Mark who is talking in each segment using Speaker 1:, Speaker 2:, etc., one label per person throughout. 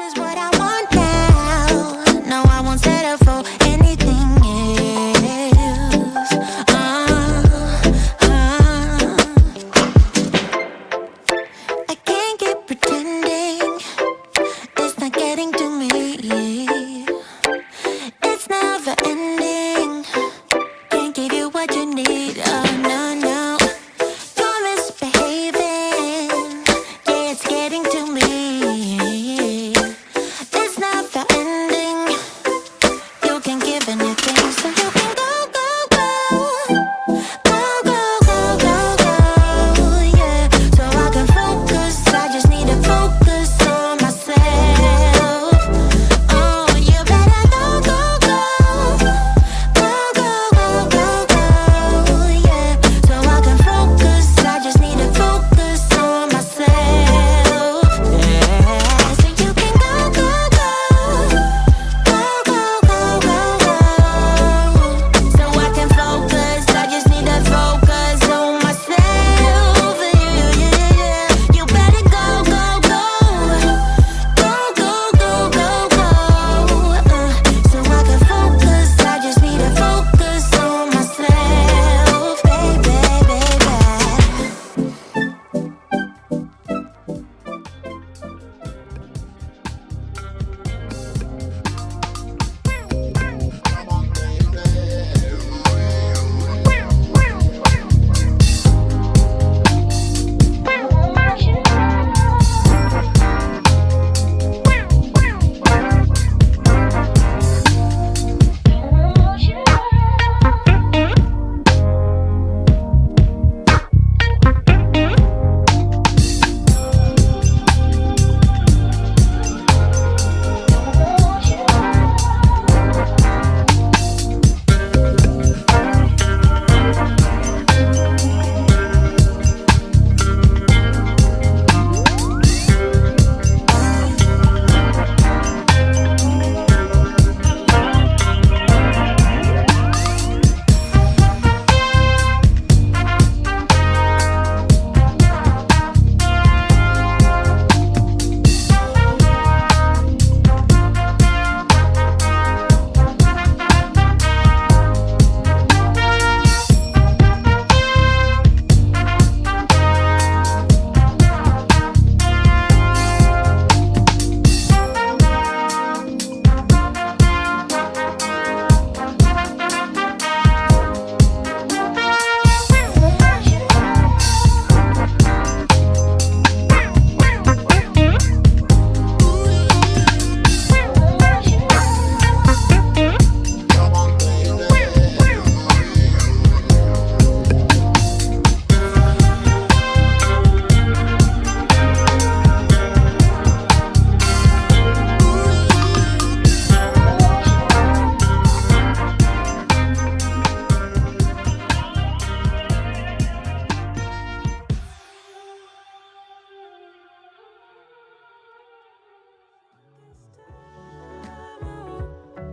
Speaker 1: is what I want now. No, I won't settle for anything else. I can't keep pretending. It's not getting to me. It's never ending. Can't give you what you need. Oh no, no. You're misbehaving. Yeah, it's getting to me. It's never ending. You can give anything, so you can go, go, go. Go, go, go, go, go. Yeah, so I can focus. I just need to focus on myself. Oh, you better go, go, go. Go, go, go, go, go. Yeah, so I can focus. I just need to focus on myself. Yeah, so you can go, go, go. Go, go, go, go, go. So I can focus. I just need to focus on myself. Yeah, yeah, yeah. You better go, go, go. Go, go, go, go, go. So I can focus. I just need to focus on myself, baby,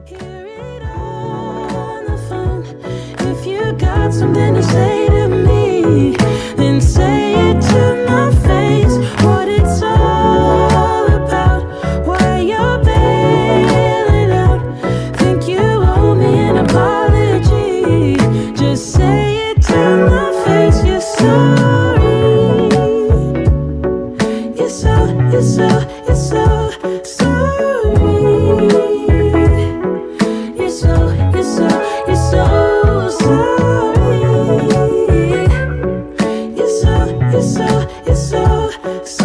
Speaker 2: Hear it on the phone. If you got something to say to me, then say it to my face. What it's all about, why you're bailing out. Think you owe me an apology. Just say it to my face. You're sorry. You're so sorry. You're so sorry. You're so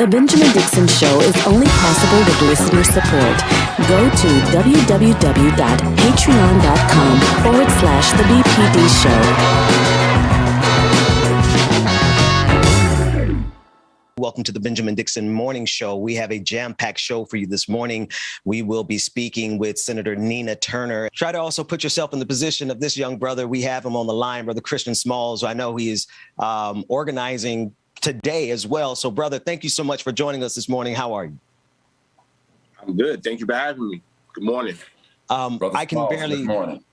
Speaker 3: The Benjamin Dixon Show is only possible with listener support. Go to www.patreon.com/The BPD Show.
Speaker 4: Welcome to the Benjamin Dixon Morning Show. We have a jam-packed show for you this morning. We will be speaking with Senator Nina Turner. Try to also put yourself in the position of this young brother. We have him on the line, Brother Christian Smalls. I know he is organizing today as well. So, brother, thank you so much for joining us this morning. How are you?
Speaker 5: I'm good. Thank you for having me. Good morning.
Speaker 4: I can
Speaker 6: Smalls,
Speaker 4: barely...
Speaker 6: Good morning.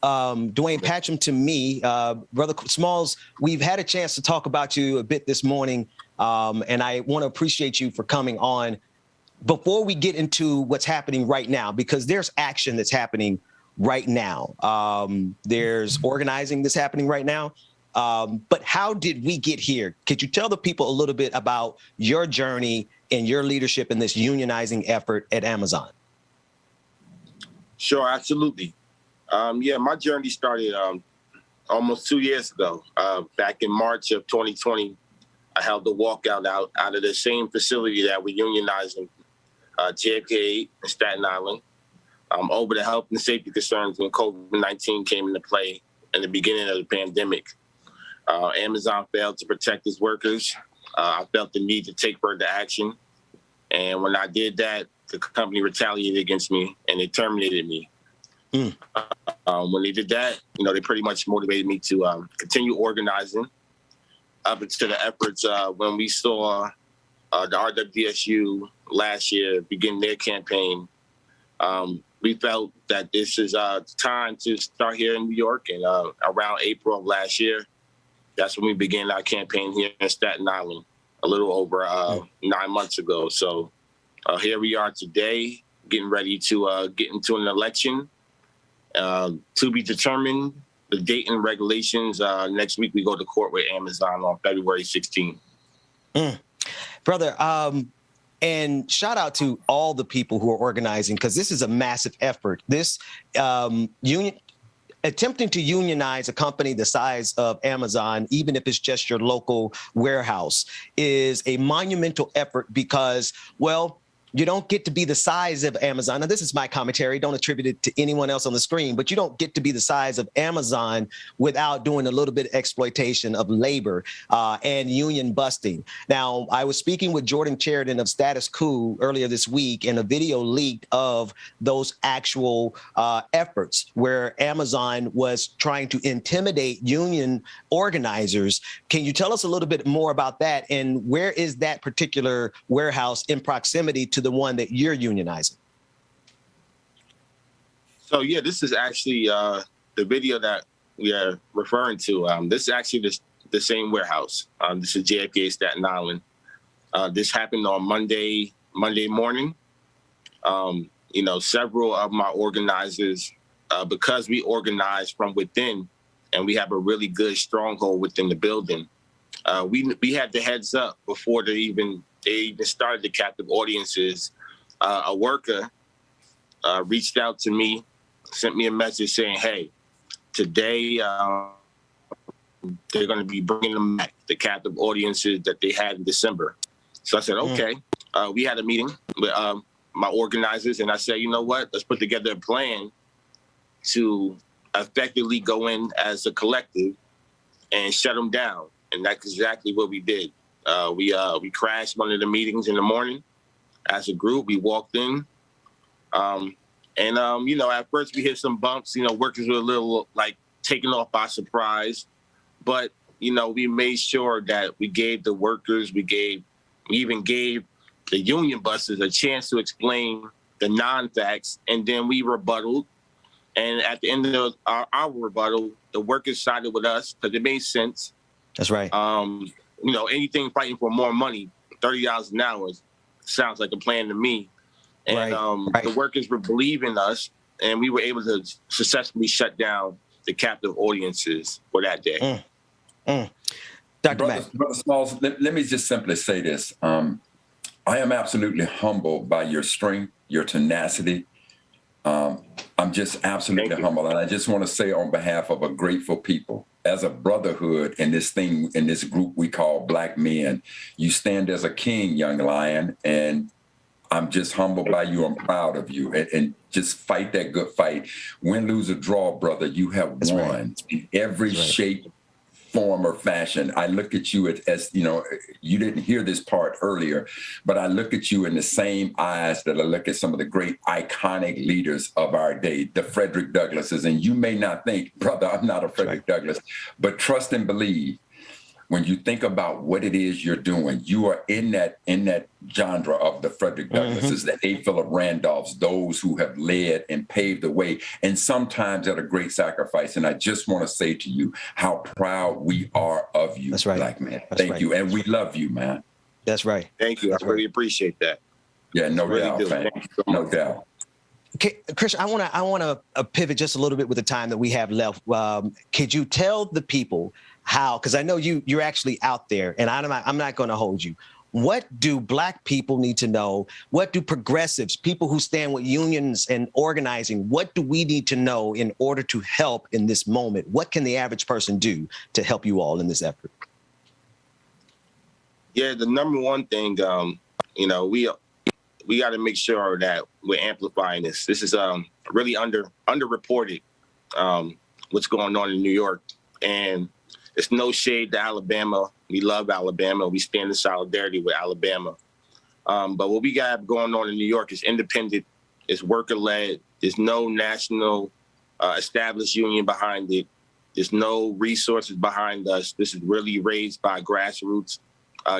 Speaker 4: Dwayne Patcham to me, Brother Smalls, we've had a chance to talk about you a bit this morning, and I want to appreciate you for coming on. Before we get into what's happening right now, because there's action that's happening right now. There's organizing that's happening right now. But how did we get here? Could you tell the people a little bit about your journey and your leadership in this unionizing effort at Amazon?
Speaker 5: Sure, absolutely. My journey started almost 2 years ago. Back in March of 2020, I held the walkout out of the same facility that we're unionizing, JFK in Staten Island, over the health and safety concerns when COVID-19 came into play in the beginning of the pandemic. Amazon failed to protect its workers. I felt the need to take further action. And when I did that, the company retaliated against me and they terminated me. When they did that, they pretty much motivated me to continue organizing up into the efforts when we saw the RWSU last year begin their campaign. We felt that this is time to start here in New York, and around April of last year, that's when we began our campaign here in Staten Island a little over 9 months ago. So here we are today, getting ready to get into an election. To be determined, the date and regulations. Next week, we go to court with Amazon on February 16th.
Speaker 4: Brother, and shout out to all the people who are organizing, because this is a massive effort. This attempting to unionize a company the size of Amazon, even if it's just your local warehouse, is a monumental effort because, well, you don't get to be the size of Amazon. Now, this is my commentary. Don't attribute it to anyone else on the screen, but you don't get to be the size of Amazon without doing a little bit of exploitation of labor and union busting. Now, I was speaking with Jordan Sheridan of Status Quo earlier this week, and a video leaked of those actual efforts where Amazon was trying to intimidate union organizers. Can you tell us a little bit more about that? And where is that particular warehouse in proximity to the one that you're unionizing?
Speaker 5: So, yeah, this is actually the video that we are referring to. This is actually the same warehouse. This is JFK Staten Island. This happened on Monday morning. Several of my organizers, because we organize from within and we have a really good stronghold within the building, we had the heads up before they even started the captive audiences. A worker reached out to me, sent me a message saying, hey, today they're going to be bringing them back, the captive audiences that they had in December. So I said, okay. We had a meeting with my organizers, and I said, you know what, let's put together a plan to effectively go in as a collective and shut them down. And that's exactly what we did. We crashed one of the meetings in the morning as a group. We walked in, at first we hit some bumps. Workers were a little taken off by surprise, but we made sure that we gave the workers, we even gave the union busters a chance to explain the non-facts, and then we rebutted. And at the end of our rebuttal, the workers sided with us because it made sense.
Speaker 4: That's right.
Speaker 5: Anything fighting for more money, $30 an hour, sounds like a plan to me. And the workers were believing us, and we were able to successfully shut down the captive audiences for that day.
Speaker 4: Dr. Mack.
Speaker 6: Brother Smalls, let me just simply say this. I am absolutely humbled by your strength, your tenacity. I I'm just absolutely humble. And I just want to say on behalf of a grateful people, as a brotherhood in this thing, in this group we call Black men, you stand as a king, young lion, and I'm just humbled by you. I'm proud of you. And just fight that good fight. Win, lose, or draw, brother, you have won in every shape, form, or fashion. I look at you as, you know, you didn't hear this part earlier, but I look at you in the same eyes that I look at some of the great iconic leaders of our day, the Frederick Douglasses. And you may not think, brother, I'm not a Frederick Douglass, but trust and believe. When you think about what it is you're doing, you are in that genre of the Frederick Douglasses, the A. Philip Randolphs, those who have led and paved the way, and sometimes at a great sacrifice. And I just want to say to you how proud we are of you, Black man. Thank you. And we love you, man.
Speaker 4: That's right.
Speaker 5: Thank you. I really appreciate that.
Speaker 6: Yeah, no doubt, fam. No doubt.
Speaker 4: Okay, Christian, I want to pivot just a little bit with the time that we have left. Could you tell the people how, because I know you're actually out there, and I'm not going to hold you. What do Black people need to know? What do progressives, people who stand with unions and organizing, what do we need to know in order to help in this moment? What can the average person do to help you all in this effort?
Speaker 5: Yeah, the number one thing, you know, we got to make sure that we're amplifying this. This is really underreported, what's going on in New York. And it's no shade to Alabama. We love Alabama. We stand in solidarity with Alabama. But what we got going on in New York is independent, it's worker-led. There's no national established union behind it. There's no resources behind us. This is really raised by grassroots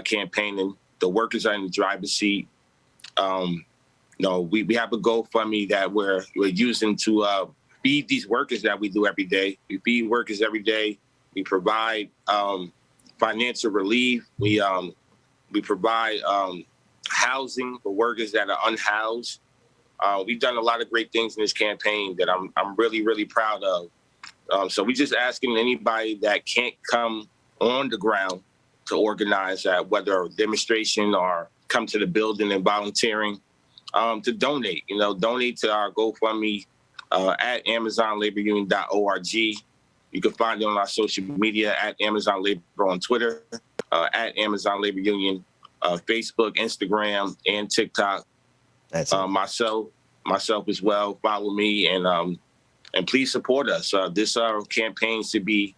Speaker 5: campaigning. The workers are in the driver's seat. No, we have a GoFundMe that we're using to feed these workers that we do every day. We feed workers every day. We provide financial relief. We provide housing for workers that are unhoused. We've done a lot of great things in this campaign that I'm really, really proud of. So we just asking anybody that can't come on the ground to organize that, whether a demonstration or come to the building and volunteering, to donate. You know, donate to our GoFundMe at AmazonLaborUnion.org. You can find it on our social media at Amazon Labor on Twitter, at Amazon Labor Union, Facebook, Instagram, and TikTok. That's myself as well. Follow me and please support us. This campaign should be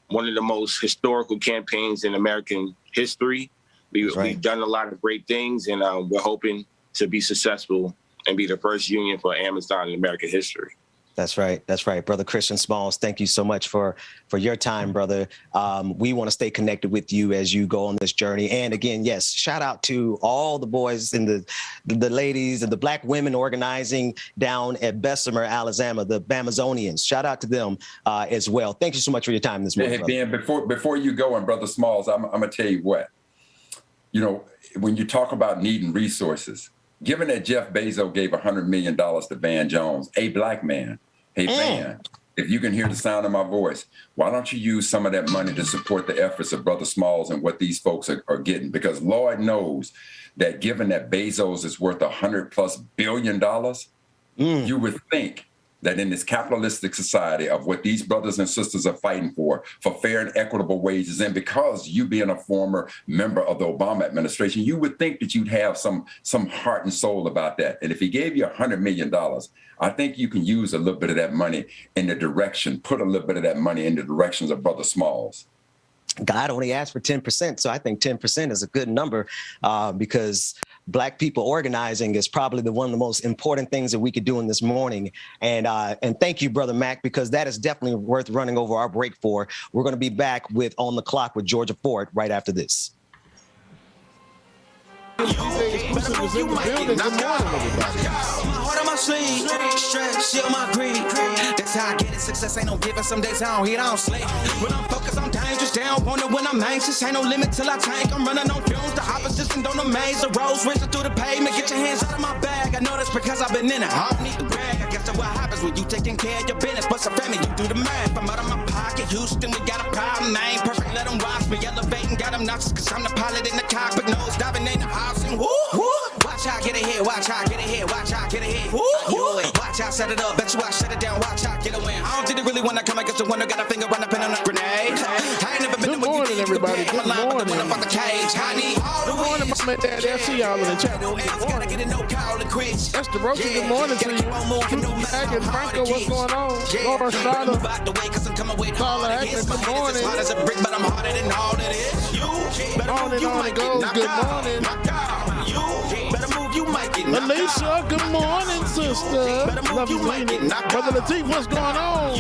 Speaker 5: one of the most historical campaigns in American history. We've done a lot of great things, and we're hoping to be successful and be the first union for Amazon in American history.
Speaker 4: That's right. That's right. Brother Christian Smalls, thank you so much for your time, brother. We want to stay connected with you as you go on this journey. And again, yes, shout out to all the boys and the ladies and the Black women organizing down at Bessemer, Alabama, the Bamazonians. Shout out to them as well. Thank you so much for your time this morning.
Speaker 6: Hey, Ben, before you go, and Brother Smalls, I'm going to tell you what, you know, when you talk about needing resources, given that Jeff Bezos gave $100 million to Van Jones, a Black man, hey, Van, if you can hear the sound of my voice, why don't you use some of that money to support the efforts of Brother Smalls and what these folks are getting? Because Lord knows that given that Bezos is worth $100+ billion, you would think that in this capitalistic society of what these brothers and sisters are fighting for fair and equitable wages, and because you being a former member of the Obama administration, you would think that you'd have some heart and soul about that. And if he gave you $100 million, I think you can use a little bit of that money in the direction, put a little bit of that money in the directions of Brother Smalls.
Speaker 4: God only asked for 10%. So I think 10% is a good number because Black people organizing is probably one of the most important things that we could do in this morning. And thank you, Brother Mac, because that is definitely worth running over our break for. We're going to be back with On the Clock with Georgia Ford right after this.
Speaker 7: That's how I get it. Success ain't no giving. Some days I don't eat, I don't sleep. When I'm focused, I'm dangerous. They don't wonder when I'm anxious. Ain't no limit till I tank. I'm running on fumes. The opposition don't amaze. The roads racing through the pavement. Get your hands out of my bag. I know that's because I've been in it. I don't need to brag. I guess that's what happens when you taking care of your business. But some family, you do the math. I'm out of my pocket. Houston, we got a problem. I ain't perfect. Let them watch me elevating. Got them nauseous because I'm the pilot in the cockpit. Nose diving in the house and woo. Watch how I get ahead. Watch how I get ahead. Watch how I get ahead. Woo. Watch I set it up. Bet you I shut it down. Watch I get a win. I don't think they really wanna come against the winner. Got a finger on the pin on a grenade. I ain't never been
Speaker 8: Good morning, everybody. Good morning. Good morning, my dad. I see y'all in the chat. That's the Roach. Good morning to you. Truth and Franco, what's going on? Laura Strada. Tyler Hackman, good morning. On and on it goes. Good morning. Alicia, good morning, sister. Love you, Brother Lateef, what's going on?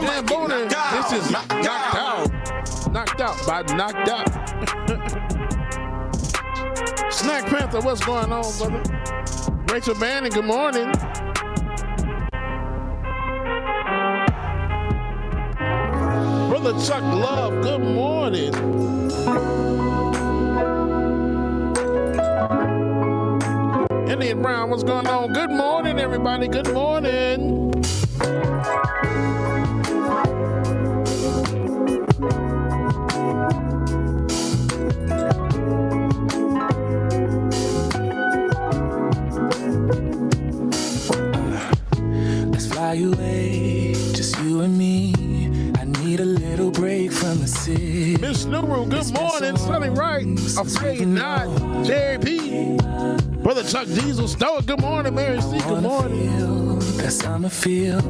Speaker 8: Dan Boner, this is Knocked Out. Knocked Out by Knocked Out. Snack Panther, what's going on, brother? Rachel Bannon, good morning. Brother Chuck Love, good morning. Indian Brown, what's going on? Good morning, everybody. Good morning.
Speaker 2: Let's fly away, just you and me. I need a little break from the city.
Speaker 8: Miss Nuru, good morning. Sunny Wright, Afraid Not. Jerry P. Brother Chuck Diesel, Stoic, good morning. Mary C, good morning.
Speaker 2: That summer feel,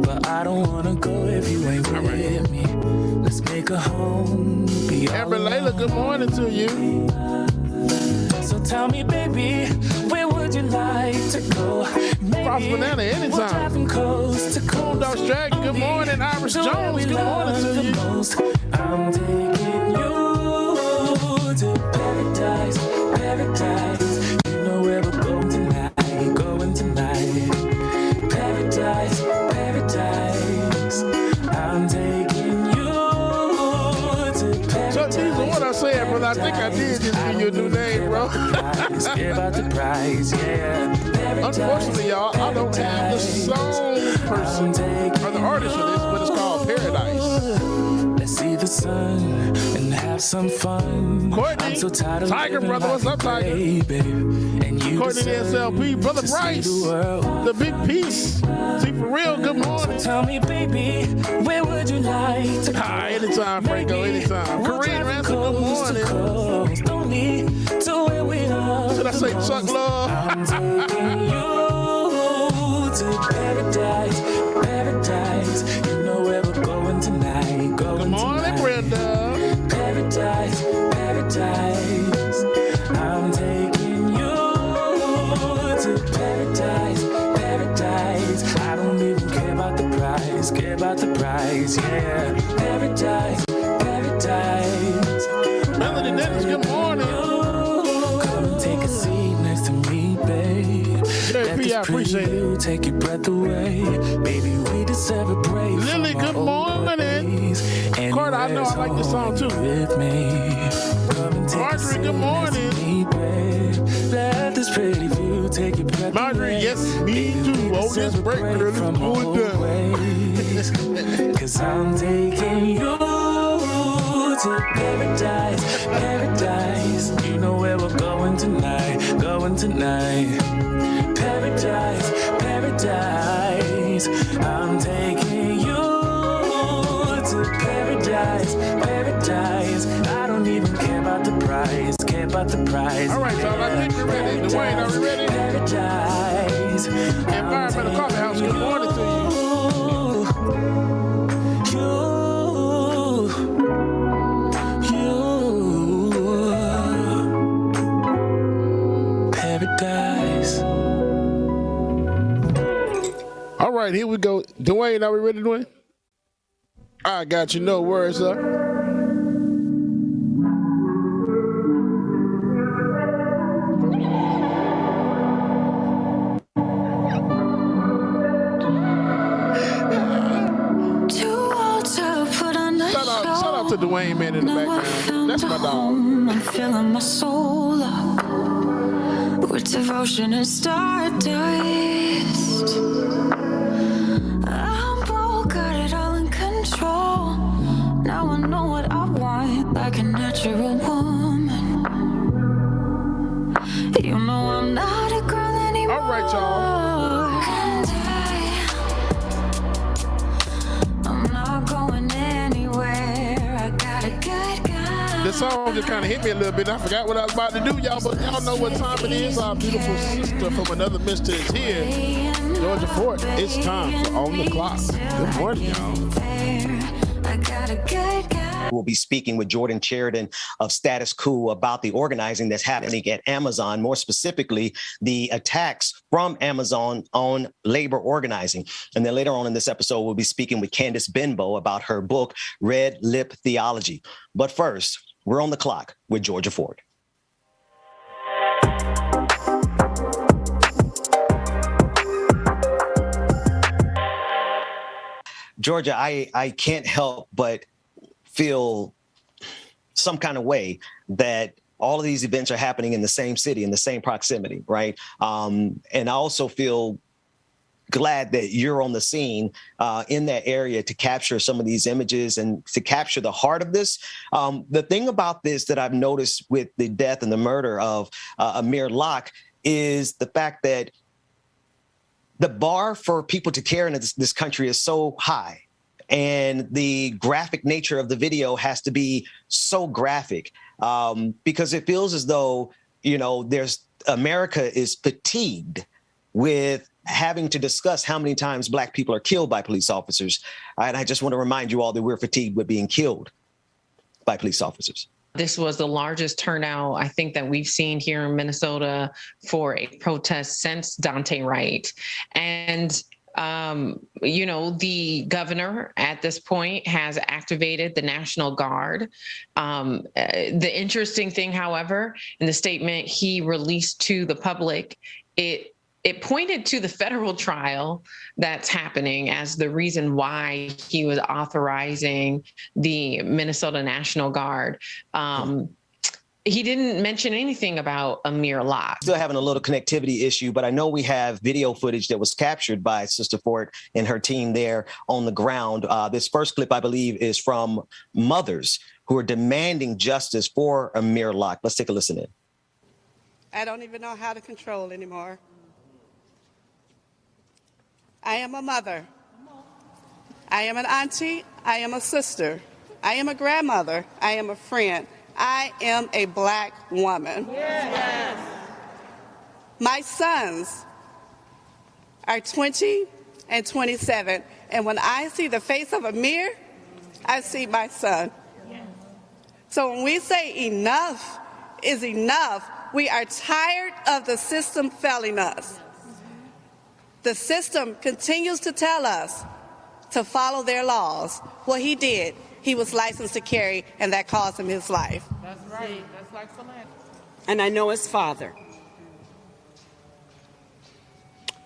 Speaker 2: but I don't wanna go if you ain't with me. Let's make a home.
Speaker 8: Amber Layla, good morning to you.
Speaker 2: So tell me, baby, where would you like to go?
Speaker 8: Cross Banana, anytime.
Speaker 2: We're driving coast to coast.
Speaker 8: Dog Dragon, good morning. Iris Jones, good morning to you.
Speaker 2: I'm taking you to paradise, paradise. You know where we're going tonight, going tonight. Paradise, paradise. I'm taking you to paradise.
Speaker 8: So these are what I said, brother. I think I did just give you a new name, bro.
Speaker 2: About the prize, yeah.
Speaker 8: Unfortunately, y'all, I don't have the song person or the artist for this, but it's called Paradise.
Speaker 2: Let's see the sun and have some fun.
Speaker 8: Courtney,
Speaker 2: I'm so tired of
Speaker 8: Tiger, brother, what's up, Tiger?
Speaker 2: And you
Speaker 8: Courtney, the SLP, brother Bryce, the big piece. See, for real, good morning.
Speaker 2: So tell me, baby, where would you like to go?
Speaker 8: Anytime, Franco, anytime. Korean Ransom, good morning.
Speaker 2: Don't need to where we are.
Speaker 8: Should I say Chuck Love?
Speaker 2: I'm taking you to paradise, paradise. You know where we're going tonight, going
Speaker 8: Good morning,
Speaker 2: tonight.
Speaker 8: Brenda.
Speaker 2: Paradise, paradise. I'm taking you to paradise, paradise. I don't even care about the price, care about the price, yeah. Paradise, paradise.
Speaker 8: Melody Dennis, good morning.
Speaker 2: Come and take a seat next to me, babe.
Speaker 8: Jerry P, I appreciate it.
Speaker 2: Take your breath away, baby. We deserve a break.
Speaker 8: Lily, good morning. Carter, I know I like this song too.
Speaker 2: With me.
Speaker 8: Marjorie, good morning.
Speaker 2: Let this pretty view take your breath
Speaker 8: Marjorie,
Speaker 2: away.
Speaker 8: yes, me too. Oh, this break, girl, let's pull it down.
Speaker 2: Cause I'm taking you to paradise, paradise. You know where we're going tonight, going tonight. Paradise, paradise. I'm taking you to paradise, paradise. I don't even care about the price, care about the price.
Speaker 8: All right, y'all, I think we're ready. Dwayne, are we ready?
Speaker 2: Paradise.
Speaker 8: Environmental Coffee House, good morning to you. All right, here we go. Dwayne, are we ready, Dwayne? I got you. No worries, sir. Shout out to Dwayne, man, in the background. That's my dog.
Speaker 1: I'm filling my soul up with devotion and stardust. I'm broke, got it all in control. Now I know what I want, like a natural woman. You know I'm not a girl anymore.
Speaker 8: All right, y'all.
Speaker 1: And
Speaker 8: This song just kind of hit me a little bit. I forgot what I was about to do, y'all, but y'all know what time it is. Our beautiful sister from another mister is here. Georgia Fort, it's time for On the Clock. Good morning, y'all.
Speaker 4: We'll be speaking with Jordan Sheridan of Status Quo about the organizing that's happening at Amazon, more specifically, the attacks from Amazon on labor organizing. And then later on in this episode, we'll be speaking with Candace Benbow about her book, Red Lip Theology. But first, we're on the clock with Georgia Fort. Georgia, I can't help but feel some kind of way that all of these events are happening in the same city, in the same proximity, right? And I also feel glad that you're on the scene in that area to capture some of these images and to capture the heart of this. The thing about this that I've noticed with the death and the murder of Amir Locke is the fact that the bar for people to care in this country is so high. And the graphic nature of the video has to be so graphic because it feels as though, you know, America is fatigued with having to discuss how many times Black people are killed by police officers. And I just want to remind you all that we're fatigued with being killed by police officers.
Speaker 9: This was the largest turnout, I think, that we've seen here in Minnesota for a protest since Dante Wright. And you know, the governor at this point has activated the National Guard. The interesting thing, however, in the statement he released to the public, it pointed to the federal trial that's happening as the reason why he was authorizing the Minnesota National Guard. He didn't mention anything about Amir Locke.
Speaker 4: Still having a little connectivity issue, but I know we have video footage that was captured by Sister Fort and her team there on the ground. This first clip, I believe, is from mothers who are demanding justice for Amir Locke. Let's take a listen in.
Speaker 10: I don't even know how to control anymore. I am a mother. I am an auntie. I am a sister. I am a grandmother. I am a friend. I am a Black woman. Yes. My sons are 20 and 27, and when I see the face of Amir, I see my son. Yes. So when we say enough is enough, we are tired of the system failing us. The system continues to tell us to follow their laws. Well, he did. He was licensed to carry, and that cost him his life.
Speaker 8: That's right. That's like philanthropy.
Speaker 11: And I know his father.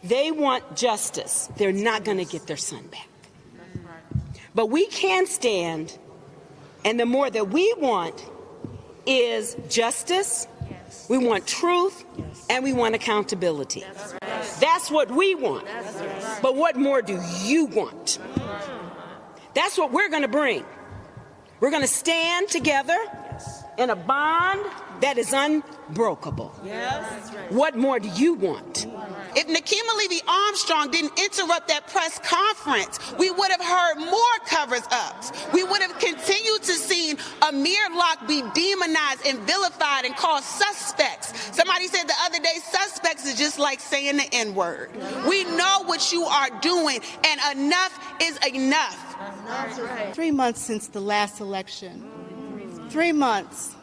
Speaker 11: They want justice. They're not going to get their son back.
Speaker 8: That's right.
Speaker 11: But we can stand, and the more that we want is justice, yes. We want truth, yes. And we want accountability. That's right. That's what we want. That's right. But what more do you want? That's what we're going to bring. We're going to stand together in a bond that is unbreakable. Yes. What more do you want?
Speaker 12: If Nikema Levy-Armstrong didn't interrupt that press conference, we would have heard more covers-ups. We would have continued to see Amir Locke be demonized and vilified and called suspects. Somebody said the other day, suspects is just like saying the N-word. We know what you are doing, and enough is enough.
Speaker 10: That's right. 3 months since the last election. 3 months.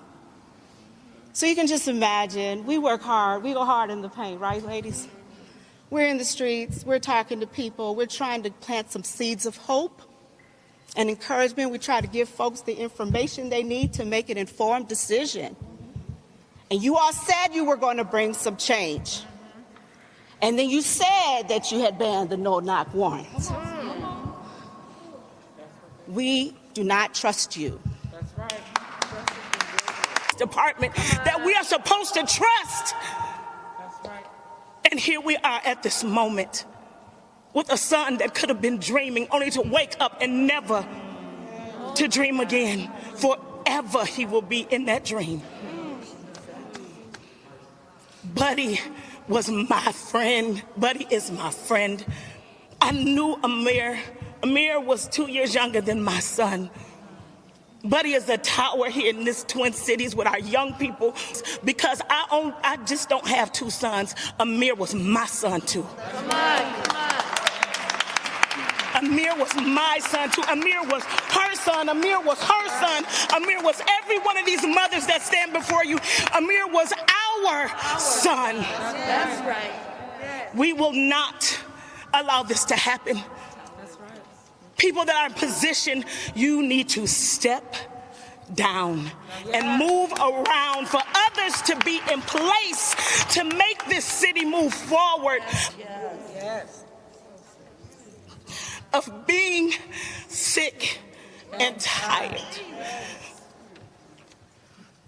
Speaker 10: So you can just imagine, we work hard, we go hard in the paint, right, ladies? We're in the streets, we're talking to people, we're trying to plant some seeds of hope and encouragement. We try to give folks the information they need to make an informed decision. And you all said you were going to bring some change. And then you said that you had banned the no-knock warrants. We do not trust you.
Speaker 8: That's right.
Speaker 11: Department that we are supposed to trust.
Speaker 8: That's right.
Speaker 11: And here we are at this moment with a son that could have been dreaming only to wake up and never to dream again. Forever he will be in that dream. Buddy was my friend. Buddy is my friend. I knew Amir. Amir was 2 years younger than my son.
Speaker 13: Buddy is a tower here in this Twin Cities with our young people, because I just don't have two sons. Amir was my son too. Amir was my son too. Amir was her son. Amir was her son. Amir was every one of these mothers that stand before you. Amir was our son. That's right. We will not allow this to happen. People that are in position, you need to step down and move around for others to be in place to make this city move forward. Yes. Of being sick and tired.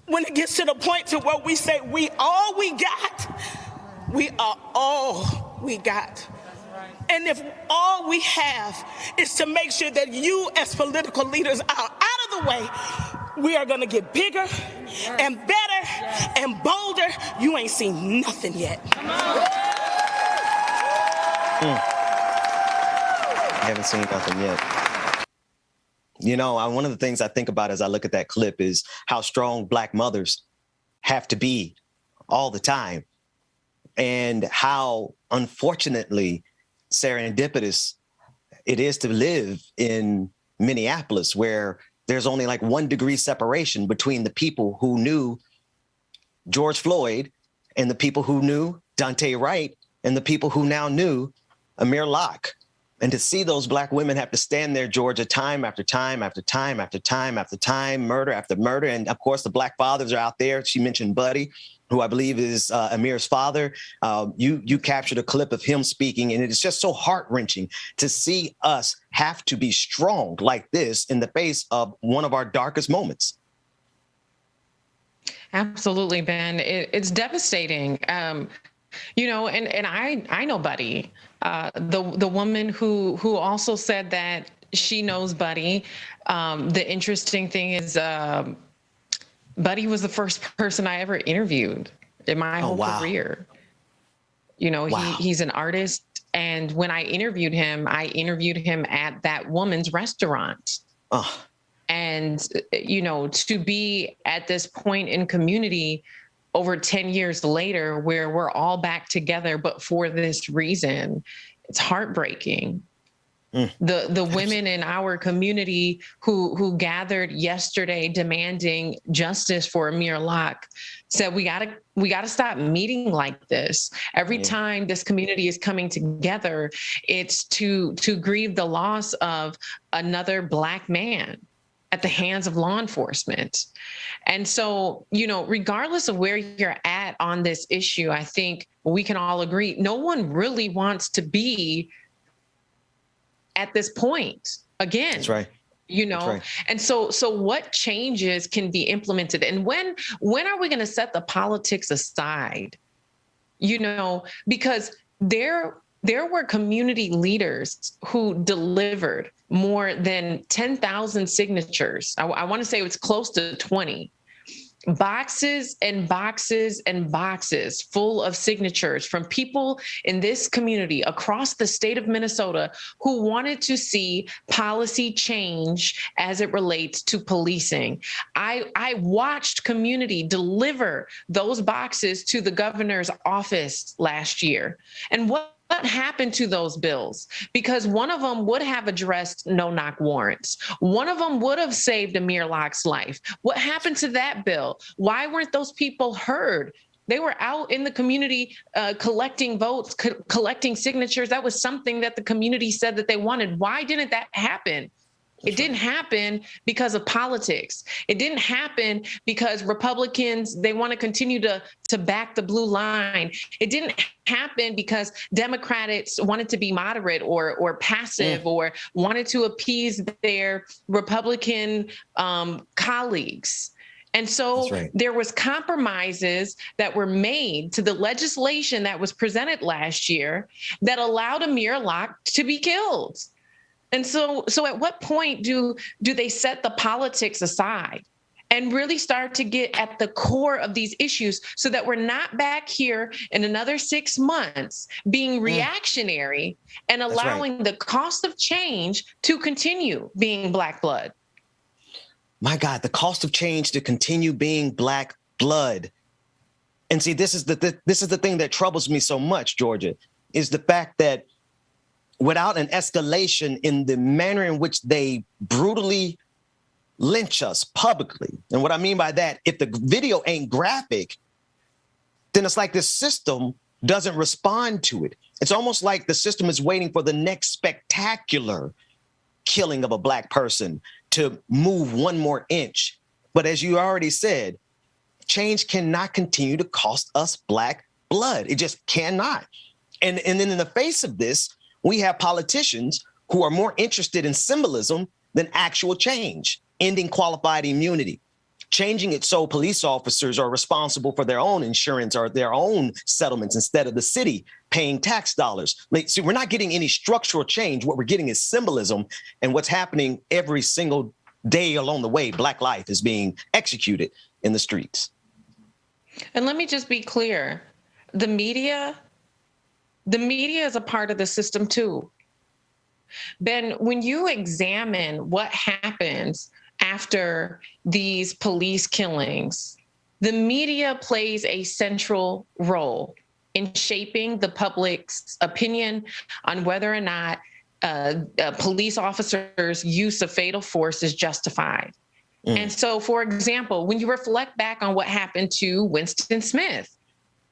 Speaker 13: When it gets to the point to where we say we are all we got. And if all we have is to make sure that you as political leaders are out of the way, we are going to get bigger and better and bolder. You ain't seen nothing yet.
Speaker 4: I haven't seen nothing yet. You know, one of the things I think about as I look at that clip is how strong Black mothers have to be all the time, and how unfortunately serendipitous it is to live in Minneapolis, where there's only like 1 degree separation between the people who knew George Floyd and the people who knew Dante Wright and the people who now knew Amir Locke. And to see those Black women have to stand there, Georgia, time after time after time after time after time, murder after murder. And of course, the Black fathers are out there. She mentioned Buddy, who I believe is Amir's father. You captured a clip of him speaking, and it is just so heart-wrenching to see us have to be strong like this in the face of one of our darkest moments.
Speaker 9: Absolutely, Ben. It's devastating. You know, and I know Buddy, the woman who also said that she knows Buddy. The interesting thing is Buddy was the first person I ever interviewed in my whole career. You know, he's an artist. And when I interviewed him at that woman's restaurant. And, you know, to be at this point in community over 10 years later, where we're all back together, but for this reason, it's heartbreaking. The women in our community who gathered yesterday demanding justice for Amir Locke said, we gotta stop meeting like this. Every time this community is coming together, it's to grieve the loss of another Black man at the hands of law enforcement. And so, you know, regardless of where you're at on this issue, I think we can all agree, no one really wants to be at this point again. That's
Speaker 4: right.
Speaker 9: You know, right. And so what changes can be implemented? And when are we going to set the politics aside? You know, because there were community leaders who delivered more than 10,000 signatures. I want to say it was close to 20. Boxes and boxes and boxes full of signatures from people in this community across the state of Minnesota who wanted to see policy change as it relates to policing. I watched community deliver those boxes to the governor's office last year. And what happened to those bills? Because one of them would have addressed no-knock warrants. One of them would have saved Amir Locke's life. What happened to that bill? Why weren't those people heard? They were out in the community collecting votes, collecting signatures. That was something that the community said that they wanted. Why didn't that happen? It didn't happen because of politics. It didn't happen because Republicans, they want to continue to back the blue line. It didn't happen because Democrats wanted to be moderate or passive or wanted to appease their Republican colleagues. And so there was compromises that were made to the legislation that was presented last year that allowed Amir Locke to be killed. And so at what point do they set the politics aside and really start to get at the core of these issues so that we're not back here in another 6 months being reactionary and allowing the cost of change to continue being Black blood?
Speaker 4: my God, the cost of change to continue being Black blood. And see, this is the thing that troubles me so much, Georgia, is the fact that without an escalation in the manner in which they brutally lynch us publicly. And what I mean by that, if the video ain't graphic, then it's like this system doesn't respond to it. It's almost like the system is waiting for the next spectacular killing of a Black person to move one more inch. But as you already said, change cannot continue to cost us Black blood. It just cannot. And then in the face of this, we have politicians who are more interested in symbolism than actual change, ending qualified immunity, changing it so police officers are responsible for their own insurance or their own settlements instead of the city paying tax dollars. See, we're not getting any structural change. What we're getting is symbolism, and what's happening every single day along the way, Black life is being executed in the streets.
Speaker 9: And let me just be clear. The media is a part of the system too. Ben, when you examine what happens after these police killings, the media plays a central role in shaping the public's opinion on whether or not a police officer's use of fatal force is justified. And so, for example, when you reflect back on what happened to Winston Smith,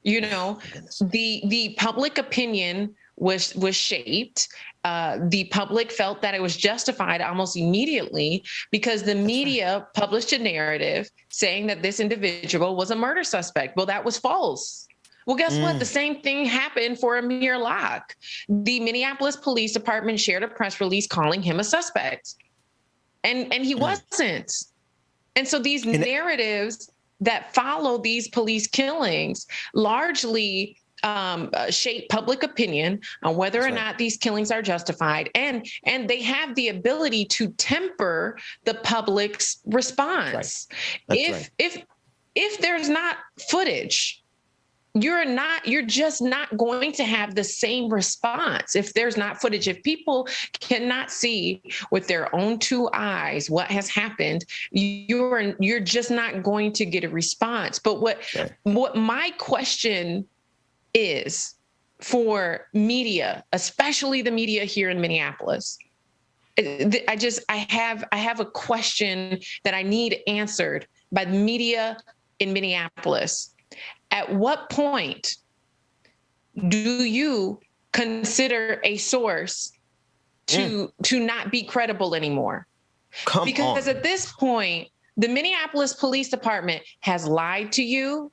Speaker 9: you know, the public opinion was shaped. The public felt that it was justified almost immediately because the media published a narrative saying that this individual was a murder suspect. Well, that was false. Well, guess what? The same thing happened for Amir Locke. The Minneapolis Police Department shared a press release calling him a suspect, and he wasn't. And so these narratives that follow these police killings largely shape public opinion on whether or not these killings are justified, and they have the ability to temper the public's response. If there's not footage, you're just not going to have the same response. If there's not footage, if people cannot see with their own two eyes what has happened, you're just not going to get a response. But what my question is for media, especially the media here in Minneapolis, I have a question that I need answered by the media in Minneapolis. At what point do you consider a source to not be credible anymore? Because at this point, the Minneapolis Police Department has lied to you.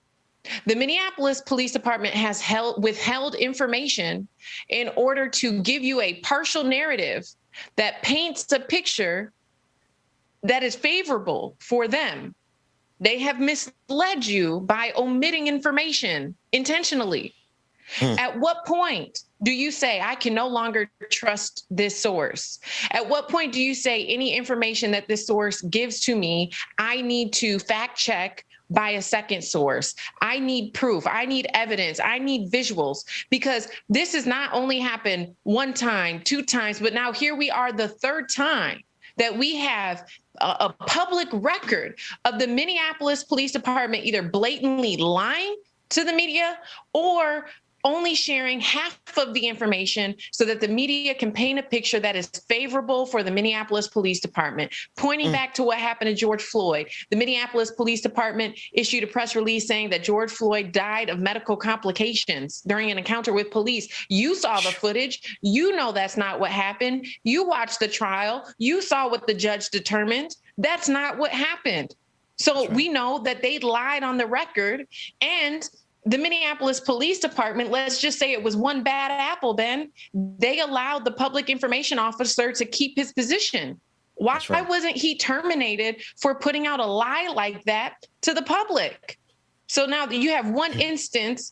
Speaker 9: The Minneapolis Police Department has withheld information in order to give you a partial narrative that paints a picture that is favorable for them. They have misled you by omitting information intentionally. At what point do you say, I can no longer trust this source? At what point do you say any information that this source gives to me, I need to fact check by a second source? I need proof. I need evidence. I need visuals, because this has not only happened one time, two times, but now here we are the third time that we have a public record of the Minneapolis Police Department either blatantly lying to the media or only sharing half of the information so that the media can paint a picture that is favorable for the Minneapolis Police Department. Pointing back to what happened to George Floyd, the Minneapolis Police Department issued a press release saying that George Floyd died of medical complications during an encounter with police. You saw the footage. You know that's not what happened. You watched the trial. You saw what the judge determined. That's not what happened. So we know that they lied on the record, and the Minneapolis Police Department, let's just say it was one bad apple, Ben. They allowed the public information officer to keep his position. Why wasn't he terminated for putting out a lie like that to the public? So now that you have one instance,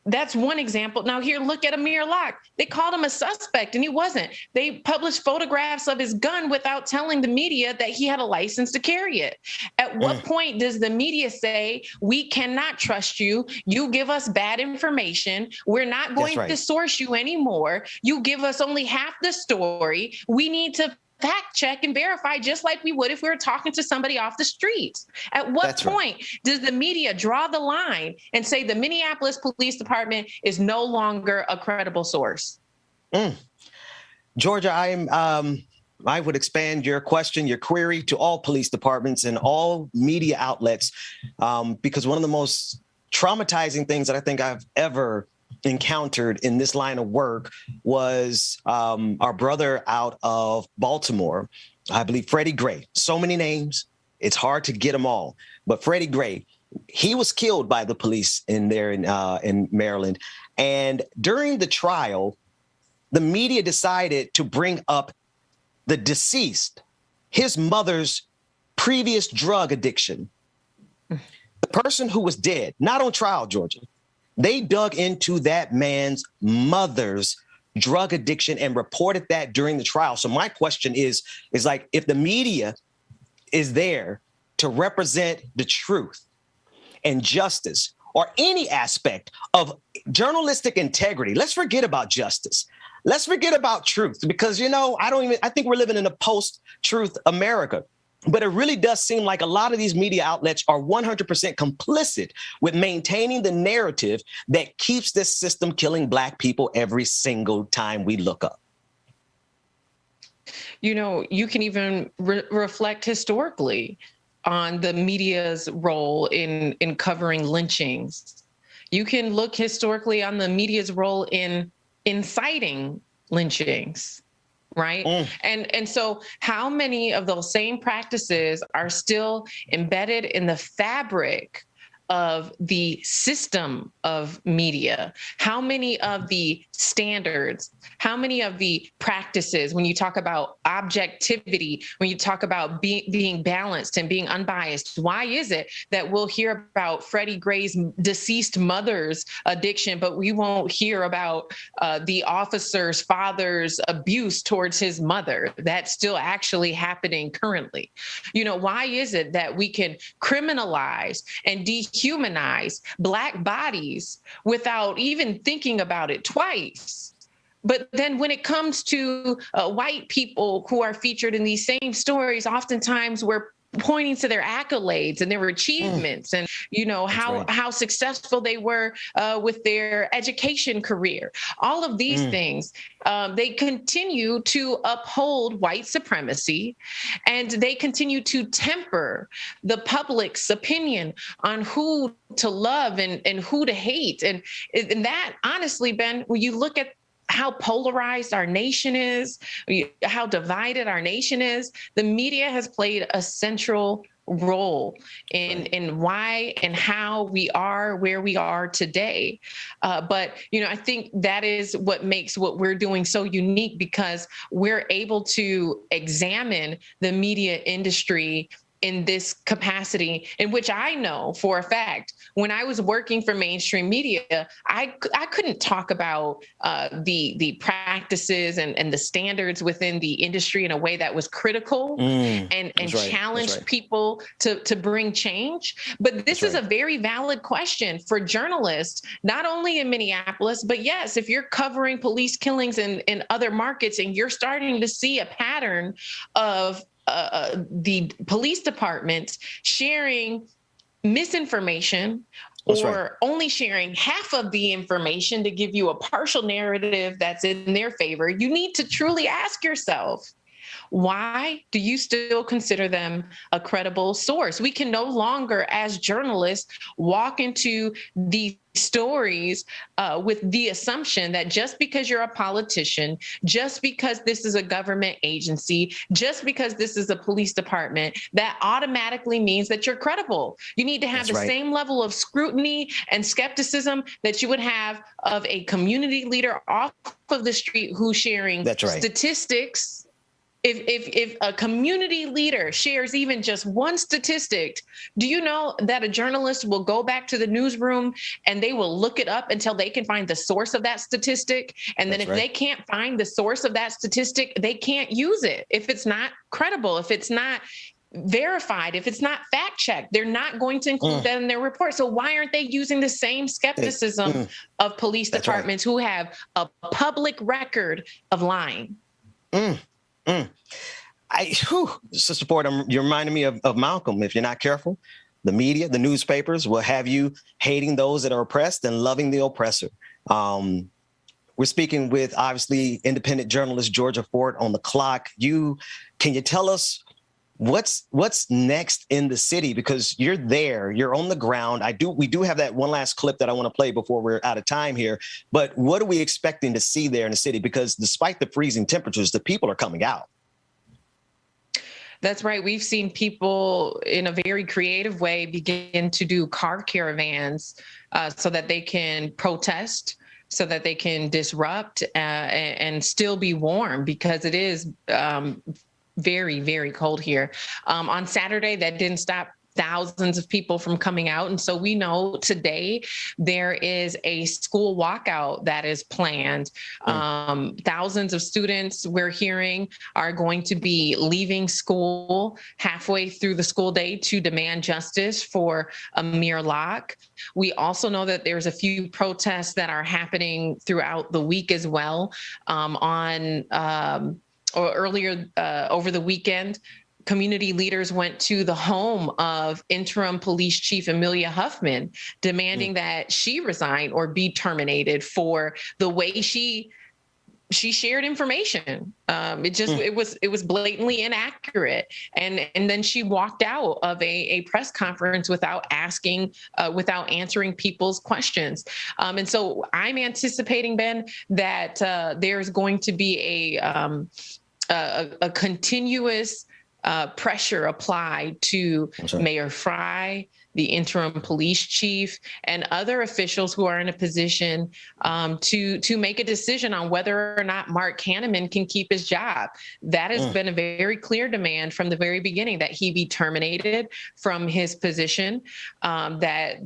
Speaker 9: that's one example. Now here, look at Amir Locke. They called him a suspect and he wasn't. They published photographs of his gun without telling the media that he had a license to carry it. At what point does the media say, we cannot trust you? You give us bad information. We're not going to source you anymore. You give us only half the story. We need to fact check and verify, just like we would if we were talking to somebody off the street. At what point does the media draw the line and say the Minneapolis Police Department is no longer a credible source?
Speaker 4: Georgia, I would expand your question, your query, to all police departments and all media outlets, because one of the most traumatizing things that I think I've ever encountered in this line of work was our brother out of Baltimore, I believe Freddie Gray. So many names, it's hard to get them all. But Freddie Gray, he was killed by the police in Maryland. And during the trial, the media decided to bring up the deceased, his mother's previous drug addiction. The person who was dead, not on trial, Georgia, they dug into that man's mother's drug addiction and reported that during the trial. So my question is like, if the media is there to represent the truth and justice or any aspect of journalistic integrity, let's forget about justice. Let's forget about truth, because, I think we're living in a post-truth America. But it really does seem like a lot of these media outlets are 100% complicit with maintaining the narrative that keeps this system killing Black people every single time we look up.
Speaker 9: You can even reflect historically on the media's role in covering lynchings. You can look historically on the media's role in inciting lynchings, right? And so how many of those same practices are still embedded in the fabric of the system of media? How many of the standards, how many of the practices, when you talk about objectivity, when you talk about being balanced and being unbiased, why is it that we'll hear about Freddie Gray's deceased mother's addiction, but we won't hear about the officer's father's abuse towards his mother? That's still actually happening currently. Why is it that we can criminalize and dehumanize Black bodies without even thinking about it twice? But then when it comes to white people who are featured in these same stories, oftentimes we're pointing to their accolades and their achievements and, how successful they were with their education career. All of these things, they continue to uphold white supremacy, and they continue to temper the public's opinion on who to love and who to hate. And that, honestly, Ben, when you look at how polarized our nation is, how divided our nation is, the media has played a central role in why and how we are where we are today. But, I think that is what makes what we're doing so unique, because we're able to examine the media industry in this capacity, in which I know for a fact, when I was working for mainstream media, I couldn't talk about the practices and the standards within the industry in a way that was critical and challenged people to bring change. But this is a very valid question for journalists, not only in Minneapolis, but yes, if you're covering police killings in other markets and you're starting to see a pattern of the police department sharing misinformation or only sharing half of the information to give you a partial narrative that's in their favor, you need to truly ask yourself, why do you still consider them a credible source? We can no longer, as journalists, walk into these stories with the assumption that just because you're a politician, just because this is a government agency, just because this is a police department, that automatically means that you're credible. You need to have same level of scrutiny and skepticism that you would have of a community leader off of the street who's sharing statistics. If a community leader shares even just one statistic, do you know that a journalist will go back to the newsroom and they will look it up until they can find the source of that statistic? And then if they can't find the source of that statistic, they can't use it. If it's not credible, if it's not verified, if it's not fact checked, they're not going to include that in their report. So why aren't they using the same skepticism of police departments who have a public record of lying?
Speaker 4: Sister Ford, you're reminding me of Malcolm. If you're not careful, the media, the newspapers will have you hating those that are oppressed and loving the oppressor. We're speaking with, obviously, independent journalist Georgia Ford on the clock. Can you tell us what's next in the city? Because you're there, you're on the ground. We do have that one last clip that I want to play before we're out of time here. But what are we expecting to see there in the city? Because despite the freezing temperatures, the people are coming out.
Speaker 9: That's right. We've seen people in a very creative way begin to do car caravans so that they can protest, so that they can disrupt and still be warm, because it is very, very cold here. On Saturday, that didn't stop thousands of people from coming out. And so we know today there is a school walkout that is planned. Thousands of students, we're hearing, are going to be leaving school halfway through the school day to demand justice for Amir Locke. We also know that there's a few protests that are happening throughout the week as well. Earlier over the weekend, community leaders went to the home of interim police chief Amelia Huffman, demanding that she resign or be terminated for the way she shared information. It was blatantly inaccurate. And then she walked out of a press conference without answering people's questions. And so I'm anticipating, Ben, that there's going to be a continuous pressure applied to Mayor Fry, the interim police chief, and other officials who are in a position to make a decision on whether or not Mark Hanneman can keep his job. That has been a very clear demand from the very beginning, that he be terminated from his position, that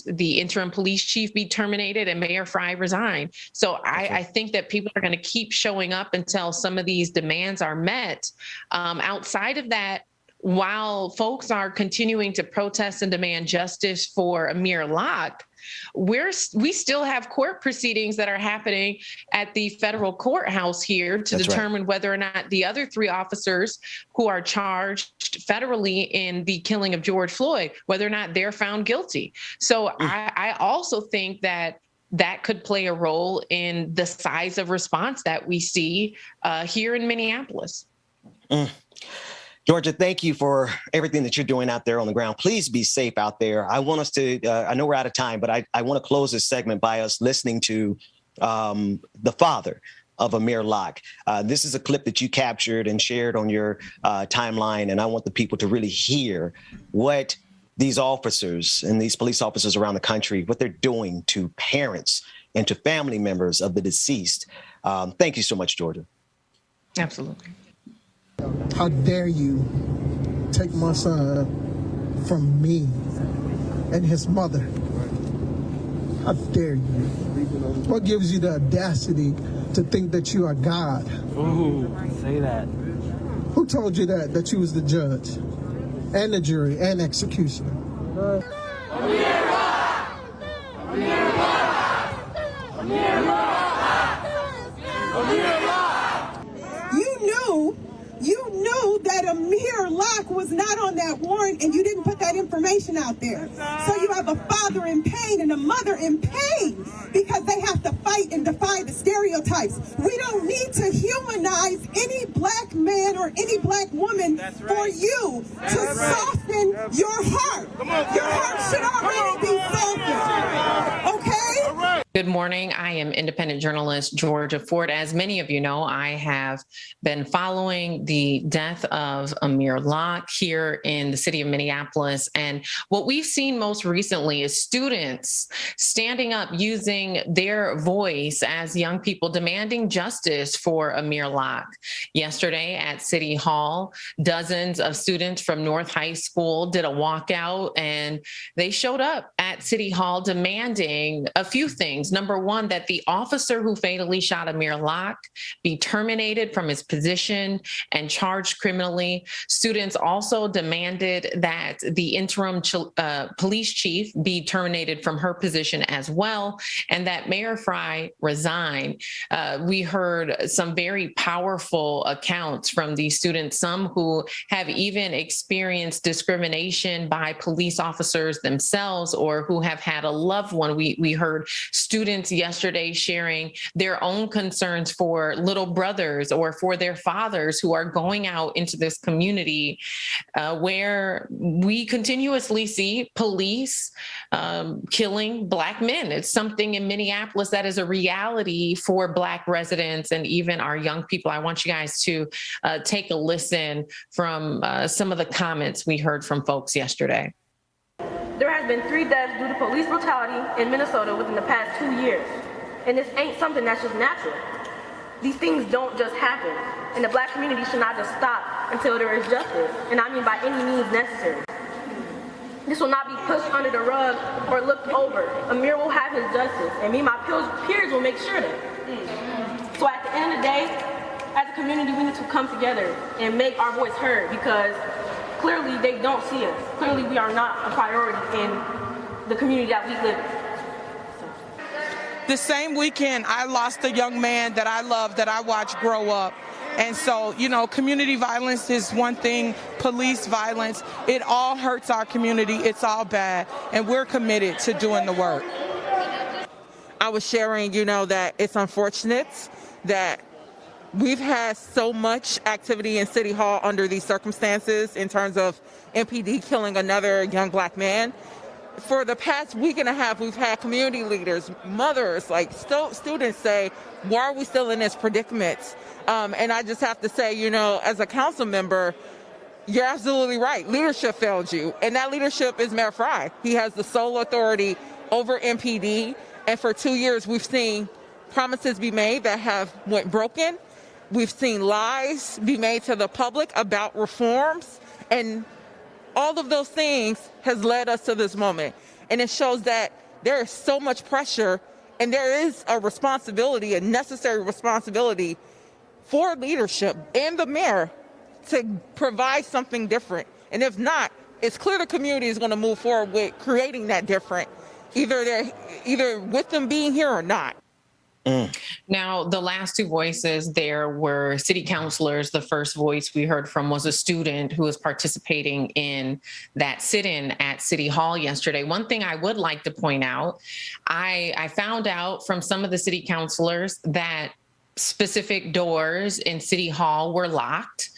Speaker 9: the interim police chief be terminated and Mayor Fry resign. So I think that people are going to keep showing up until some of these demands are met. Outside of that, while folks are continuing to protest and demand justice for Amir Locke, we still have court proceedings that are happening at the federal courthouse here to determine whether or not the other 3 officers who are charged federally in the killing of George Floyd, whether or not they're found guilty. So I also think that could play a role in the size of response that we see here in Minneapolis.
Speaker 4: Georgia, thank you for everything that you're doing out there on the ground. Please be safe out there. I want us to, I know we're out of time, but I want to close this segment by us listening to the father of Amir Locke. This is a clip that you captured and shared on your timeline, and I want the people to really hear what these officers and these police officers around the country, what they're doing to parents and to family members of the deceased. Thank you so much, Georgia.
Speaker 9: Absolutely.
Speaker 14: How dare you take my son from me and his mother? How dare you? What gives you the audacity to think that you are God?
Speaker 15: Ooh, say that.
Speaker 14: Who told you that you was the judge and the jury and executioner?
Speaker 2: Amir Locke! Amir Locke! Amir Locke! Amir Locke!
Speaker 16: You knew that Amir Locke was not on that warrant, and you didn't put that information out there. So you have a father in pain and a mother in pain because they have to fight and defy the stereotypes. We don't need to humanize any black man or any black woman for you to soften your heart. Your heart should already be softened. Okay?
Speaker 9: Good morning. I am independent journalist Georgia Ford. As many of you know, I have been following the death of Amir Locke here in the city of Minneapolis. And what we've seen most recently is students standing up, using their voice as young people, demanding justice for Amir Locke. Yesterday at City Hall, dozens of students from North High School did a walkout, and they showed up at City Hall demanding a few things. things. Number one, that the officer who fatally shot Amir Locke be terminated from his position and charged criminally. Students also demanded that the interim police chief be terminated from her position as well, and that Mayor Fry resign. We heard some very powerful accounts from these students, some who have even experienced discrimination by police officers themselves or who have had a loved one. We heard students yesterday sharing their own concerns for little brothers or for their fathers who are going out into this community where we continuously see police killing Black men. It's something in Minneapolis that is a reality for Black residents and even our young people. I want you guys to take a listen from some of the comments we heard from folks yesterday.
Speaker 17: There has been 3 deaths due to police brutality in Minnesota within the past 2 years. And this ain't something that's just natural. These things don't just happen. And the Black community should not just stop until there is justice. And I mean by any means necessary. This will not be pushed under the rug or looked over. Amir will have his justice. And me and my peers will make sure that. So at the end of the day, as a community, we need to come together and make our voice heard because clearly they don't see us. Clearly we are not a priority in the community that we live in.
Speaker 18: The same weekend, I lost a young man that I love, that I watched grow up. And so, you know, community violence is one thing, police violence, it all hurts our community, it's all bad, and we're committed to doing the work.
Speaker 19: I was sharing, you know, that it's unfortunate that we've had so much activity in City Hall under these circumstances in terms of MPD killing another young Black man. For the past week and a half, we've had community leaders, mothers, like students say, why are we still in this predicament? And I just have to say, you know, as a council member, you're absolutely right. Leadership failed you. And that leadership is Mayor Fry. He has the sole authority over MPD. And for 2 years, we've seen promises be made that have went broken. We've seen lies be made to the public about reforms. And all of those things has led us to this moment. And it shows that there is so much pressure and there is a responsibility, a necessary responsibility for leadership and the mayor to provide something different. And if not, it's clear the community is going to move forward with creating that different, either with them being here or not.
Speaker 9: Now, the last 2 voices there were city councilors. The first voice we heard from was a student who was participating in that sit-in at City Hall yesterday. One thing I would like to point out, I found out from some of the city councilors that specific doors in City Hall were locked,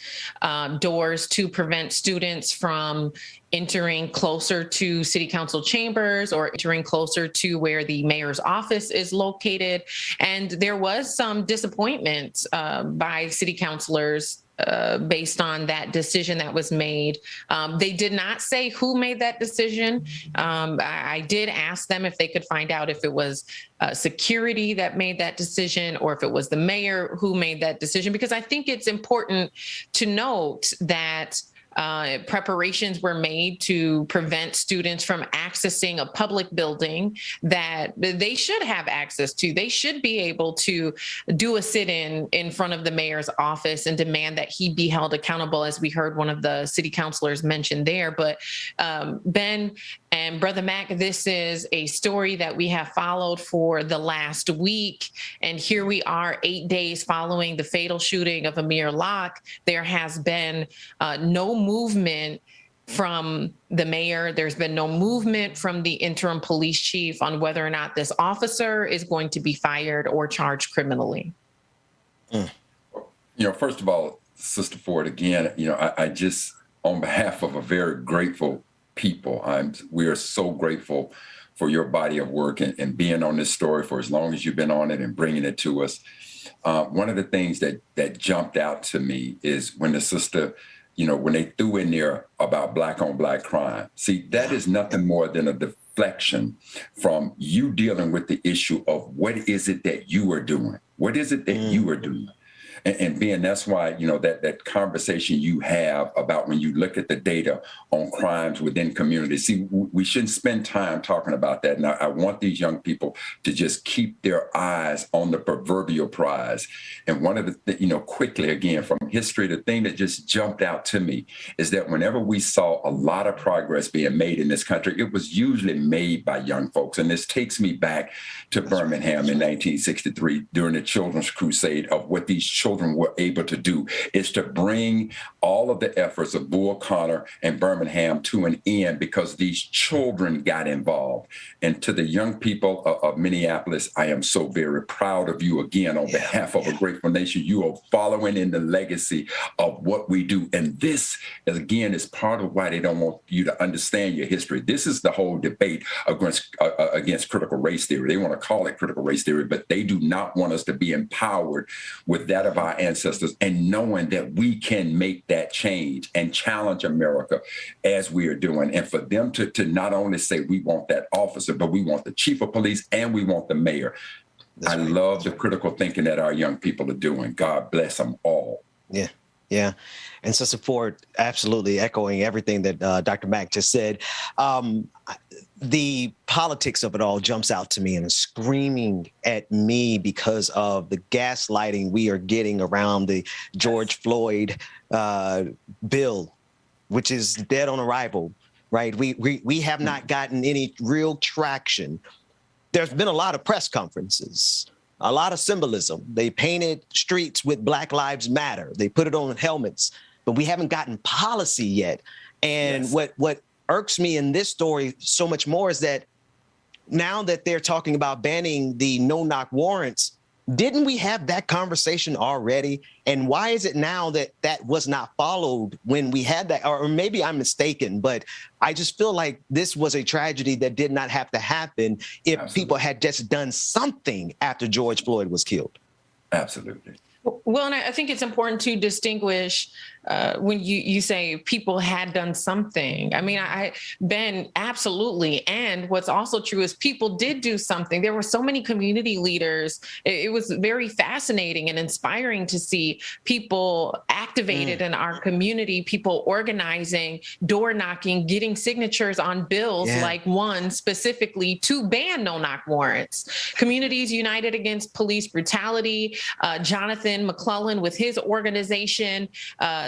Speaker 9: doors to prevent students from entering closer to city council chambers or entering closer to where the mayor's office is located. And there was some disappointment by city councilors based on that decision that was made. They did not say who made that decision. I did ask them if they could find out if it was security that made that decision or if it was the mayor who made that decision, because I think it's important to note that preparations were made to prevent students from accessing a public building that they should have access to. They should be able to do a sit-in in front of the mayor's office and demand that he be held accountable, as we heard one of the city councilors mention there. But Ben and Brother Mac, this is a story that we have followed for the last week. And here we are 8 days following the fatal shooting of Amir Locke. There has been no movement from the mayor. There's been no movement from the interim police chief on whether or not this officer is going to be fired or charged criminally.
Speaker 6: You know, first of all, Sister Ford, again, you know, I just, on behalf of a very grateful people, we are so grateful for your body of work and being on this story for as long as you've been on it and bringing it to us. One of the things that jumped out to me is when the sister, you know, when they threw in there about Black on Black crime. See, that is nothing more than a deflection from you dealing with the issue of what is it that you are doing? What is it that you are doing? And Ben, that's why, that conversation you have about when you look at the data on crimes within communities. See, we shouldn't spend time talking about that. And I want these young people to just keep their eyes on the proverbial prize. And one of the, quickly again, from history, the thing that just jumped out to me is that whenever we saw a lot of progress being made in this country, it was usually made by young folks. And this takes me back to Birmingham in 1963 during the Children's Crusade. Of what these children were able to do is to bring all of the efforts of Bull Connor and Birmingham to an end because these children got involved. And to the young people of Minneapolis, I am so very proud of you again on behalf of a grateful nation. You are following in the legacy of what we do. And this, again, is part of why they don't want you to understand your history. This is the whole debate against critical race theory. They want to call it critical race theory, but they do not want us to be empowered with that of our ancestors and knowing that we can make that change and challenge America as we are doing. And for them to not only say we want that officer, but we want the chief of police and we want the mayor. I love the critical thinking that our young people are doing. God bless them all.
Speaker 4: Yeah. Yeah. And Sister Ford, absolutely echoing everything that Dr. Mack just said. The politics of it all jumps out to me and is screaming at me because of the gaslighting we are getting around the George Floyd bill, which is dead on arrival, right? We have not gotten any real traction. There's been a lot of press conferences, a lot of symbolism. They painted streets with Black Lives Matter. They put it on helmets, but we haven't gotten policy yet. And what irks me in this story so much more is that now that they're talking about banning the no-knock warrants, didn't we have that conversation already? And why is it now that that was not followed when we had that? Or maybe I'm mistaken, but I just feel like this was a tragedy that did not have to happen if people had just done something after George Floyd was killed.
Speaker 6: Absolutely.
Speaker 9: Well, and I think it's important to distinguish when you say people had done something. I mean, Ben, absolutely. And what's also true is people did do something. There were so many community leaders. It was very fascinating and inspiring to see people activated in our community, people organizing, door knocking, getting signatures on bills like one specifically to ban no-knock warrants. Communities United Against Police Brutality, Jonathan McClellan with his organization,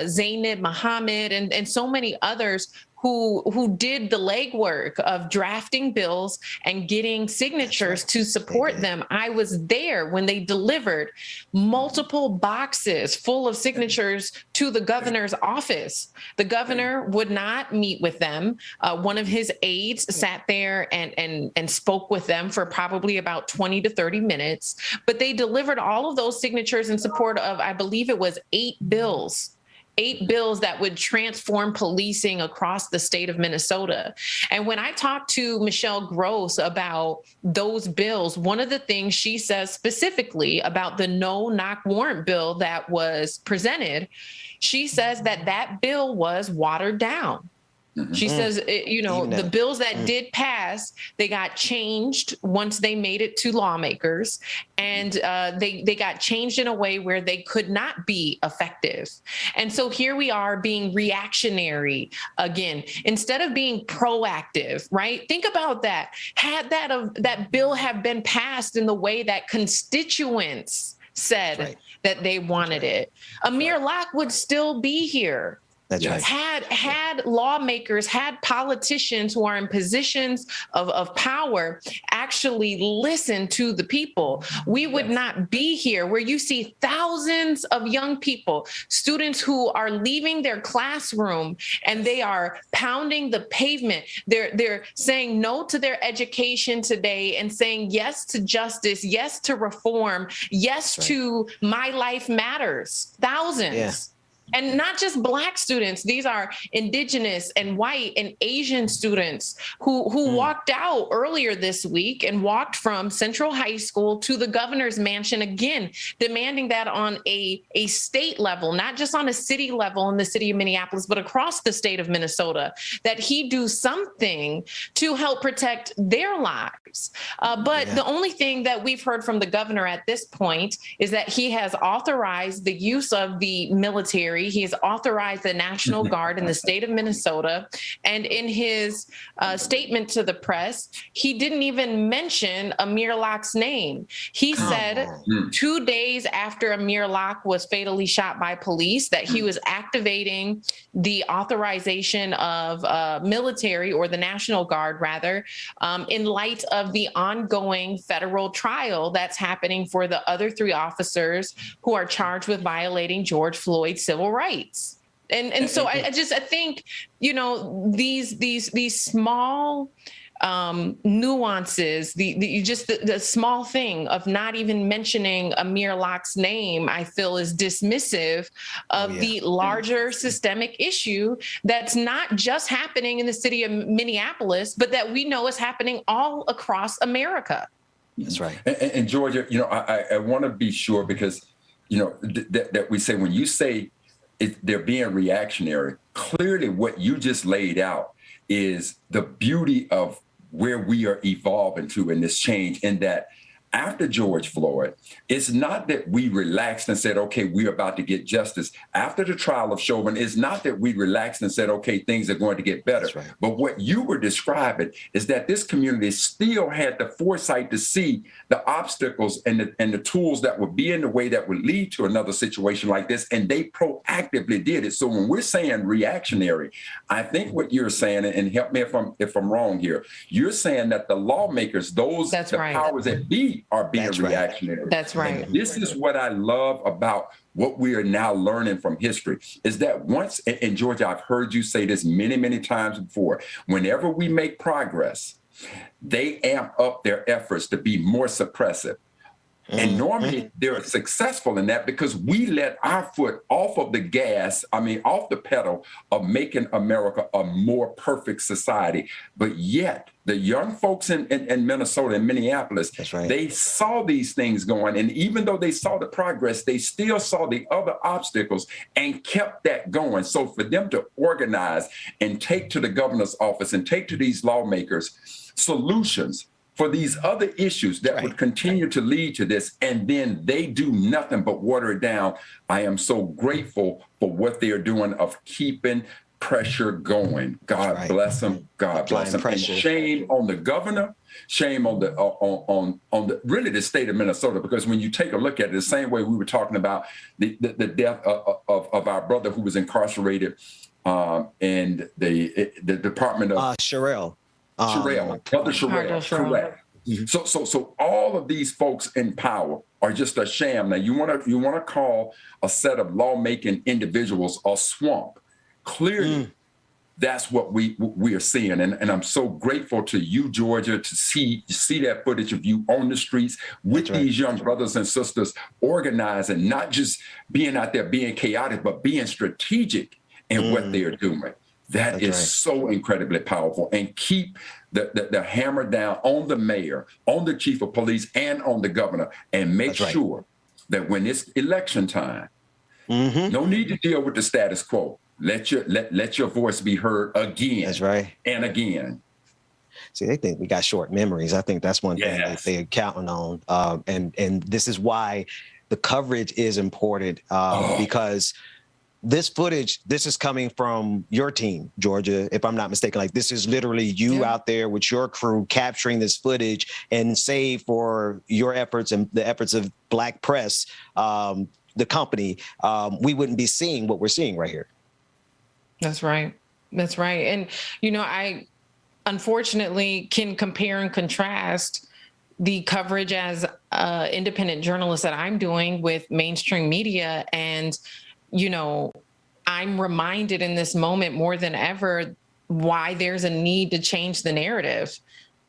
Speaker 9: Zainab Muhammad, and so many others who did the legwork of drafting bills and getting signatures to support them. I was there when they delivered multiple boxes full of signatures to the governor's office. The governor would not meet with them. One of his aides sat there and spoke with them for probably about 20 to 30 minutes, but they delivered all of those signatures in support of, I believe it was 8 bills that would transform policing across the state of Minnesota. And when I talked to Michelle Gross about those bills, one of the things she says specifically about the no-knock warrant bill that was presented, she says that bill was watered down. She says, the bills that did pass, they got changed once they made it to lawmakers, and they got changed in a way where they could not be effective. And so here we are being reactionary again, instead of being proactive, right? Think about that. Had that bill have been passed in the way that constituents said that they wanted it, Amir Locke would still be here.
Speaker 4: That's right.
Speaker 9: Had lawmakers, had politicians who are in positions of power actually listen to the people, we would not be here, where you see thousands of young people, students who are leaving their classroom and they are pounding the pavement. They're saying no to their education today and saying yes to justice, yes to reform, yes to My Life Matters. Thousands. And not just Black students. These are Indigenous and white and Asian students who walked out earlier this week and walked from Central High School to the governor's mansion again, demanding that on a state level, not just on a city level in the city of Minneapolis, but across the state of Minnesota, that he do something to help protect their lives. But the only thing that we've heard from the governor at this point is that he has authorized the use of the military. He has authorized the National Guard in the state of Minnesota. And in his statement to the press, he didn't even mention Amir Locke's name. He said 2 days after Amir Locke was fatally shot by police that he was activating the authorization of military, or the National Guard rather, in light of the ongoing federal trial that's happening for the other 3 officers who are charged with violating George Floyd's civil rights. And so I think, you know, these small nuances, the small thing of not even mentioning Amir Locke's name, I feel is dismissive of the larger systemic issue that's not just happening in the city of Minneapolis, but that we know is happening all across America.
Speaker 4: That's right.
Speaker 6: And Georgia, you know, I want to be sure, because, you know, that we say, when you say they're being reactionary, clearly what you just laid out is the beauty of where we are evolving to in this change, in that after George Floyd, it's not that we relaxed and said, okay, we're about to get justice. After the trial of Chauvin, it's not that we relaxed and said, okay, things are going to get better. Right. But what you were describing is that this community still had the foresight to see the obstacles and the tools that would be in the way that would lead to another situation like this, and they proactively did it. So when we're saying reactionary, I think what you're saying, and help me if I'm wrong here, you're saying that the lawmakers, those powers that be, are being reactionary.
Speaker 9: Right. That's right.
Speaker 6: And this is what I love about what we are now learning from history, is that once, and Georgia, I've heard you say this many, many times before, whenever we make progress, they amp up their efforts to be more suppressive. And normally they're successful in that because we let our foot off of the gas, off the pedal of making America a more perfect society. But yet the young folks in Minnesota and Minneapolis, they saw these things going. And even though they saw the progress, they still saw the other obstacles and kept that going. So for them to organize and take to the governor's office and take to these lawmakers solutions for these other issues that would continue to lead to this, and then they do nothing but water it down. I am so grateful for what they're doing of keeping pressure going. God bless them. God bless them. And shame on the governor. Shame on the on really the state of Minnesota, because when you take a look at it, the same way we were talking about the death of our brother who was incarcerated in the Department of
Speaker 4: Sherrell.
Speaker 6: Brother Sherrell, correct. Mm-hmm. So all of these folks in power are just a sham. Now you want to call a set of lawmaking individuals a swamp. Clearly, that's what we are seeing, and I'm so grateful to you, Georgia, to see that footage of you on the streets with these young brothers and sisters organizing, not just being out there being chaotic, but being strategic in what they're doing. That is so incredibly powerful. And keep the hammer down on the mayor, on the chief of police, and on the governor, and make sure that when it's election time, no need to deal with the status quo. Let your voice be heard again.
Speaker 4: That's right.
Speaker 6: And again.
Speaker 4: See, they think we got short memories. I think that's one thing that they're counting on. And this is why the coverage is important, because this footage, this is coming from your team, Georgia, if I'm not mistaken. Like, this is literally you out there with your crew capturing this footage, and save for your efforts and the efforts of Black press, the company, we wouldn't be seeing what we're seeing right here.
Speaker 9: That's right. That's right. And, you know, I unfortunately can compare and contrast the coverage as an independent journalist that I'm doing with mainstream media. And, you know, I'm reminded in this moment more than ever why there's a need to change the narrative.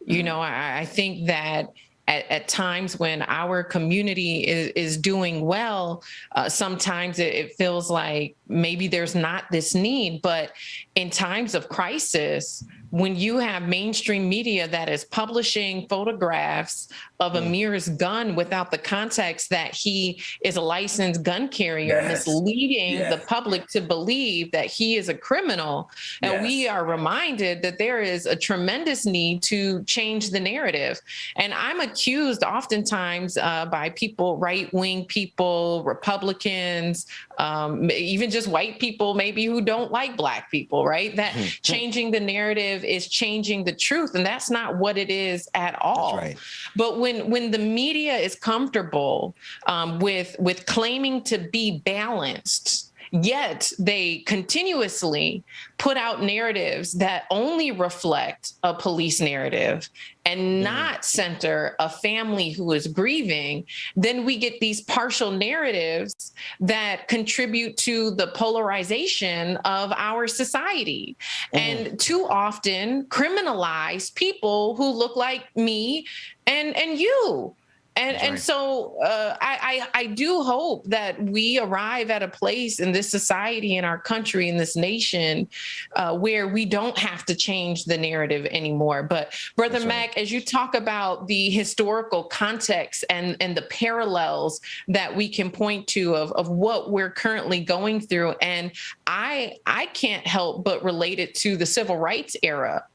Speaker 9: You know, I think that at times when our community is doing well, sometimes it feels like maybe there's not this need, but in times of crisis, when you have mainstream media that is publishing photographs of Amir's gun without the context that he is a licensed gun carrier, misleading the public to believe that he is a criminal, and we are reminded that there is a tremendous need to change the narrative. And I'm accused oftentimes by people, right-wing people, Republicans, even just white people maybe who don't like Black people, right? That changing the narrative is changing the truth, and that's not what it is at all. That's right. But when the media is comfortable with claiming to be balanced, yet they continuously put out narratives that only reflect a police narrative and not center a family who is grieving, then we get these partial narratives that contribute to the polarization of our society, and too often criminalize people who look like me and you. And so I do hope that we arrive at a place in this society, in our country, in this nation, where we don't have to change the narrative anymore. But Brother Mac, as you talk about the historical context and the parallels that we can point to of what we're currently going through, and I can't help but relate it to the civil rights era.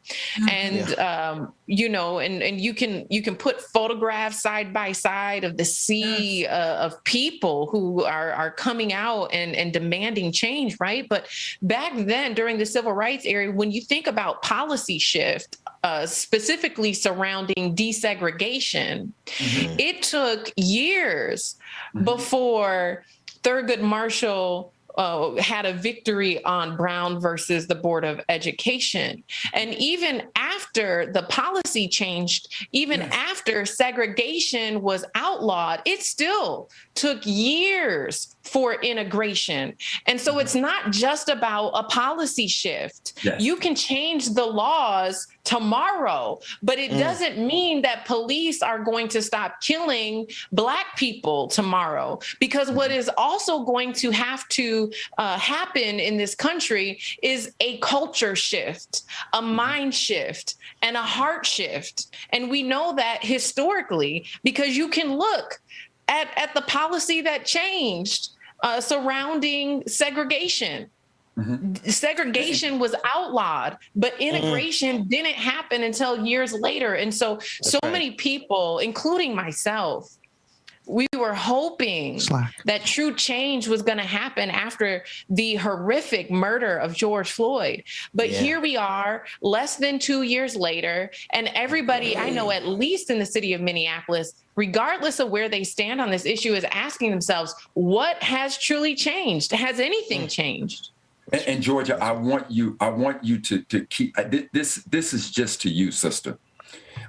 Speaker 9: And you know, and you can put photographs side by side of the sea of people who are coming out and demanding change, right? But back then, during the civil rights era, when you think about policy shift, specifically surrounding desegregation, it took years before Thurgood Marshall had a victory on Brown versus the Board of Education. And even after the policy changed, even after segregation was outlawed, it still took years for integration. And so it's not just about a policy shift. You can change the laws tomorrow, but it doesn't mean that police are going to stop killing Black people tomorrow. Because what is also going to have to happen in this country is a culture shift, a mind shift, and a heart shift. And we know that historically, because you can look at the policy that changed surrounding segregation. Segregation was outlawed, but integration didn't happen until years later. And so many people, including myself, we were hoping that true change was going to happen after the horrific murder of George Floyd. But here we are, less than 2 years later, and everybody I know, at least in the city of Minneapolis, regardless of where they stand on this issue, is asking themselves, what has truly changed? Has anything changed?
Speaker 6: And Georgia, I want you to keep this. This is just to you, sister.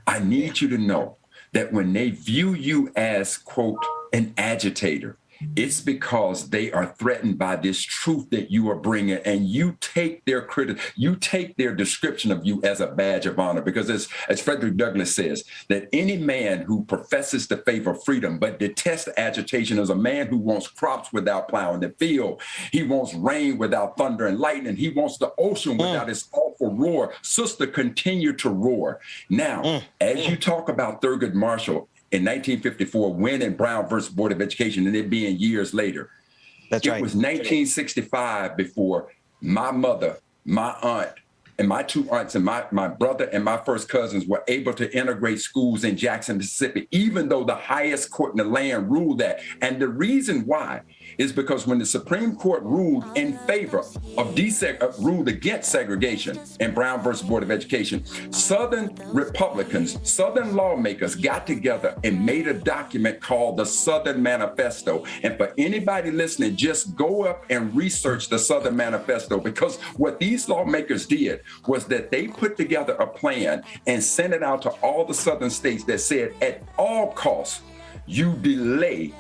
Speaker 6: I need you to know that when they view you as, quote, an agitator, it's because they are threatened by this truth that you are bringing, and you take their you take their description of you as a badge of honor. Because as Frederick Douglass says, that any man who professes the faith of freedom but detests agitation is a man who wants crops without plowing the field. He wants rain without thunder and lightning. He wants the ocean without its awful roar. Sister, continue to roar. Now, as you talk about Thurgood Marshall, in 1954, winning Brown versus Board of Education, and it being years later. It was 1965 before my mother, my aunt, and my two aunts and my brother and my first cousins were able to integrate schools in Jackson, Mississippi, even though the highest court in the land ruled that. And the reason why is because when the Supreme Court ruled in favor of ruled against segregation in Brown versus Board of Education, Southern Republicans, Southern lawmakers got together and made a document called the Southern Manifesto. And for anybody listening, just go up and research the Southern Manifesto, because what these lawmakers did was that they put together a plan and sent it out to all the Southern states that said, at all costs, you delay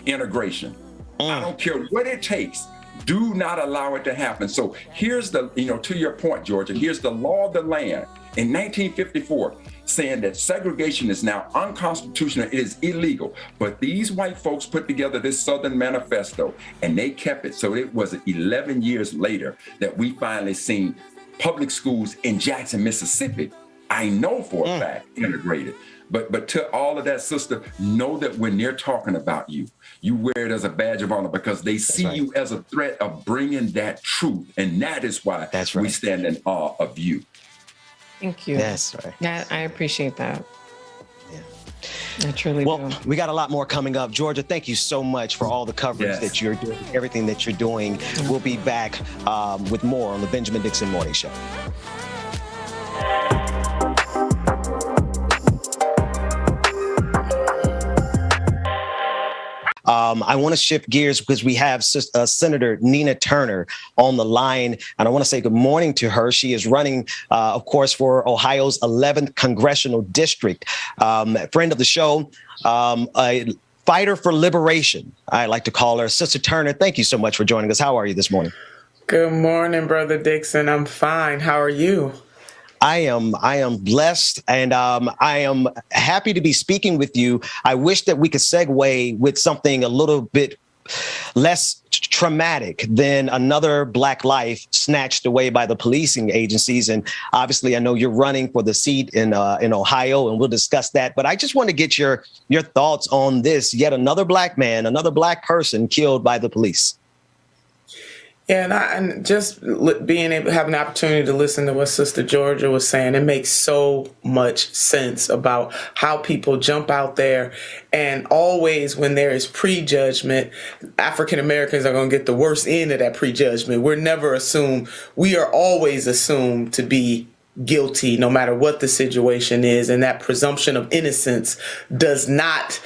Speaker 6: integration. I don't care what it takes. Do not allow it to happen. So here's the, to your point, Georgia, here's the law of the land. In 1954, saying that segregation is now unconstitutional, it is illegal. But these white folks put together this Southern Manifesto, and they kept it. So it was 11 years later that we finally seen public schools in Jackson, Mississippi, I know for a fact, integrated. But to all of that, sister, know that when they're talking about you, you wear it as a badge of honor because they see you as a threat of bringing that truth. And that is why we stand in awe of you.
Speaker 9: Thank you.
Speaker 4: That's right.
Speaker 9: Yeah, I appreciate that.
Speaker 4: Yeah.
Speaker 9: I truly
Speaker 4: do. We got a lot more coming up. Georgia, thank you so much for all the coverage that you're doing, everything that you're doing. We'll be back with more on the Benjamin Dixon Morning Show. I want to shift gears because we have Senator Nina Turner on the line, and I want to say good morning to her. She is running, of course, for Ohio's 11th Congressional District. Friend of the show, a fighter for liberation, I like to call her. Sister Turner, thank you so much for joining us. How are you this morning?
Speaker 20: Good morning, Brother Dixon. I'm fine. How are you?
Speaker 4: I am blessed, and I am happy to be speaking with you. I wish that we could segue with something a little bit less traumatic than another Black life snatched away by the policing agencies. And obviously, I know you're running for the seat in Ohio, and we'll discuss that. But I just want to get your thoughts on this. Yet another Black man, another Black person killed by the police.
Speaker 20: Yeah, and just being able to have an opportunity to listen to what Sister Georgia was saying, it makes so much sense about how people jump out there. And always when there is prejudgment, African Americans are going to get the worst end of that prejudgment. We're never assumed. We are always assumed to be guilty no matter what the situation is. And that presumption of innocence does not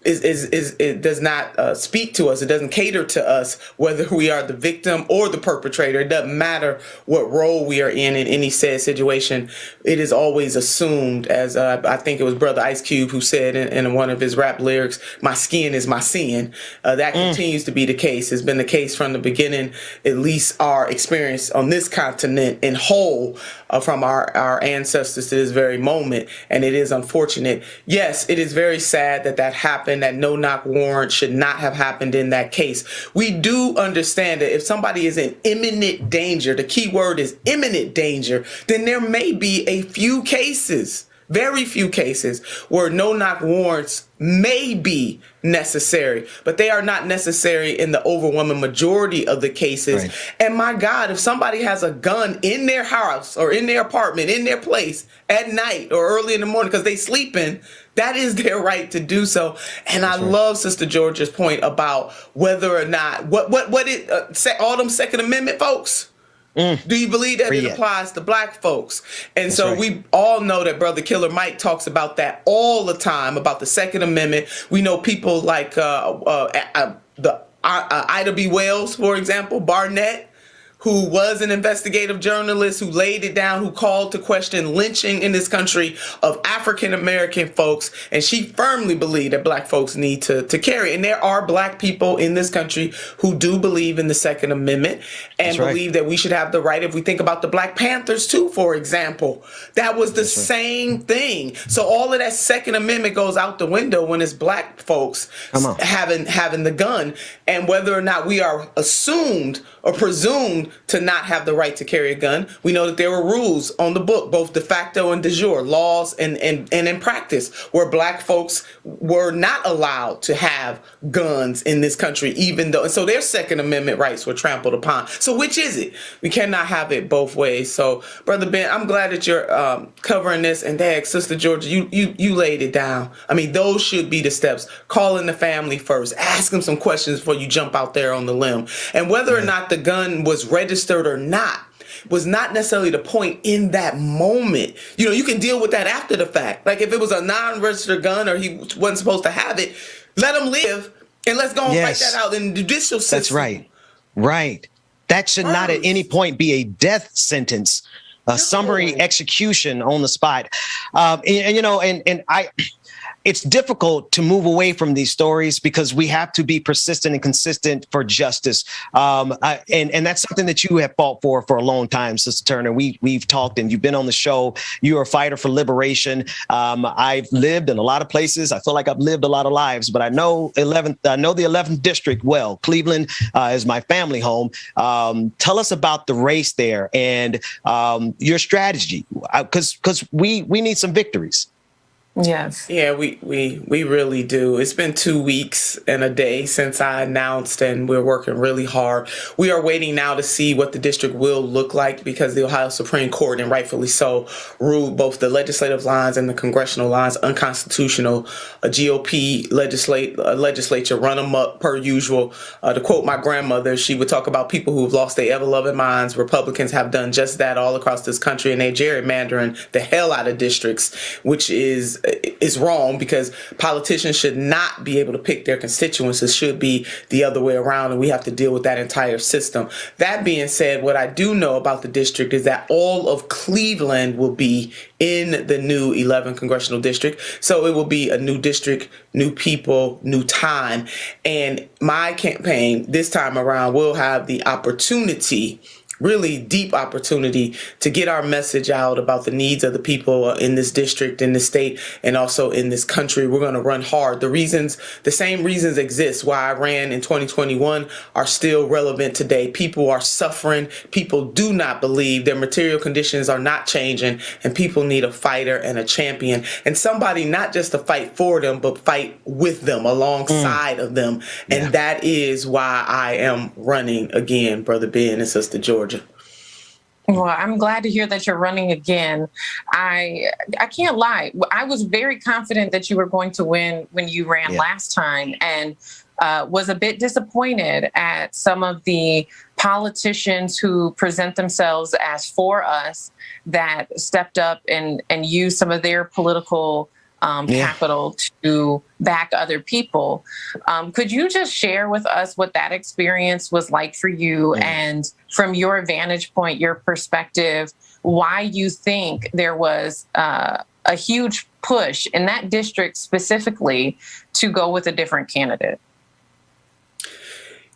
Speaker 20: it does not speak to us. It doesn't cater to us, whether we are the victim or the perpetrator. It doesn't matter what role we are in any said situation. It is always assumed, as I think it was Brother Ice Cube who said in one of his rap lyrics, "My skin is my sin." That continues to be the case. It's been the case from the beginning, at least our experience on this continent in whole, from our ancestors to this very moment. And it is unfortunate. Yes, it is very sad that happened. That no-knock warrant should not have happened in that case. We do understand that if somebody is in imminent danger, the key word is imminent danger, then there may be a few cases, very few cases, where no-knock warrants may be necessary, but they are not necessary in the overwhelming majority of the cases. Right. And my God, if somebody has a gun in their house or in their apartment, in their place at night or early in the morning because they sleeping, that is their right to do so. And I love Sister Georgia's point about whether or not what it all them Second Amendment folks. Do you believe that it applies to Black folks? And so we all know that Brother Killer Mike talks about that all the time, about the Second Amendment. We know people like Ida B. Wells, for example, Barnett, who was an investigative journalist, who laid it down, who called to question lynching in this country of African-American folks. And she firmly believed that Black folks need to carry. And there are Black people in this country who do believe in the Second Amendment and believe that we should have the right. If we think about the Black Panthers too, for example, that was the same thing. So all of that Second Amendment goes out the window when it's Black folks having the gun. And whether or not we are assumed or presumed to not have the right to carry a gun, we know that there were rules on the book, both de facto and de jure, laws and in practice, where Black folks were not allowed to have guns in this country, even though, and so their Second Amendment rights were trampled upon. So which is it? We cannot have it both ways. So, Brother Ben, I'm glad that you're covering this, and Dad, Sister Georgia, you laid it down. I mean, those should be the steps. Calling the family first, ask them some questions before you jump out there on the limb, and whether or not the gun was registered or not was not necessarily the point in that moment. You know, you can deal with that after the fact. Like if it was a non-registered gun or he wasn't supposed to have it, let him live and let's go and fight that out in the judicial system.
Speaker 4: That's right. Right. That should not at any point be a death sentence, a summary execution on the spot. And it's difficult to move away from these stories because we have to be persistent and consistent for justice. And that's something that you have fought for a long time, Sister Turner. We've talked and you've been on the show. You're a fighter for liberation. I've lived in a lot of places. I feel like I've lived a lot of lives, but I know the 11th district well. Cleveland is my family home. Tell us about the race there and your strategy, because we need some victories.
Speaker 9: Yes.
Speaker 20: Yeah, we really do. It's been 2 weeks and a day since I announced, and we're working really hard. We are waiting now to see what the district will look like because the Ohio Supreme Court, and rightfully so, ruled both the legislative lines and the congressional lines unconstitutional. A GOP legislature run amok per usual. To quote my grandmother, she would talk about people who have lost their ever-loving minds. Republicans have done just that all across this country, and they're gerrymandering the hell out of districts, which is wrong because politicians should not be able to pick their constituents. It should be the other way around, and we have to deal with that entire system. That being said, what I do know about the district is that all of Cleveland will be in the new 11th congressional district. So it will be a new district, new people, new time. And my campaign this time around will have the opportunity, really deep opportunity, to get our message out about the needs of the people in this district, in this state, and also in this country. We're going to run hard. The same reasons exist why I ran in 2021 are still relevant today. People are suffering. People do not believe their material conditions are not changing, and people need a fighter and a champion and somebody not just to fight for them, but fight with them, alongside of them. And that is why I am running again, Brother Ben and Sister Georgia.
Speaker 9: Well, I'm glad to hear that you're running again. I can't lie. I was very confident that you were going to win when you ran last time, and was a bit disappointed at some of the politicians who present themselves as for us that stepped up and used some of their political capital to back other people. Could you just share with us what that experience was like for you and from your vantage point, your perspective, why you think there was a huge push in that district specifically to go with a different candidate?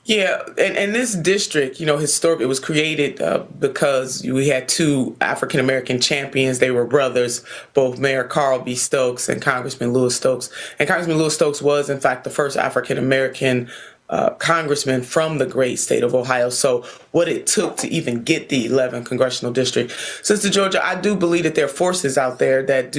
Speaker 20: Yeah, and this district, historically, it was created because we had two African-American champions. They were brothers, both Mayor Carl B. Stokes and Congressman Louis Stokes. And Congressman Louis Stokes was, in fact, the first African-American congressman from the great state of Ohio. So what it took to even get the 11th congressional district. Sister Georgia, I do believe that there are forces out there that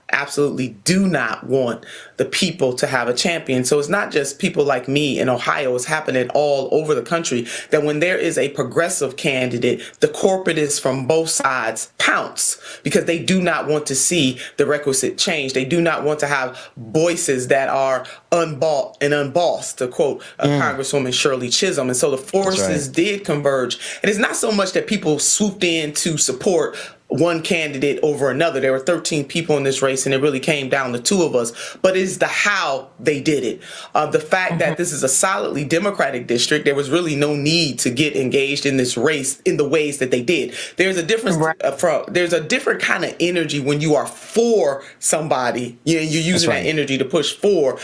Speaker 20: absolutely do not want the people to have a champion. So it's not just people like me in Ohio. It's happening all over the country that when there is a progressive candidate, the corporatists from both sides pounce because they do not want to see the requisite change. They do not want to have voices that are unbought and unbossed, to quote Congresswoman Shirley Chisholm. And so the forces did converge. And it's not so much that people swooped in to support one candidate over another. There were 13 people in this race, and it really came down to two of us. But it's the how they did it. The fact that this is a solidly Democratic district, there was really no need to get engaged in this race in the ways that they did. There's a difference. There's a different kind of energy when you are for somebody. You're using that energy to push for,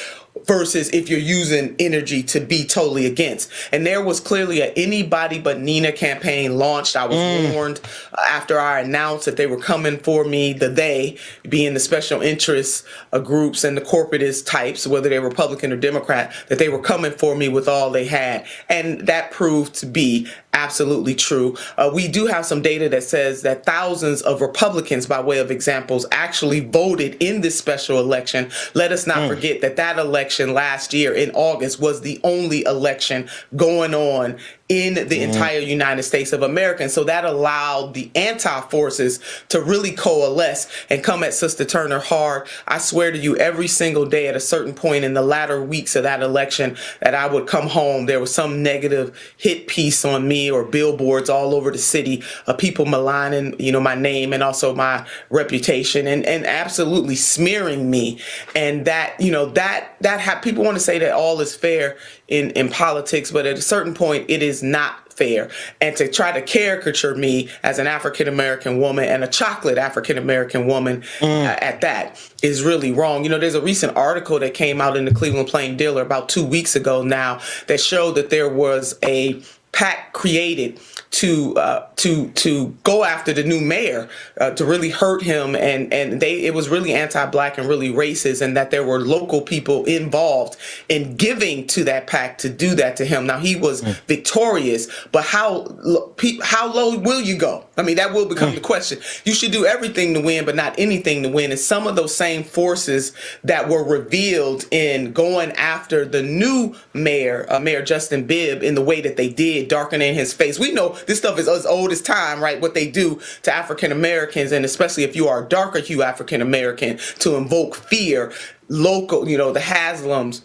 Speaker 20: versus if you're using energy to be totally against. And there was clearly a anybody but Nina campaign launched. I was warned after I announced that they were coming for me, they being the special interests groups and the corporatist types, whether they're Republican or Democrat, that they were coming for me with all they had. And that proved to be absolutely true. We do have some data that says that thousands of Republicans, by way of examples, actually voted in this special election. Let us not forget that election last year in August was the only election going on in the entire United States of America. And so that allowed the anti-forces to really coalesce and come at Sister Turner hard. I swear to you, every single day at a certain point in the latter weeks of that election that I would come home, there was some negative hit piece on me or billboards all over the city of people maligning, my name and also my reputation and absolutely smearing me. And that people want to say that all is fair in politics, but at a certain point, it is not fair. And to try to caricature me as an African-American woman, and a chocolate African-American woman at that, is really wrong. You know, there's a recent article that came out in the Cleveland Plain Dealer about 2 weeks ago now that showed that there was a PAC created to go after the new mayor, to really hurt him, and it was really anti-Black and really racist, and that there were local people involved in giving to that PAC to do that to him. Now, he was victorious, but how low will you go? I mean, that will become the question. You should do everything to win, but not anything to win. And some of those same forces that were revealed in going after the new mayor, Mayor Justin Bibb, in the way that they did, darkening his face. We know this stuff is as old as time, right? What they do to African Americans, and especially if you are a darker hue African American, to invoke fear. Local, you know, the Haslams,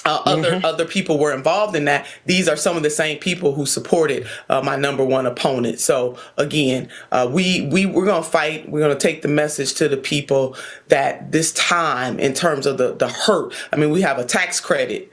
Speaker 20: other people were involved in that. These are some of the same people who supported my number one opponent. So again, we're gonna fight. We're gonna take the message to the people that this time, in terms of the hurt. I mean, we have a tax credit.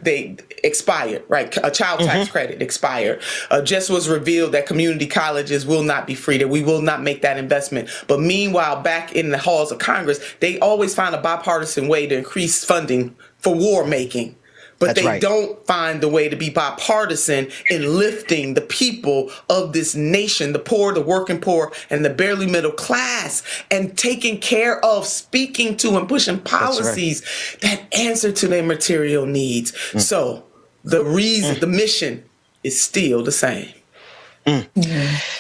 Speaker 20: They expired, right? A child tax credit expired. Just was revealed that community colleges will not be free, that we will not make that investment. But meanwhile, back in the halls of Congress, they always find a bipartisan way to increase funding for war making. But they don't find the way to be bipartisan in lifting the people of this nation, the poor, the working poor, and the barely middle class, and taking care of, speaking to, and pushing policies that answer to their material needs. So the reason, the mission is still the same.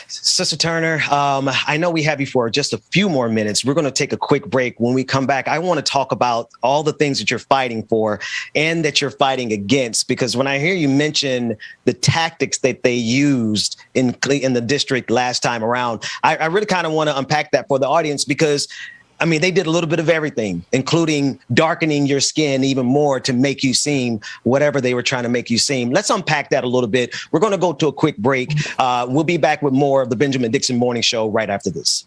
Speaker 4: Sister Turner, I know we have you for just a few more minutes. We're going to take a quick break. When we come back, I want to talk about all the things that you're fighting for and that you're fighting against, because when I hear you mention the tactics that they used in the district last time around, I really kind of want to unpack that for the audience, because I mean, they did a little bit of everything, including darkening your skin even more to make you seem whatever they were trying to make you seem. Let's unpack that a little bit. We're going to go to a quick break. We'll be back with more of the Benjamin Dixon Morning Show right after this.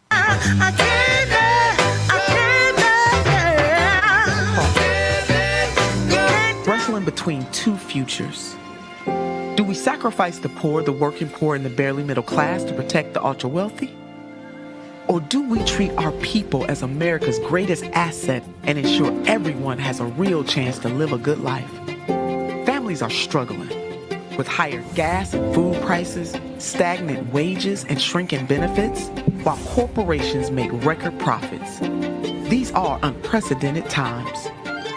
Speaker 21: Wrestling between two futures. Do we sacrifice the poor, the working poor, and the barely middle class to protect the ultra wealthy? Or do we treat our people as America's greatest asset and ensure everyone has a real chance to live a good life? Families are struggling with higher gas and food prices, stagnant wages, and shrinking benefits, while corporations make record profits. These are unprecedented times.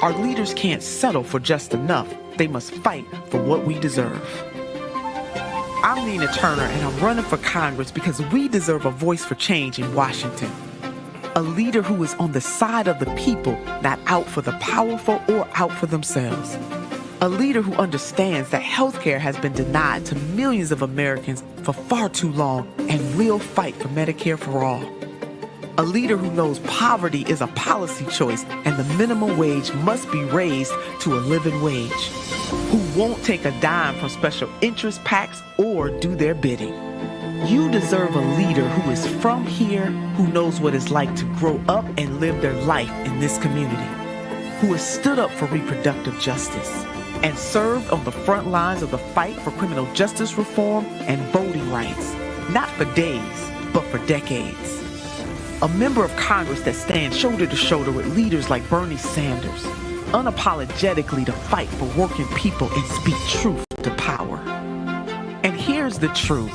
Speaker 21: Our leaders can't settle for just enough. They must fight for what we deserve. I'm Nina Turner, and I'm running for Congress because we deserve a voice for change in Washington. A leader who is on the side of the people, not out for the powerful or out for themselves. A leader who understands that healthcare has been denied to millions of Americans for far too long and will fight for Medicare for all. A leader who knows poverty is a policy choice and the minimum wage must be raised to a living wage. Who won't take a dime from special interest PACs or do their bidding. You deserve a leader who is from here, who knows what it's like to grow up and live their life in this community, who has stood up for reproductive justice and served on the front lines of the fight for criminal justice reform and voting rights, not for days, but for decades. A member of Congress that stands shoulder to shoulder with leaders like Bernie Sanders, unapologetically to fight for working people and speak truth to power. And here's the truth.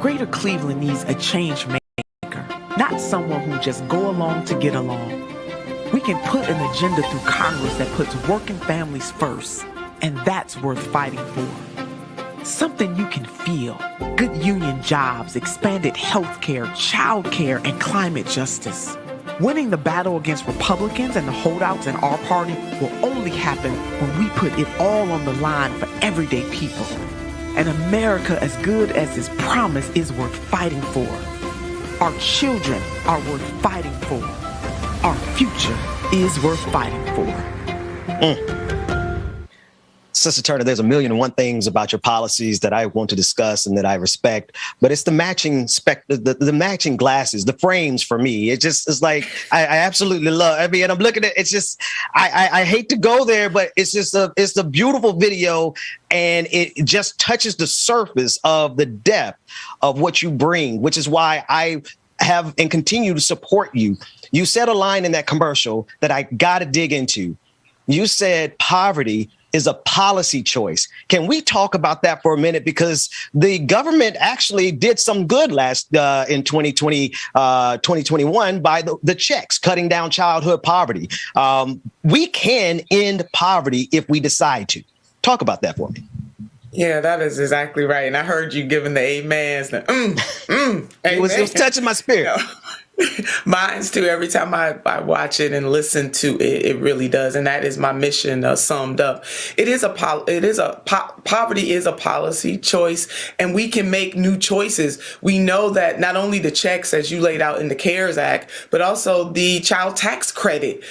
Speaker 21: Greater Cleveland needs a change maker, not someone who just go along to get along. We can put an agenda through Congress that puts working families first, and that's worth fighting for. Something you can feel. Good union jobs, expanded health care, child care, and climate justice. Winning the battle against Republicans and the holdouts in our party will only happen when we put it all on the line for everyday people. An America as good as its promise is worth fighting for. Our children are worth fighting for. Our future is worth fighting for.
Speaker 4: Sister Turner, there's a million and one things about your policies that I want to discuss and that I respect, but it's the matching the matching glasses, the frames for me. It just is like, I absolutely love. I mean, and I'm looking at it's just, I hate to go there, but it's a beautiful video, and it just touches the surface of the depth of what you bring, which is why I have and continue to support you. You said a line in that commercial that I got to dig into. You said poverty is a policy choice. Can we talk about that for a minute? Because the government actually did some good last in 2021 by the checks, cutting down childhood poverty. We can end poverty if we decide to. Talk about that for me.
Speaker 20: Yeah, that is exactly right. And I heard you giving the amens.
Speaker 4: It was touching my spirit.
Speaker 20: Mine's too. Every time I watch it and listen to it, it really does. And that is my mission summed up. Poverty is a policy choice, and we can make new choices. We know that not only the checks, as you laid out in the CARES Act, but also the child tax credit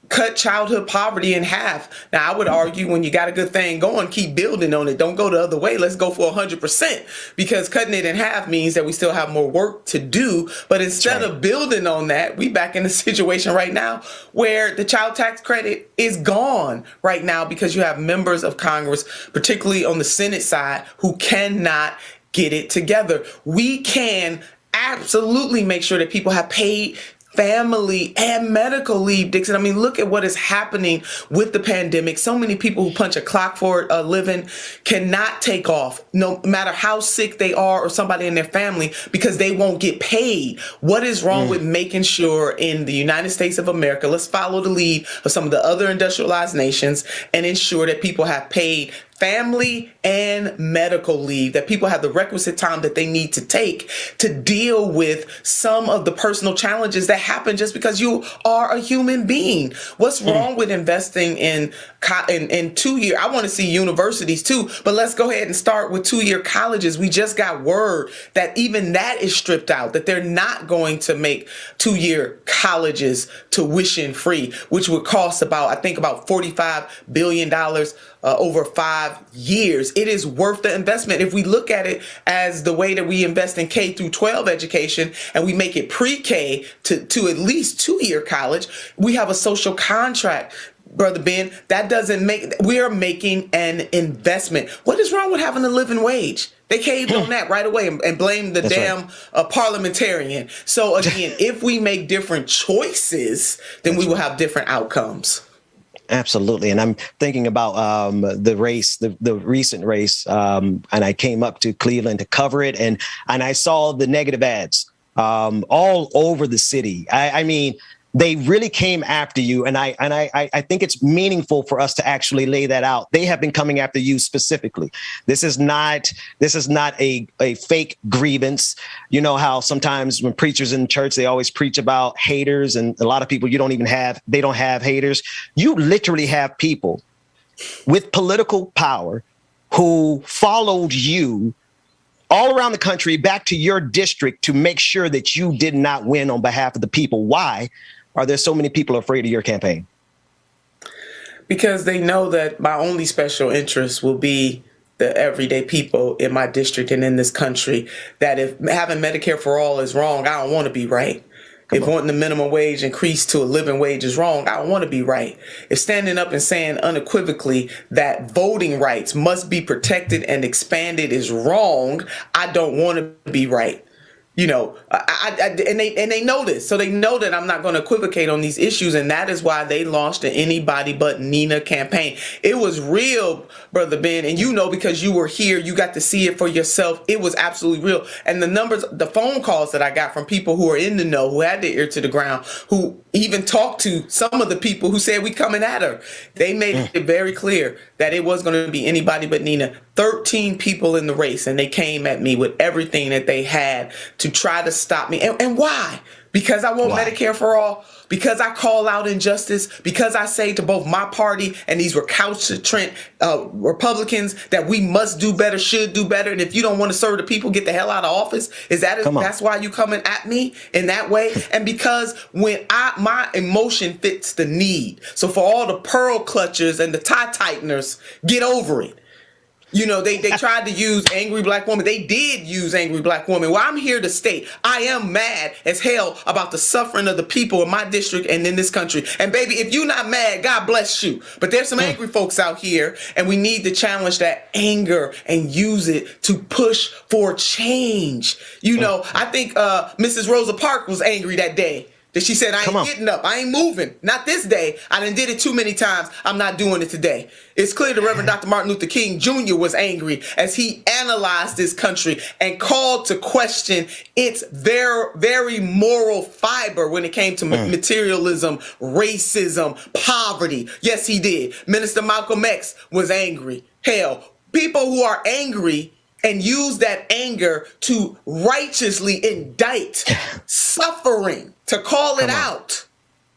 Speaker 20: cut childhood poverty in half. Now, I would argue when you got a good thing going, keep building on it. Don't go the other way. Let's go for 100%, because cutting it in half means that we still have more work to do. But instead of building on that, we back in a situation right now where the child tax credit is gone right now because you have members of Congress, particularly on the Senate side, who cannot get it together. We can absolutely make sure that people have paid family and medical leave, Dixon. I mean, look at what is happening with the pandemic. So many people who punch a clock for a living cannot take off, no matter how sick they are or somebody in their family, because they won't get paid. What is wrong with making sure in the United States of America, let's follow the lead of some of the other industrialized nations and ensure that people have paid family and medical leave, that people have the requisite time that they need to take to deal with some of the personal challenges that happen just because you are a human being. What's wrong with investing in 2-year? I want to see universities too, but let's go ahead and start with 2-year colleges. We just got word that even that is stripped out, that they're not going to make 2-year colleges tuition free, which would cost about $45 billion over 5 years. It is worth the investment. If we look at it as the way that we invest in K through 12 education and we make it pre-K to at least 2-year college, we have a social contract. Brother Ben, we are making an investment. What is wrong with having a living wage? They caved on that right away and blamed the parliamentarian. So again, if we make different choices, then we will have different outcomes.
Speaker 4: Absolutely. And I'm thinking about the race, the recent race, and I came up to Cleveland to cover it. And I saw the negative ads all over the city. I mean, they really came after you. And I think it's meaningful for us to actually lay that out. They have been coming after you specifically. This is not a fake grievance. You know how sometimes when preachers in church, they always preach about haters, and a lot of people they don't have haters. You literally have people with political power who followed you all around the country back to your district to make sure that you did not win on behalf of the people. Why are there so many people afraid of your campaign?
Speaker 20: Because they know that my only special interest will be the everyday people in my district and in this country, that if having Medicare for all is wrong, I don't want to be right. If wanting the minimum wage increased to a living wage is wrong, I don't want to be right. If standing up and saying unequivocally that voting rights must be protected and expanded is wrong, I don't want to be right. You know, and they know this, so they know that I'm not going to equivocate on these issues, and that is why they launched the Anybody But Nina campaign. It was real, Brother Ben, and you know, because you were here, you got to see it for yourself. It was absolutely real, and the phone calls that I got from people who are in the know, who had their ear to the ground, who even talked to some of the people who said we coming at her. They made it very clear that it was going to be anybody but Nina. 13 people in the race, and they came at me with everything that they had to try to stop me. And why? Because I want Medicare for all, because I call out injustice, because I say to both my party and these recalcitrant Republicans that we must do better, should do better. And if you don't want to serve the people, get the hell out of office. That's why you coming at me in that way? And because when my emotion fits the need. So for all the pearl clutchers and the tie tighteners, get over it. You know, they tried to use angry black woman. They did use angry black woman. Well, I'm here to state I am mad as hell about the suffering of the people in my district and in this country. And baby, if you're not mad, God bless you. But there's some angry folks out here, and we need to challenge that anger and use it to push for change. You know, I think Mrs. Rosa Parks was angry that day. That she said, I ain't getting up. I ain't moving. Not this day. I done did it too many times. I'm not doing it today. It's clear the Reverend Dr. Martin Luther King Jr. was angry as he analyzed this country and called to question its very moral fiber when it came to materialism, racism, poverty. Yes, he did. Minister Malcolm X was angry. Hell, people who are angry and use that anger to righteously indict suffering, to call it out.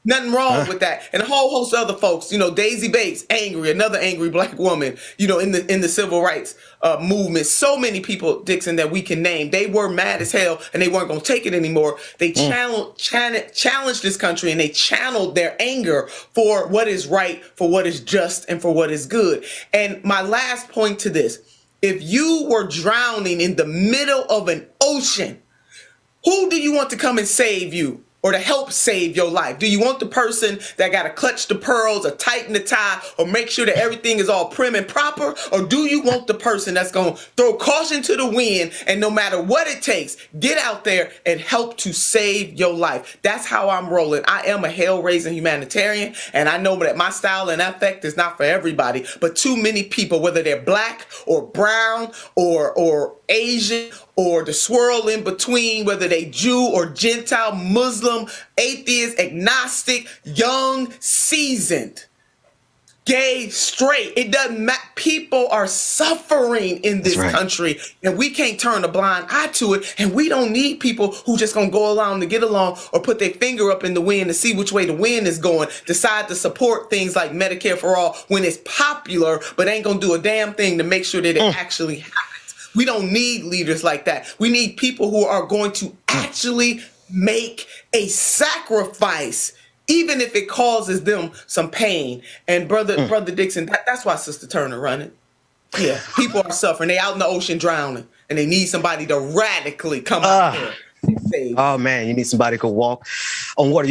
Speaker 20: Nothing wrong with that. And a whole host of other folks, you know, Daisy Bates, angry, another angry black woman, you know, in the civil rights movement. So many people, Dixon, that we can name. They were mad as hell and they weren't going to take it anymore. They challenged this country, and they channeled their anger for what is right, for what is just, and for what is good. And my last point to this, if you were drowning in the middle of an ocean, who do you want to come and save you or to help save your life? Do you want the person that got to clutch the pearls or tighten the tie or make sure that everything is all prim and proper? Or do you want the person that's going to throw caution to the wind and no matter what it takes, get out there and help to save your life? That's how I'm rolling. I am a hell-raising humanitarian, and I know that my style and affect is not for everybody, but too many people, whether they're black or brown or Asian or the swirl in between, whether they Jew or Gentile, Muslim, atheist, agnostic, young, seasoned, gay, straight, it doesn't matter. People are suffering in this country, and we can't turn a blind eye to it. And we don't need people who just gonna go along to get along or put their finger up in the wind to see which way the wind is going, decide to support things like Medicare for all when it's popular, but ain't gonna do a damn thing to make sure that it actually happens. We don't need leaders like that. We need people who are going to actually make a sacrifice, even if it causes them some pain. And brother Dixon, that's why Sister Turner running. Yeah, people are suffering. They out in the ocean drowning, and they need somebody to radically come out there.
Speaker 4: Oh man, you need somebody who can walk on water.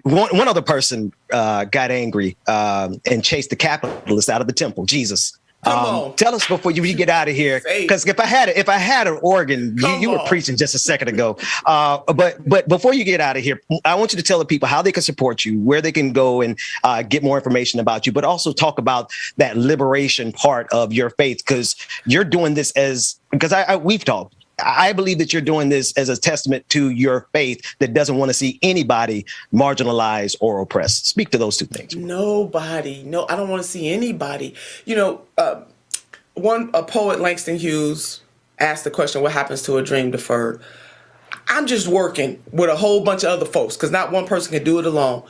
Speaker 4: One other person got angry and chased the capitalists out of the temple. Jesus. Tell us before you get out of here, because if I had an organ, you were preaching just a second ago. But before you get out of here, I want you to tell the people how they can support you, where they can go and get more information about you, but also talk about that liberation part of your faith, because you're doing this because we've talked. I believe that you're doing this as a testament to your faith that doesn't want to see anybody marginalized or oppressed. Speak to those two things.
Speaker 20: Nobody. No, I don't want to see anybody. You know, a poet, Langston Hughes, asked the question, what happens to a dream deferred? I'm just working with a whole bunch of other folks, because not one person can do it alone,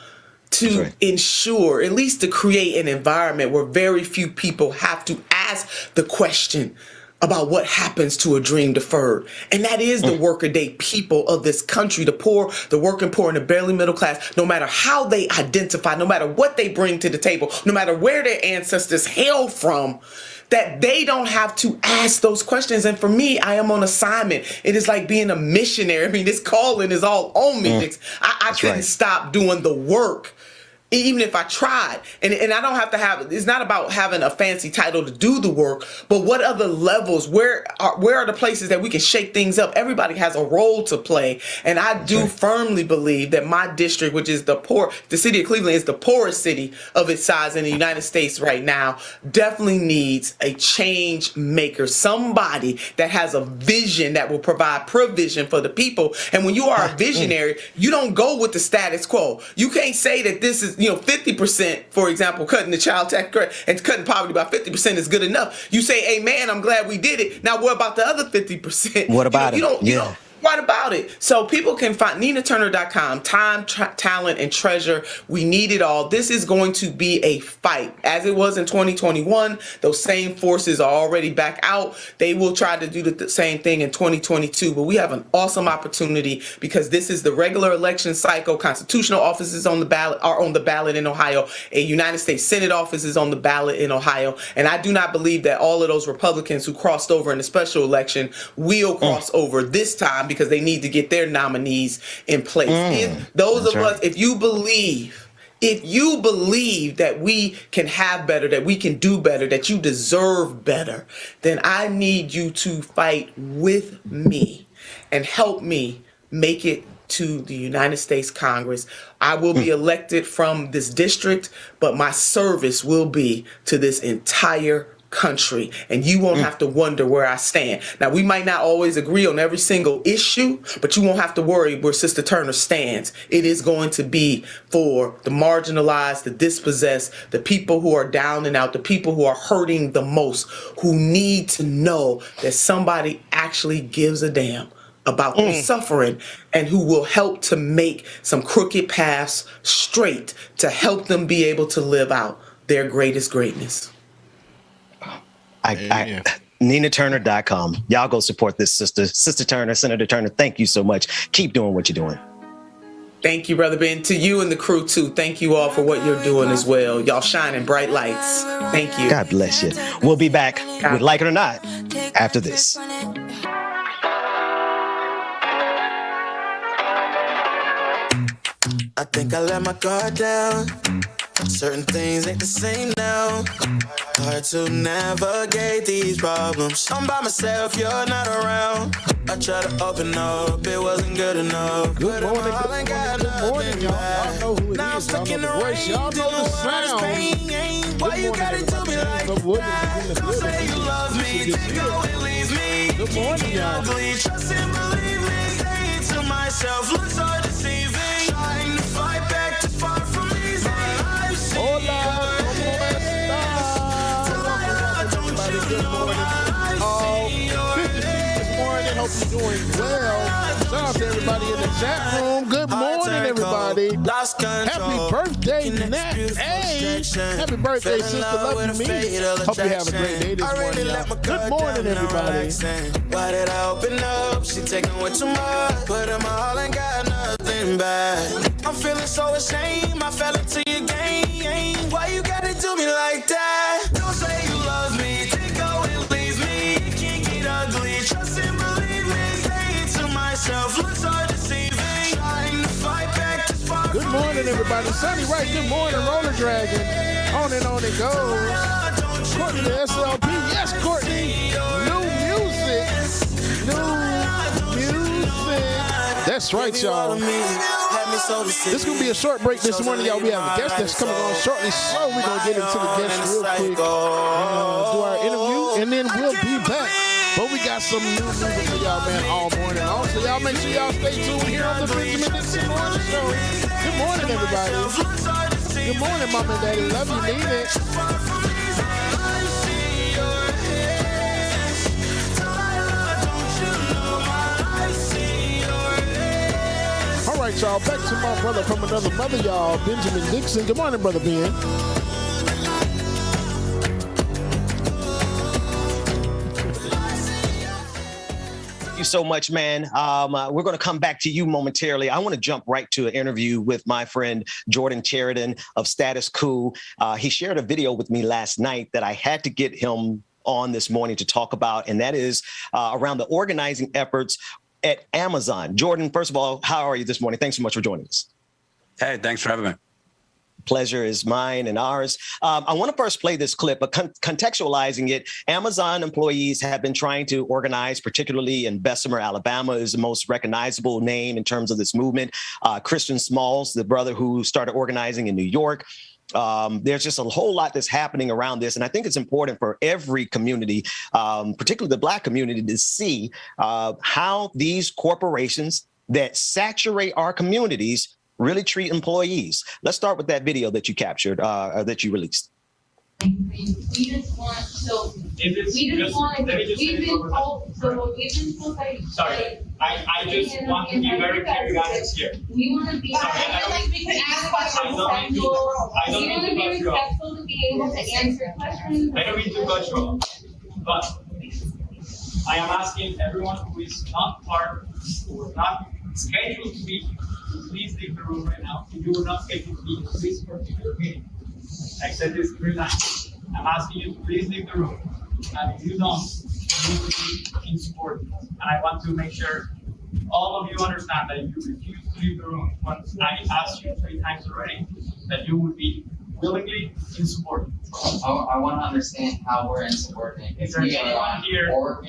Speaker 20: to ensure, at least to create an environment where very few people have to ask the question about what happens to a dream deferred. And that is the workaday people of this country, the poor, the working poor, and the barely middle class, no matter how they identify, no matter what they bring to the table, no matter where their ancestors hail from, that they don't have to ask those questions. And for me, I am on assignment. It is like being a missionary. I mean, this calling is all on me. I couldn't stop doing the work, even if I tried. And I don't have to have, it's not about having a fancy title to do the work, but what other levels, where are the places that we can shake things up? Everybody has a role to play. And I do firmly believe that my district, which is the city of Cleveland is the poorest city of its size in the United States right now, definitely needs a change maker, somebody that has a vision that will provide provision for the people. And when you are a visionary, you don't go with the status quo. You can't say that this is, 50%, for example, cutting the child tax credit and cutting poverty by 50% is good enough. You say, amen, I'm glad we did it. Now, what about the other 50%?
Speaker 4: What about it?
Speaker 20: What about it? So people can find NinaTurner.com, time, talent, and treasure. We need it all. This is going to be a fight. As it was in 2021, those same forces are already back out. They will try to do the same thing in 2022. But we have an awesome opportunity because this is the regular election cycle. Constitutional offices are on the ballot in Ohio. A United States Senate office is on the ballot in Ohio. And I do not believe that all of those Republicans who crossed over in the special election will cross over this time, because they need to get their nominees in place. If you believe that we can have better, that we can do better, that you deserve better, then I need you to fight with me and help me make it to the United States Congress. I will be elected from this district, but my service will be to this entire country, and you won't have to wonder where I stand. Now, we might not always agree on every single issue, but you won't have to worry where Sister Turner stands. It is going to be for the marginalized, the dispossessed, the people who are down and out, the people who are hurting the most, who need to know that somebody actually gives a damn about their suffering, and who will help to make some crooked paths straight to help them be able to live out their greatest greatness.
Speaker 4: NinaTurner.com. Y'all go support this Sister Turner, Senator Turner. Thank you so much. Keep doing what you're doing.
Speaker 20: Thank you, Brother Ben. To you and the crew, too. Thank you all for what you're doing as well. Y'all shining bright lights. Thank you.
Speaker 4: God bless you. We'll be back with Like It or Not after this.
Speaker 3: I think I let my guard down. Certain things ain't the same now. Hard to navigate these problems. I'm by myself, you're not around. I tried to open up, it wasn't good enough.
Speaker 8: Good morning, y'all. Y'all know who it is. Y'all know the voice. Y'all know the sound.
Speaker 3: Why you gotta do me like that? Don't say you love me, then go and leave me.
Speaker 8: Good morning, y'all.
Speaker 3: Trust and believe me. Say it to myself, looks so deceiving. Trying to fight back, too far from easy.
Speaker 8: Hola, ¿cómo estás? Good morning. All 50 this morning. Hope you're doing well. Shout out to everybody in the chat room. Good morning, everybody. Happy birthday, Nat. Hey, happy birthday, sister. Love you, me. Hope you have a great day this morning, y'all. Good morning, everybody.
Speaker 3: Why did I open up? She taking way too much. Put in my all and got nothing back. I'm feeling so ashamed. I fell into your game. Why you gotta do me like that? Don't say you love me. Then go and leave me. It can get ugly. Trust and believe me. Say it to myself. Looks so deceiving. Trying to fight back.
Speaker 8: Good morning, everybody. Sunny Right. Good morning, Roller Dragon. On and on it goes. Courtney, the SLP. Yes, Courtney. New music. That's right, y'all. This is going to be a short break this morning, y'all. We have a guest that's coming on shortly, so we're going to get into the guest real quick and do our interview, and then we'll be back. But we got some new music for y'all, man, all morning long. So y'all make sure y'all stay tuned here on the Benjamin Dixon Show. Good morning, everybody. Good morning, Mom and Daddy. Love you, need it. All right, y'all, back to my brother from another mother, y'all, Benjamin Dixon. Good morning, Brother Ben.
Speaker 4: Thank you so much, man. We're going to come back to you momentarily. I want to jump right to an interview with my friend Jordan Sheridan of Status Quo. He shared a video with me last night that I had to get him on this morning to talk about, and that is around the organizing efforts at Amazon. Jordan, first of all, how are you this morning? Thanks so much for joining us.
Speaker 22: Hey, thanks for having me.
Speaker 4: Pleasure is mine and ours. I want to first play this clip, but contextualizing it, Amazon employees have been trying to organize, particularly in Bessemer, Alabama, is the most recognizable name in terms of this movement. Christian Smalls, the brother who started organizing in New York. There's just a whole lot that's happening around this. And I think it's important for every community, particularly the Black community, to see how these corporations that saturate our communities really treat employees. Let's start with that video that you captured, that you released.
Speaker 5: We just want, so we just want, we've been told, so we've been told that.
Speaker 7: Sorry, I just want to be very clear, guys, here.
Speaker 5: We want to be.
Speaker 7: Sorry,
Speaker 5: I feel like we can ask questions.
Speaker 7: I don't
Speaker 5: We want to be respectful to be able to answer questions.
Speaker 7: I don't mean to cut you off, but I am asking everyone who is not part or not scheduled to be here to please leave the room right now. If you were not scheduled to be in this particular meeting, I said this 3 times. I'm asking you to please leave the room. And if you don't, you need to be insubordinate. And I want to make sure all of you understand that if you refuse to leave the room, once I asked you 3 times already, that you would be willingly insubordinate.
Speaker 23: I want to understand how we're insubordinate.
Speaker 7: Is there anyone here, or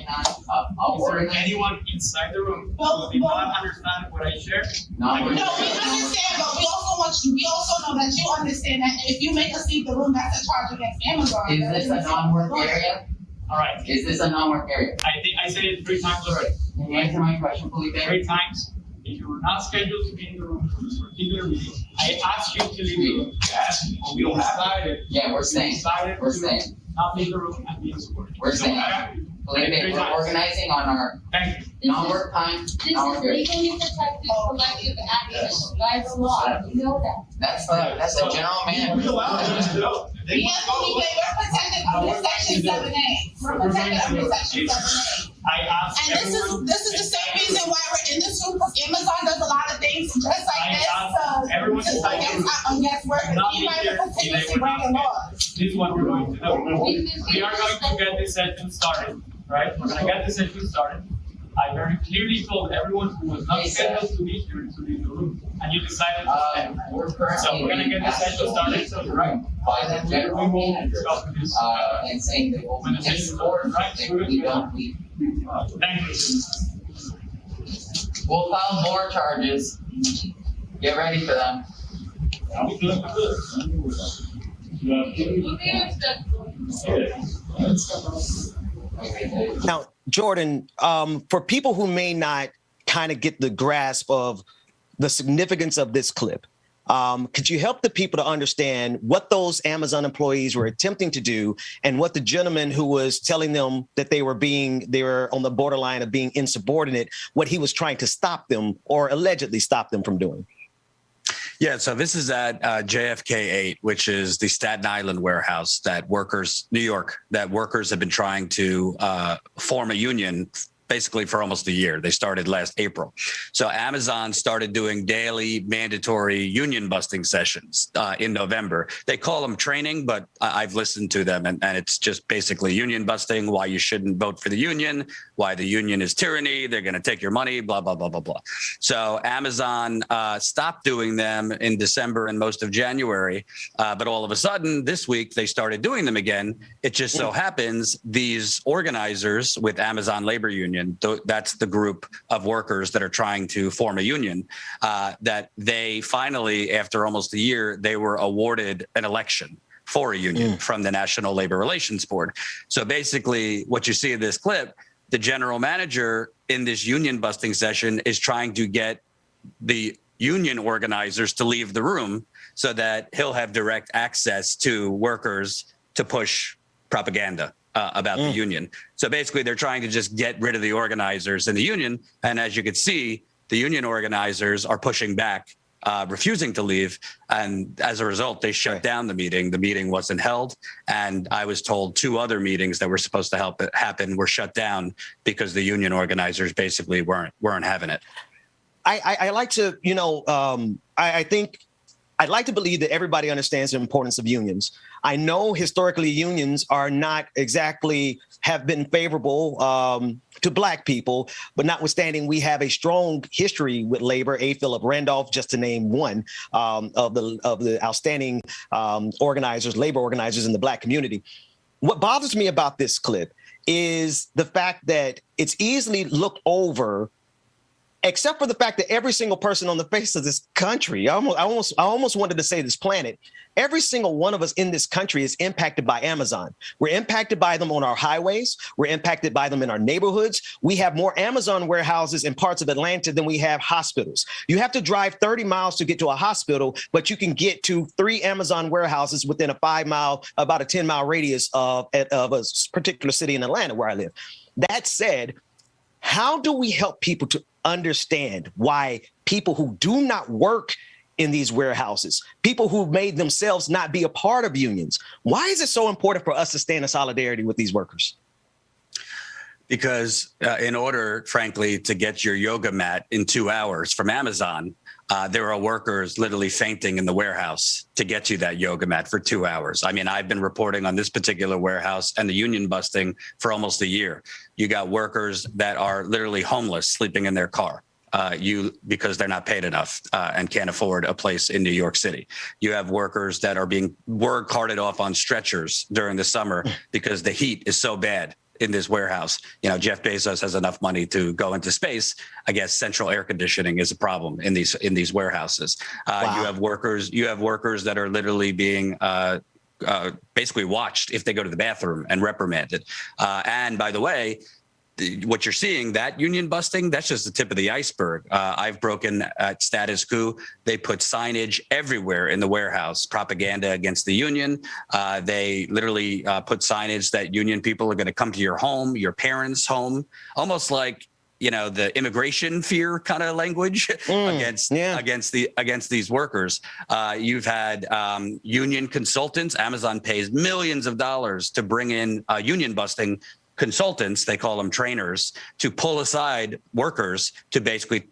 Speaker 7: anyone inside the room who did not understand what I shared?
Speaker 24: No, we understand, but we also know that you understand that if you make us leave the room, that's a charge against Amazon.
Speaker 23: Is this a non-work area?
Speaker 7: All right.
Speaker 23: Is this a non-work area?
Speaker 7: I think I said it 3 times already.
Speaker 23: Can you answer my question, Felipe?
Speaker 7: 3 times. If you were not scheduled to be in the room for this particular meeting, I asked you to leave the room. Yes, we decided.
Speaker 23: Yeah, we're saying. We're saying.
Speaker 7: Not leave the room and be insubordinate.
Speaker 23: We're saying. Felipe, we're organizing on our non-work time.
Speaker 5: This is legally protected collective action by the law. You know that.
Speaker 23: That's the general manager.
Speaker 24: Yes, Felipe, we're protected under Section 7A. We're protected under Section 7A.
Speaker 7: I asked
Speaker 24: and this is the same reason why we're in this room, because Amazon does a lot of things just like this. Against work, and you might be continuously breaking laws.
Speaker 7: This is what we're going to do. We are going to get this session started, right? We're going to get this session started. I very clearly told everyone who was not scheduled to be here to leave the room, and you decided to stay. So we're going to get this session started, right?
Speaker 23: By the general manager, and saying that we'll be insubordinate if we don't leave.
Speaker 7: Thank you.
Speaker 23: We'll file more charges. Get ready for them.
Speaker 4: Now, Jordan, for people who may not kind of get the grasp of the significance of this clip, could you help the people to understand what those Amazon employees were attempting to do and what the gentleman who was telling them that they were on the borderline of being insubordinate, what he was trying to stop them or allegedly stop them from doing?
Speaker 22: Yeah, so this is at JFK 8, which is the Staten Island warehouse New York, that workers have been trying to form a union basically for almost a year. They started last April. So Amazon started doing daily mandatory union busting sessions in November. They call them training, but I've listened to them and it's just basically union busting, why you shouldn't vote for the union, why the union is tyranny, they're going to take your money, blah, blah, blah, blah, blah. So Amazon stopped doing them in December and most of January. But all of a sudden this week, they started doing them again. It just so happens these organizers with Amazon Labor Union, that's the group of workers that are trying to form a union, that they finally, after almost a year, they were awarded an election for a union from the National Labor Relations Board. So basically what you see in this clip, the general manager in this union busting session is trying to get the union organizers to leave the room so that he'll have direct access to workers to push propaganda about the union. So basically they're trying to just get rid of the organizers in the union. And as you can see, the union organizers are pushing back, refusing to leave. And as a result, they shut down the meeting. The meeting wasn't held. And I was told 2 other meetings that were supposed to happen were shut down because the union organizers basically weren't having it.
Speaker 4: I like to, I think I'd like to believe that everybody understands the importance of unions. I know historically unions are not exactly have been favorable to Black people, but notwithstanding, we have a strong history with labor. A. Philip Randolph, just to name one of the outstanding labor organizers in the Black community. What bothers me about this clip is the fact that it's easily looked over except for the fact that every single person on the face of this country, I almost wanted to say this planet, every single one of us in this country is impacted by Amazon. We're impacted by them on our highways. We're impacted by them in our neighborhoods. We have more Amazon warehouses in parts of Atlanta than we have hospitals. You have to drive 30 miles to get to a hospital, but you can get to 3 Amazon warehouses within a 5-mile, about a 10-mile radius of a particular city in Atlanta where I live. That said, how do we help people to understand why people who do not work in these warehouses, people who made themselves not be a part of unions, why is it so important for us to stand in solidarity with these workers?
Speaker 22: Because in order, frankly, to get your yoga mat in 2 hours from Amazon, there are workers literally fainting in the warehouse to get you that yoga mat for 2 hours. I mean, I've been reporting on this particular warehouse and the union busting for almost a year. You got workers that are literally homeless, sleeping in their car. Because they're not paid enough and can't afford a place in New York City. You have workers that are being carted off on stretchers during the summer because the heat is so bad in this warehouse. You know, Jeff Bezos has enough money to go into space. I guess central air conditioning is a problem in these warehouses. Wow. You have workers that are literally being basically watched if they go to the bathroom and reprimanded. And by the way, what you're seeing, that union busting, that's just the tip of the iceberg. I've broken at Status Quo. They put signage everywhere in the warehouse, propaganda against the union. They literally put signage that union people are going to come to your home, your parents' home, almost like, you know, the immigration fear kind of language against these workers. You've had union consultants. Amazon pays millions of dollars to bring in union busting consultants, they call them trainers, to pull aside workers to basically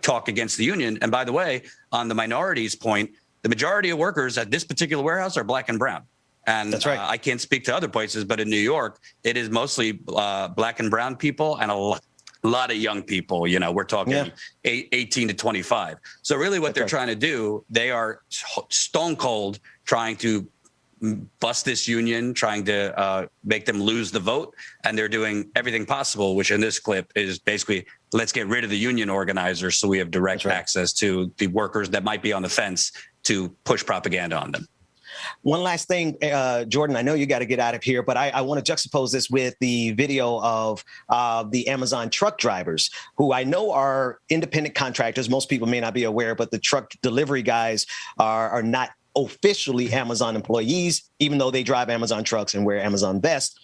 Speaker 22: talk against the union. And by the way, on the minorities point, the majority of workers at this particular warehouse are black and brown. And that's right. I can't speak to other places, but in New York, it is mostly black and brown people and a lot of young people. You know, we're talking 18 to 25. So really what they're trying to do, they are stone cold trying to bust this union, trying to make them lose the vote. And they're doing everything possible, which in this clip is basically, let's get rid of the union organizers so we have direct access to the workers that might be on the fence to push propaganda on them.
Speaker 4: One last thing, Jordan, I know you got to get out of here, but I want to juxtapose this with the video of the Amazon truck drivers, who I know are independent contractors. Most people may not be aware, but the truck delivery guys are not officially Amazon employees, even though they drive Amazon trucks and wear Amazon vests.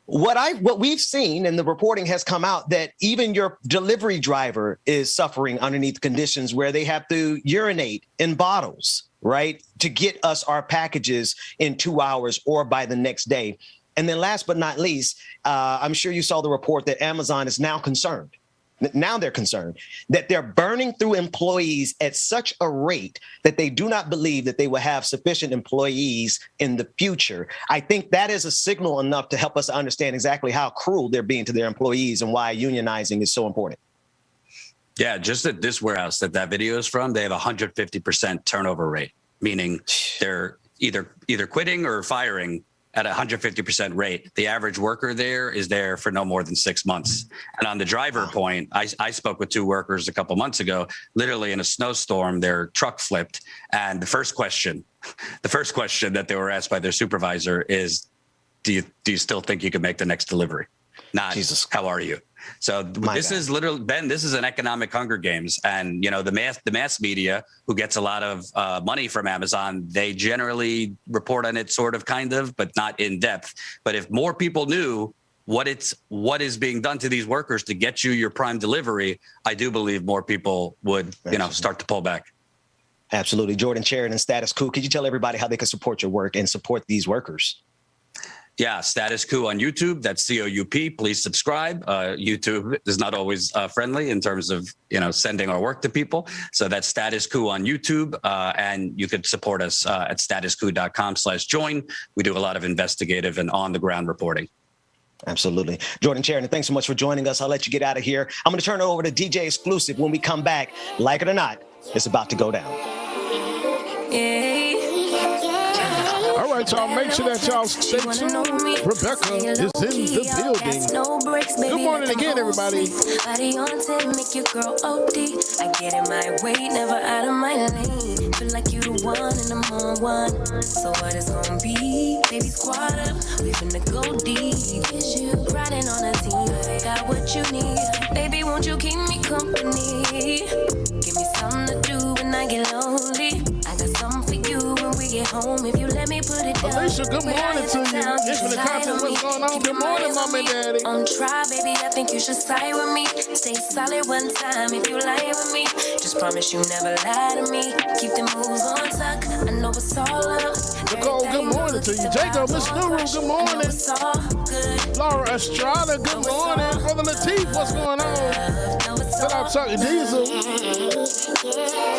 Speaker 4: What we've seen, and the reporting has come out, that even your delivery driver is suffering underneath conditions where they have to urinate in bottles, right, to get us our packages in 2 hours or by the next day. And then last but not least, I'm sure you saw the report that Amazon is now concerned. Now they're concerned that they're burning through employees at such a rate that they do not believe that they will have sufficient employees in the future. I think that is a signal enough to help us understand exactly how cruel they're being to their employees and why unionizing is so important.
Speaker 22: Yeah, just at this warehouse that video is from, they have 150% turnover rate, meaning they're either quitting or firing at 150% rate. The average worker there is there for no more than 6 months. And on the driver point, I spoke with 2 workers a couple months ago, literally in a snowstorm, their truck flipped. And the first question that they were asked by their supervisor is, do you still think you can make the next delivery? Not, Jesus, how are you? So this is literally, Ben, this is an economic Hunger Games. And, you know, the mass media, who gets a lot of money from Amazon, they generally report on it sort of, kind of, but not in depth. But if more people knew what is being done to these workers to get you your prime delivery, I do believe more people would, you know, start to pull back.
Speaker 4: Absolutely. Jordan Sheridan, Status Quo. Could you tell everybody how they can support your work and support these workers?
Speaker 22: Yeah, Status Quo on YouTube. That's COUP. Please subscribe. YouTube is not always friendly in terms of, you know, sending our work to people. So that's Status Quo on YouTube. And you could support us at statusquo.com/join. We do a lot of investigative and on the ground reporting.
Speaker 4: Absolutely. Jordan Sheridan, thanks so much for joining us. I'll let you get out of here. I'm going to turn it over to DJ Exclusive. When we come back, like it or not, it's about to go down.
Speaker 8: All right. right, y'all. Make sure that y'all stay tuned. Rebecca is in the building. Good morning again, everybody.
Speaker 2: Body on 10, make your girl OD. I get in my way, never out of my lane. Feel like you the one and I'm on one. So what it's gonna be? Baby, squad up, we finna go deep. Is you riding on a team? Got what you need. Baby, won't you keep me company? Give me something to do when I get lonely. I got something for you when we get home. If you let me put it down.
Speaker 8: Alicia, good morning to you. Infinite content, what's going on? Good morning, mom and daddy.
Speaker 2: On try, baby, I think you should side with me. Stay solid one time if you lie with me. Just promise you never lie to me. Keep the moves on tuck. I know it's all up.
Speaker 8: Nicole, good morning to you. Jacob, Miss Nuru, good morning. Laura Estrada, good morning. Brother Lateef, what's going on? Shout out Chuck Diesel.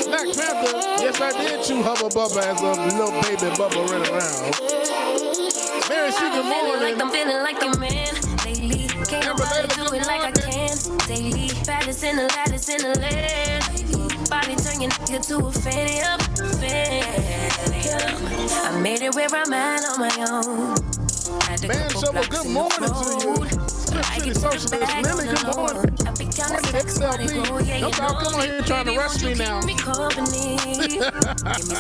Speaker 8: Black Panther, yes I did chew Hubba Bubba as a little baby Bubba running around. Mary, she good morning.
Speaker 2: I'm feeling like a man lately. Can't nobody do it like I can daily. Baddest in the land. Body turn your nigga to a fan up. I made it where I'm at on my own.
Speaker 8: Man, so good morning to you. City Socialist, Lily, good morning. XLP, don't y'all come on here trying to rush me now.
Speaker 2: Give me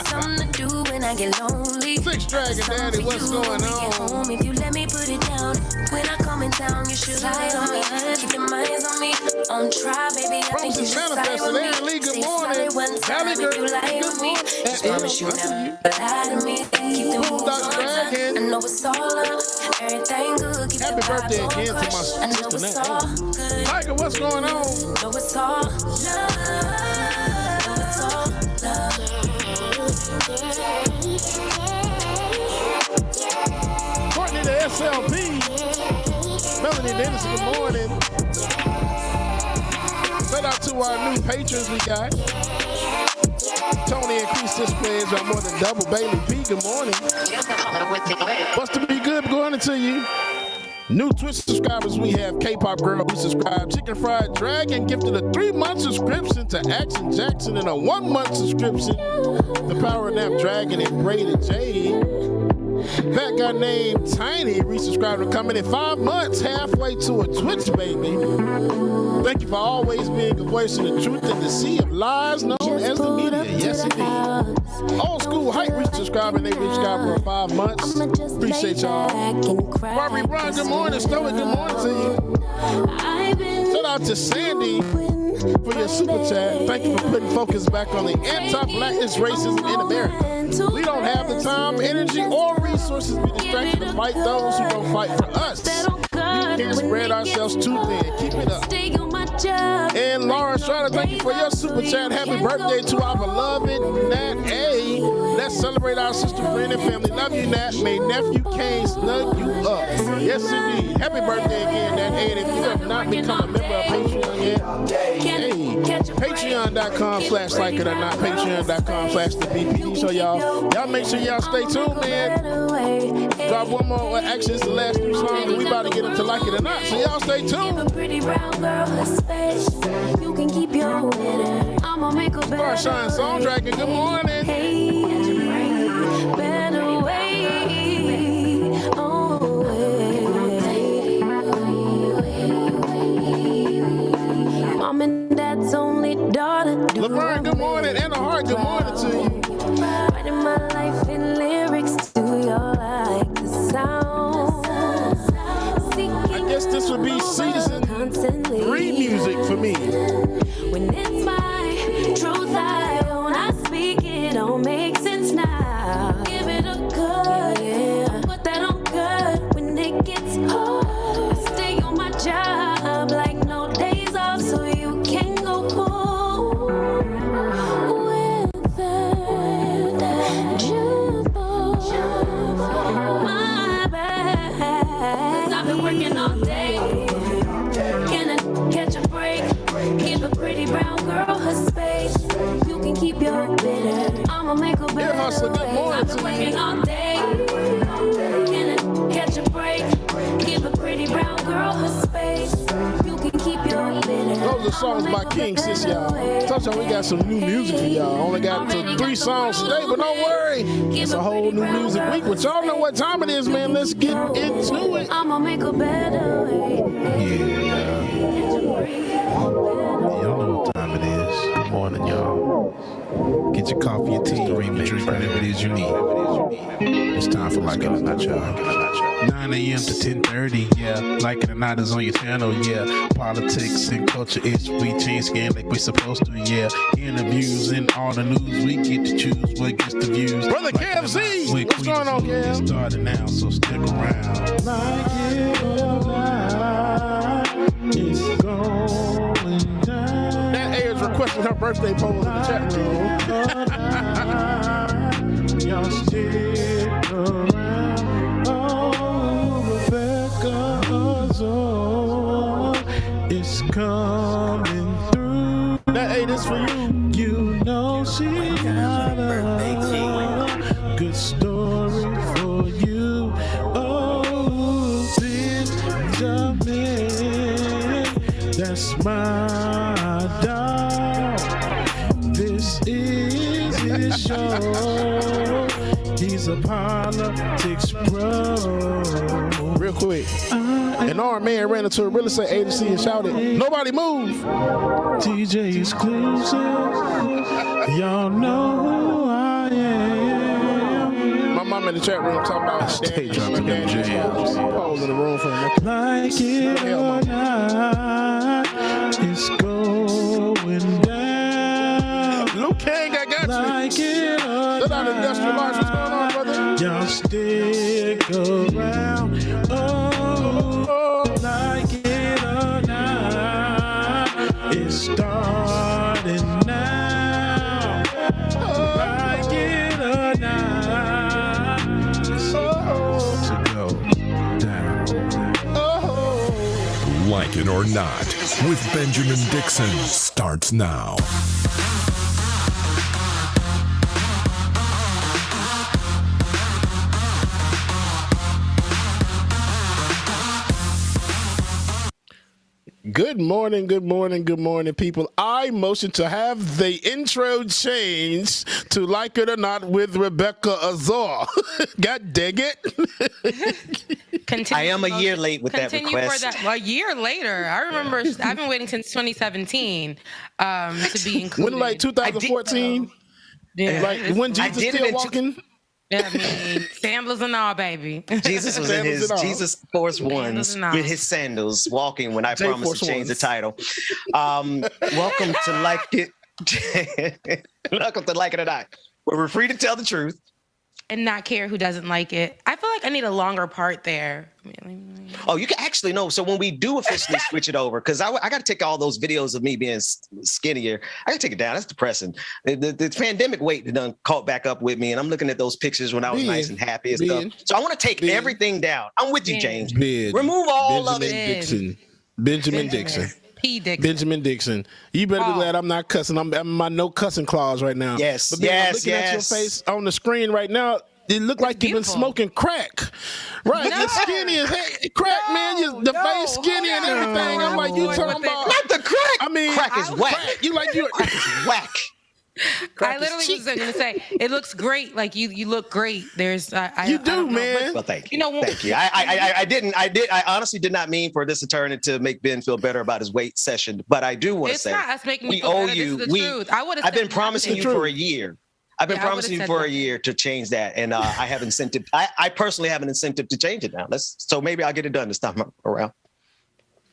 Speaker 2: something to do when I get lonely.
Speaker 8: Six Dragon Daddy, what's going on?
Speaker 2: If you let me put it down, when I come in town, you should lie on me. Keep your minds on me. On try, baby, I think you should side with me.
Speaker 8: Lee, good
Speaker 2: Stay
Speaker 8: morning.
Speaker 2: solid one time if you lie with me. Just promise you never lie to me. Keep the moves on time. I know it's all up. Everything good. Keep
Speaker 8: happy birthday again to my sister Nat. Tiger, what's going on?
Speaker 2: Know it's all love. Know it's all love.
Speaker 8: Courtney the SLP. Melanie Dennis, good morning. Shout out to our new patrons we got. Tony increased his pledge by more than double. Bailey P, good morning. What's to be good going to you? New Twitch subscribers, we have K-Pop Girl who subscribed, Chicken Fried Dragon gifted a 3-month subscription to Action Jackson and a 1-month subscription to Power Nap Dragon and Braden Jade. That guy named Tiny resubscribed to coming in 5 months, halfway to a Twitch baby. Thank you for always being a voice of the truth in the sea of lies known as the media. Yes, indeed. Old School Hype resubscribed and they resubscribed for 5 months. Appreciate y'all. Barbie Brown, good morning. Stoic, good morning to you. Shout out to Sandy for your super chat. Thank you for putting focus back on the anti-blackness racism in America. We don't have the time, energy, or resources to be distracted to fight those who don't fight for us. We can't spread ourselves too thin. Keep it up. And Laura Estrada, thank you for your super chat. Happy birthday to our beloved Nat A. Let's celebrate our sister, friend, and family. Love you, Nat. May nephew Kane snug you up. Yes, indeed. Happy birthday again, Nat A. And if you have not become a member of Patreon yet, patreon.com/like it or not, patreon.com/the So y'all make sure y'all stay tuned, man. Drop one more. Well, actually, it's the last 3 songs, and we about to get into Like It or Not. So y'all stay tuned.
Speaker 2: You can keep your winner. I'ma make a better
Speaker 8: Starshine Song Dragon, good morning.
Speaker 2: Better way. Mom and Dad's only daughter.
Speaker 8: Laverne, good morning. Anna Hart, good morning to you.
Speaker 2: Writing my life in lyrics. Do you like the sound?
Speaker 8: I guess this would be season 3 music for me.
Speaker 2: When it's my truth, I own. I speak it, don't make sense now. Give it a good, yeah. Put that on good when it gets hard. I stay on my job like no days off, so you can go home with that jumbo. My bad, 'cause I've been working all day. Can I catch a break? Give a pretty brown girl her space. You can keep your bitter. I'ma make a better way. I've been working all day. Can I catch a break? Give a pretty brown girl her space. You can keep your bitter.
Speaker 8: Those the songs by King, sis, y'all. Told y'all we got some new music for y'all. Only got 3 songs today, but don't worry. It's a whole new music week. But y'all know what time it is, man. Let's get into it.
Speaker 2: I'ma make a better way.
Speaker 1: Y'all know what time it is. Good morning, y'all. Get your coffee, your tea, or drink whatever it is you need. It's time for Like It or Not, y'all. 9 a.m. to 10:30, yeah. Like It or Not is on your channel, yeah. Politics and culture, it's we change game like we supposed to, yeah. Interviews and all the news, we get to choose what gets the views.
Speaker 8: Brother KFC, what's going on, Kev?
Speaker 1: It's starting now, so stick around.
Speaker 8: Like it or not, it's going down. That A is requesting her birthday pose in the chat room. Y'all stick around. Oh, Rebecca Azor is coming through. That A, this for you. You know she got a good story for you. Oh, Benjamin, that's my dog. This is his show. He's a politics pro. Real quick, an armed man ran into a real estate agency and shouted, "Nobody move!" TJ exclusive. Y'all know who I am. My mom in the chat room talking about
Speaker 1: stay dropping them jams.
Speaker 8: Pose in the room for him. Like it or not, it's going down. Luke King, I got you. Like it or not. That industrial life. What's going on, brother? Y'all stick around. Oh, like it or not, it's starting now. Like it or not, it's to go down.
Speaker 10: Like It or Not with Benjamin Dixon starts now.
Speaker 8: Good morning, people. I motion to have the intro changed to Like It or Not with Rebecca Azor. God dang it.
Speaker 4: I am a year late with that request.
Speaker 11: A year later. I remember I've been waiting since 2017 to be included.
Speaker 8: When, like 2014?
Speaker 11: Yeah.
Speaker 8: Like when Jesus still walking?
Speaker 11: Yeah, I mean, sandals and all, baby.
Speaker 4: Jesus was in his Jesus Force Ones with his sandals walking when I promised to change the title. Welcome to Like It. Welcome to Like It or Not, where we're free to tell the truth
Speaker 11: and not care who doesn't like it. I feel like I need a longer part there.
Speaker 4: Oh, you can actually know. So when we do officially switch it over, because I got to take all those videos of me being skinnier. I got to take it down. That's depressing. The pandemic weight done caught back up with me, and I'm looking at those pictures when I was nice and happy and stuff. So I want to take everything down. I'm with you, James. Remove all of it.
Speaker 8: Benjamin Dixon.
Speaker 11: P. Dixon.
Speaker 8: Benjamin Dixon. You better be glad I'm not cussing. I'm in my no cussing clause right now.
Speaker 4: Yes,
Speaker 8: but I'm looking at your face on the screen right now. It looked like you've been smoking crack. Right. You're skinny as heck. Crack, man. The face skinny and everything. I'm like, you talking about.
Speaker 4: Not the crack.
Speaker 8: I mean,
Speaker 4: crack is whack.
Speaker 8: You like you.
Speaker 4: Crack is whack.
Speaker 11: I literally was going to say, it looks great. Like you look great. There's,
Speaker 8: you do, man.
Speaker 4: Well, thank you. Thank you. I honestly did not mean for this to turn into make Ben feel better about his weight session, but I do want to say,
Speaker 11: it's not us making
Speaker 4: we
Speaker 11: you feel
Speaker 4: owe
Speaker 11: better.
Speaker 4: you.
Speaker 11: This is the truth.
Speaker 4: I've been promising you for a year. I've been promising you for a
Speaker 11: that.
Speaker 4: year to change that, and I have incentive. I personally have an incentive to change it now. So maybe I'll get it done this time around.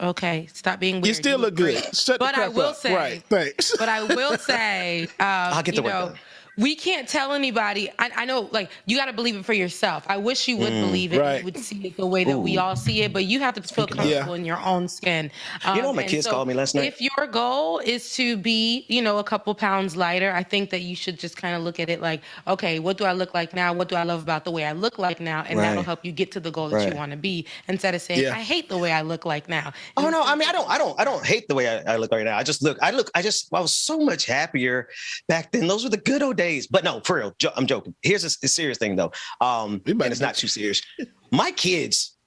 Speaker 11: Okay, stop being weird.
Speaker 8: You still look good. Shut the crap up.
Speaker 11: Say,
Speaker 8: right, thanks.
Speaker 11: But I will say,
Speaker 4: I'll get the work done.
Speaker 11: We can't tell anybody. I know, like, you got to believe it for yourself. I wish you would believe it.
Speaker 8: Right.
Speaker 11: You would see it the way that we all see it, but you have to feel comfortable in your own skin.
Speaker 4: You know what my kids called me last night?
Speaker 11: If your goal is to be, a couple pounds lighter, I think that you should just kind of look at it like, okay, what do I look like now? What do I love about the way I look like now? And that'll help you get to the goal that you want to be, instead of saying, I hate the way I look like now.
Speaker 4: Oh no, I mean, I don't hate the way I look right now. I was so much happier back then. Those were the good old days. But no, for real, I'm joking. Here's a serious thing though, and it's not too serious. My kids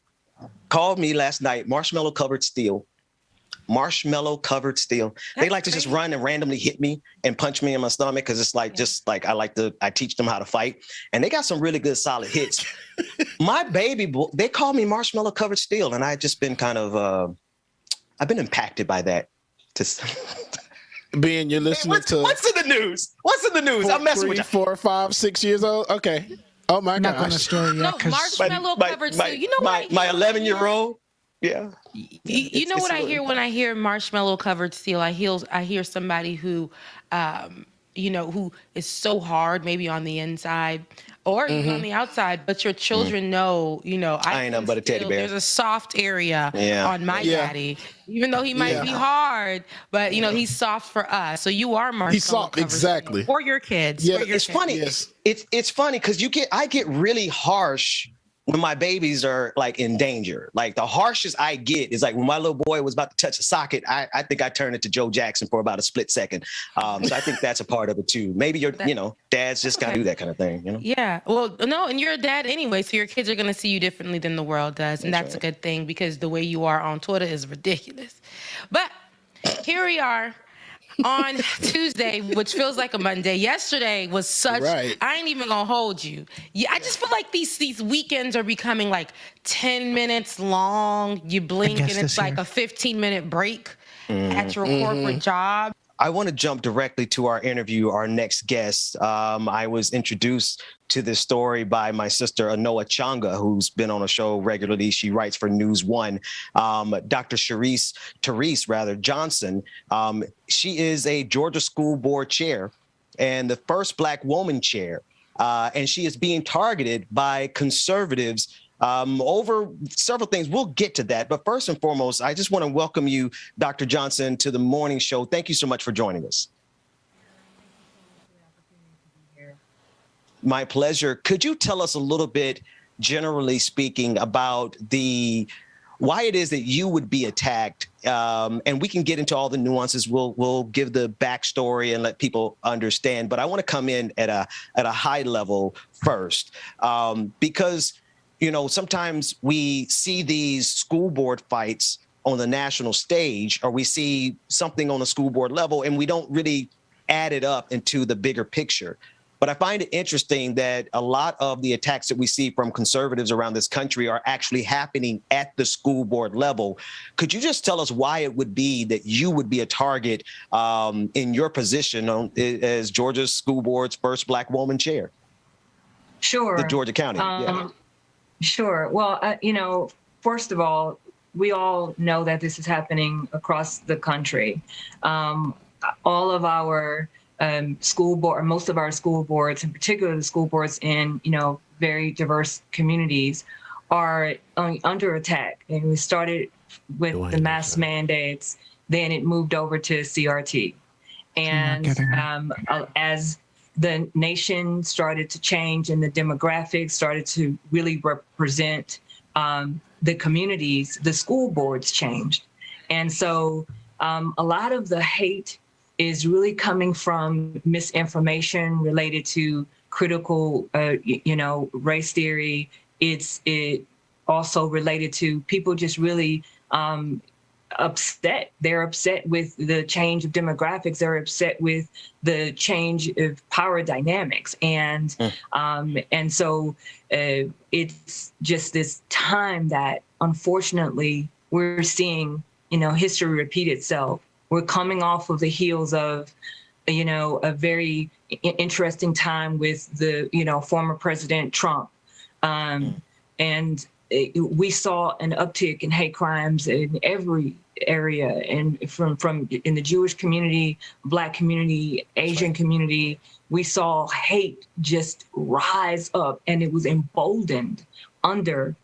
Speaker 4: called me last night, marshmallow covered steel, marshmallow covered steel. They like to just run and randomly hit me and punch me in my stomach because it's like I teach them how to fight, and they got some really good solid hits. My baby boy, they call me marshmallow covered steel, and I've just been kind of I've been impacted by that.
Speaker 8: Being you're listening to
Speaker 4: what's in the news? What's in the news? I'm messing with you.
Speaker 8: 4, 5, 6 years old. Okay. Oh my gosh.
Speaker 12: Not gonna story yet.
Speaker 11: No, marshmallow covered steel. You know what?
Speaker 4: My 11-year-old. Yeah.
Speaker 11: You know what I hear when I hear marshmallow covered steel? I hear somebody who, who is so hard, maybe on the inside or even on the outside, but your children know,
Speaker 4: I ain't nothing but a teddy bear.
Speaker 11: There's a soft area on my daddy, even though he might be hard, but he's soft for us. So you are marshmallow.
Speaker 8: He's soft, exactly.
Speaker 11: For your kids.
Speaker 8: Yeah,
Speaker 11: it's
Speaker 4: funny.
Speaker 8: Yes.
Speaker 4: It's funny because I get really harsh when my babies are like in danger. Like the harshest I get is like when my little boy was about to touch a socket, I think I turned into Joe Jackson for about a split second. So I think that's a part of it too. Maybe dads just gotta do that kind of thing,
Speaker 11: Yeah. Well, no, and you're a dad anyway, so your kids are gonna see you differently than the world does. And that's a good thing because the way you are on Twitter is ridiculous. But here we are. On Tuesday, which feels like a Monday. Yesterday was such. Right. I ain't even gonna hold you. Yeah, I just feel like these weekends are becoming like 10 minutes long. You blink and it's like a 15-minute break at your corporate job.
Speaker 4: I want to jump directly to our interview, our next guest. I was introduced to this story by my sister, Anoa Changa, who's been on a show regularly. She writes for News One. Dr. Therese Johnson. She is a Georgia School Board chair and the first Black woman chair. And she is being targeted by conservatives over several things. We'll get to that. But first and foremost, I just want to welcome you, Dr. Johnson, to the morning show. Thank you so much for joining us. My pleasure. Could you tell us a little bit, generally speaking, about why it is that you would be attacked? And we can get into all the nuances. We'll give the backstory and let people understand. But I want to come in at a high level first, because sometimes we see these school board fights on the national stage, or we see something on the school board level, and we don't really add it up into the bigger picture. But I find it interesting that a lot of the attacks that we see from conservatives around this country are actually happening at the school board level. Could you just tell us why it would be that you would be a target in your position as Georgia School Board's first Black woman chair?
Speaker 13: Sure.
Speaker 4: The Georgia County.
Speaker 13: Sure. Well, first of all, we all know that this is happening across the country. All of our school board, most of our school boards, in particular the school boards in, very diverse communities, are under attack. And we started with the mask mandates, then it moved over to CRT. And as the nation started to change and the demographics started to really represent the communities, the school boards changed. And so a lot of the hate is really coming from misinformation related to critical, race theory. It also related to people just really upset. They're upset with the change of demographics. They're upset with the change of power dynamics. And so it's just this time that unfortunately we're seeing, history repeat itself. We're coming off of the heels of, a very interesting time with the, former President Trump. And we saw an uptick in hate crimes in every area, and from in the Jewish community, Black community, Asian community, we saw hate just rise up, and it was emboldened under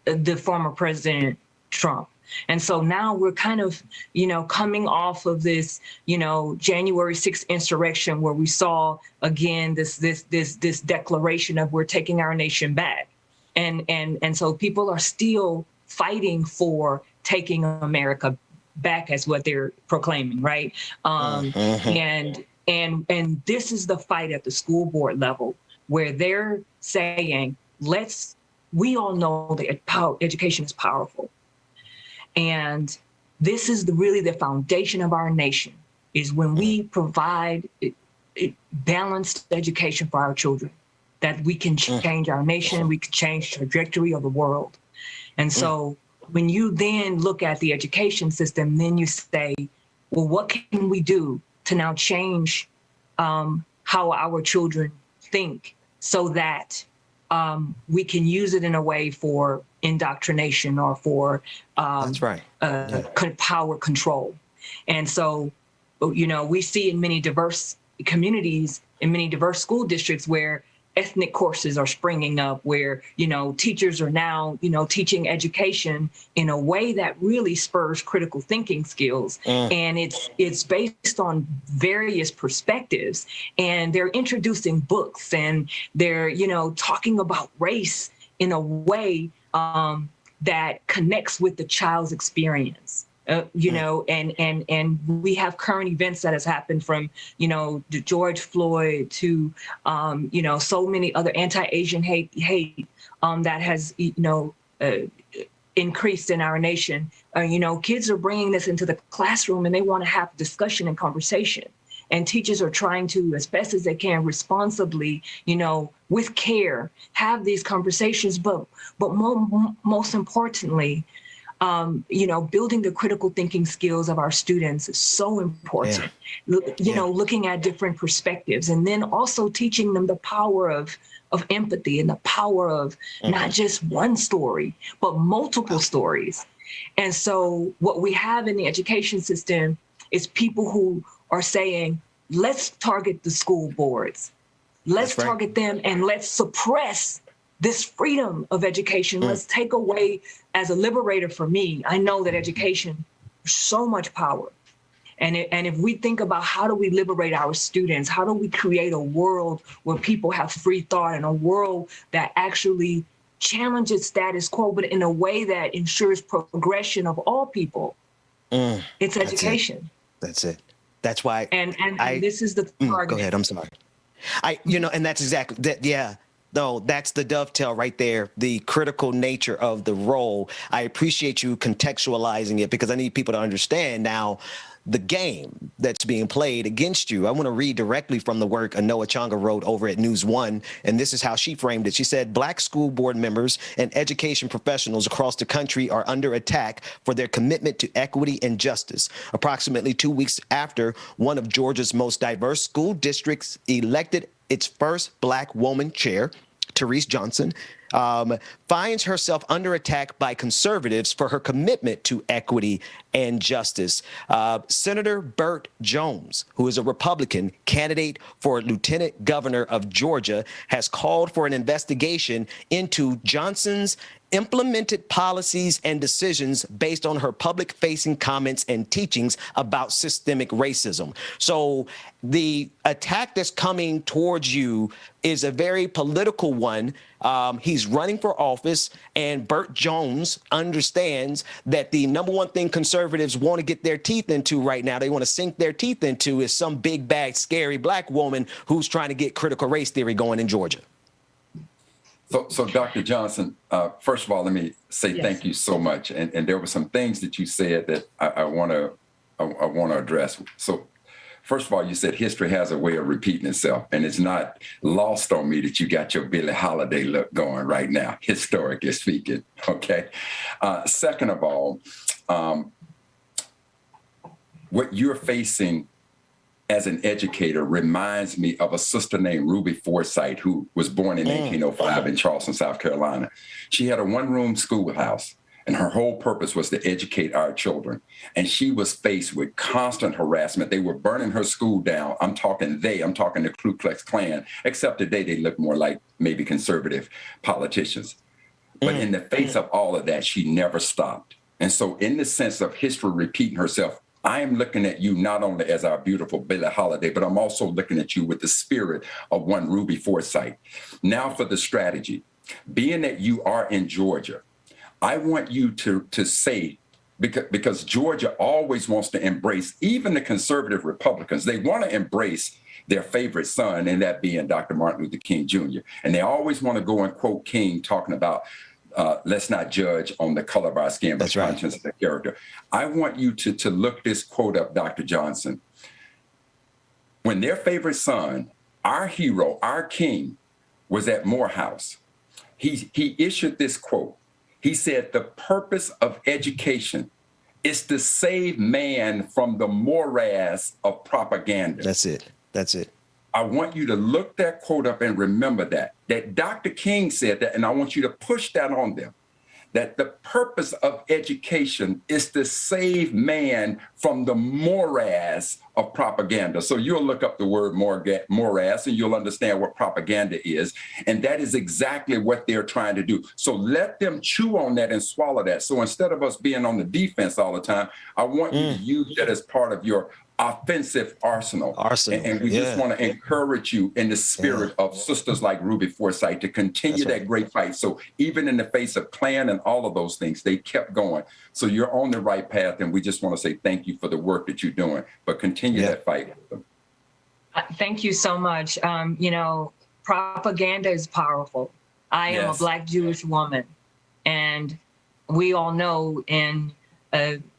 Speaker 13: the former President Trump. And so now we're kind of, coming off of this, January 6th insurrection, where we saw again this declaration of we're taking our nation back. And so people are still fighting for taking America back, as what they're proclaiming, right? And this is the fight at the school board level, where they're saying, we all know that education is powerful. And this is really the foundation of our nation, is when we provide balanced education for our children, that we can change our nation, we can change the trajectory of the world. And so when you then look at the education system, then you say, well, what can we do to now change how our children think so that we can use it in a way for indoctrination or for power control. And so, you know, we see in many diverse communities, in many diverse school districts where ethnic courses are springing up, where, you know, teachers are now, you know, teaching education in a way that really spurs critical thinking skills. And it's based on various perspectives, and they're introducing books, and they're, you know, talking about race in a way that connects with the child's experience. You know, and we have current events that has happened from, you know, George Floyd to, you know, so many other anti-Asian hate that has, you know, increased in our nation. You know, kids are bringing this into the classroom, and they want to have discussion and conversation. And teachers are trying to, as best as they can, responsibly, you know, with care, have these conversations. But most importantly, you know, building the critical thinking skills of our students is so important. You know, looking at different perspectives, and then also teaching them the power of empathy and the power of not just one story, but multiple stories. And so what we have in the education system is people who are saying, let's target the school boards. Let's target them, and let's suppress this freedom of education. Let's take away, as a liberator for me, I know that education has so much power. And if we think about how do we liberate our students, how do we create a world where people have free thought, and a world that actually challenges status quo, but in a way that ensures progression of all people, it's education.
Speaker 4: That's it. That's why.
Speaker 13: And this is the target.
Speaker 4: Go ahead. I'm sorry. You know, and that's exactly that. Yeah. Though that's the dovetail right there, the critical nature of the role. I appreciate you contextualizing it, because I need people to understand now the game that's being played against you. I want to read directly from the work Anoa Changa wrote over at News One, and this is how she framed it. She said, Black school board members and education professionals across the country are under attack for their commitment to equity and justice. Approximately 2 weeks after one of Georgia's most diverse school districts elected its first Black woman chair, Therese Johnson, finds herself under attack by conservatives for her commitment to equity and justice. Senator Burt Jones, who is a Republican candidate for lieutenant governor of Georgia, has called for an investigation into Johnson's implemented policies and decisions based on her public-facing comments and teachings about systemic racism. So the attack that's coming towards you is a very political one. He's running for office, and Burt Jones understands that the number one thing conservatives want to get their teeth into right now, they want to sink their teeth into, is some big, bad, scary Black woman who's trying to get critical race theory going in Georgia.
Speaker 6: So Dr. Johnson, first of all, let me say thank you so much. And there were some things that you said that I want to address. So first of all, you said history has a way of repeating itself, and it's not lost on me that you got your Billie Holiday look going right now, historically speaking. Okay. Second of all, what you're facing as an educator reminds me of a sister named Ruby Forsythe, who was born in 1805 in Charleston, South Carolina. She had a one-room schoolhouse, and her whole purpose was to educate our children. And she was faced with constant harassment. They were burning her school down. I'm talking the Ku Klux Klan, except today they look more like maybe conservative politicians. But in the face of all of that, she never stopped. And so in the sense of history repeating herself, I am looking at you not only as our beautiful Billie Holiday, but I'm also looking at you with the spirit of one Ruby Forsythe. Now for the strategy. Being that you are in Georgia, I want you to say, because Georgia always wants to embrace, even the conservative Republicans, they want to embrace their favorite son, and that being Dr. Martin Luther King Jr. And they always want to go and quote King talking about let's not judge on the color of our skin, but conscience of the character. I want you to look this quote up, Dr. Johnson. When their favorite son, our hero, our king, was at Morehouse, he issued this quote. He said, "The purpose of education is to save man from the morass of propaganda."
Speaker 4: That's it. That's it.
Speaker 6: I want you to look that quote up and remember that Dr. King said that, and I want you to push that on them, that the purpose of education is to save man from the morass of propaganda. So you'll look up the word morass and you'll understand what propaganda is. And that is exactly what they're trying to do. So let them chew on that and swallow that. So instead of us being on the defense all the time, I want you to use that as part of your offensive arsenal. And we just want to encourage you in the spirit of sisters like Ruby Forsythe to continue that great fight. So even in the face of Klan and all of those things, they kept going. So you're on the right path, and we just want to say thank you for the work that you're doing, but continue that fight.
Speaker 13: Thank you so much. You know, propaganda is powerful. I am a Black Jewish woman, and we all know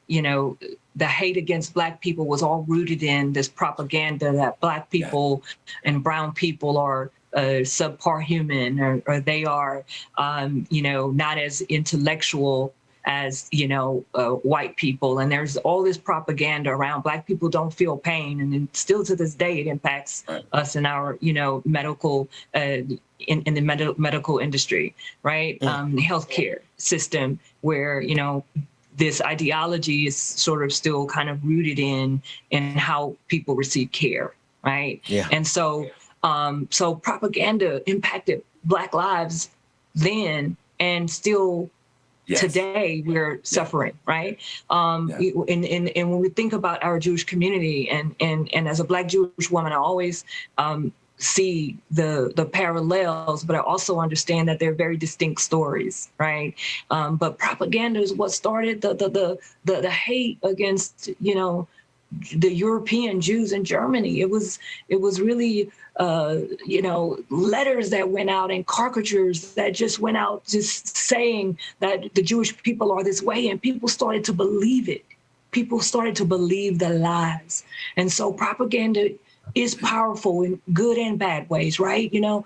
Speaker 13: you know, the hate against Black people was all rooted in this propaganda that Black people and brown people are subpar human, or they are, you know, not as intellectual as, you know, white people. And there's all this propaganda around Black people don't feel pain. And still to this day, it impacts us in our, you know, medical, in the medical industry, right? Healthcare system where, you know, this ideology is sort of still kind of rooted in how people receive care, right? Yeah. And so, so propaganda impacted Black lives then, and still today we're suffering, right? And when we think about our Jewish community, and as a Black Jewish woman, I always see the parallels, but I also understand that they're very distinct stories, right? But propaganda is what started the hate against, you know, the European Jews in Germany. It was really, you know, letters that went out and caricatures that just went out just saying that the Jewish people are this way, and people started to believe it. People started to believe the lies. And so propaganda is powerful in good and bad ways, right? You know,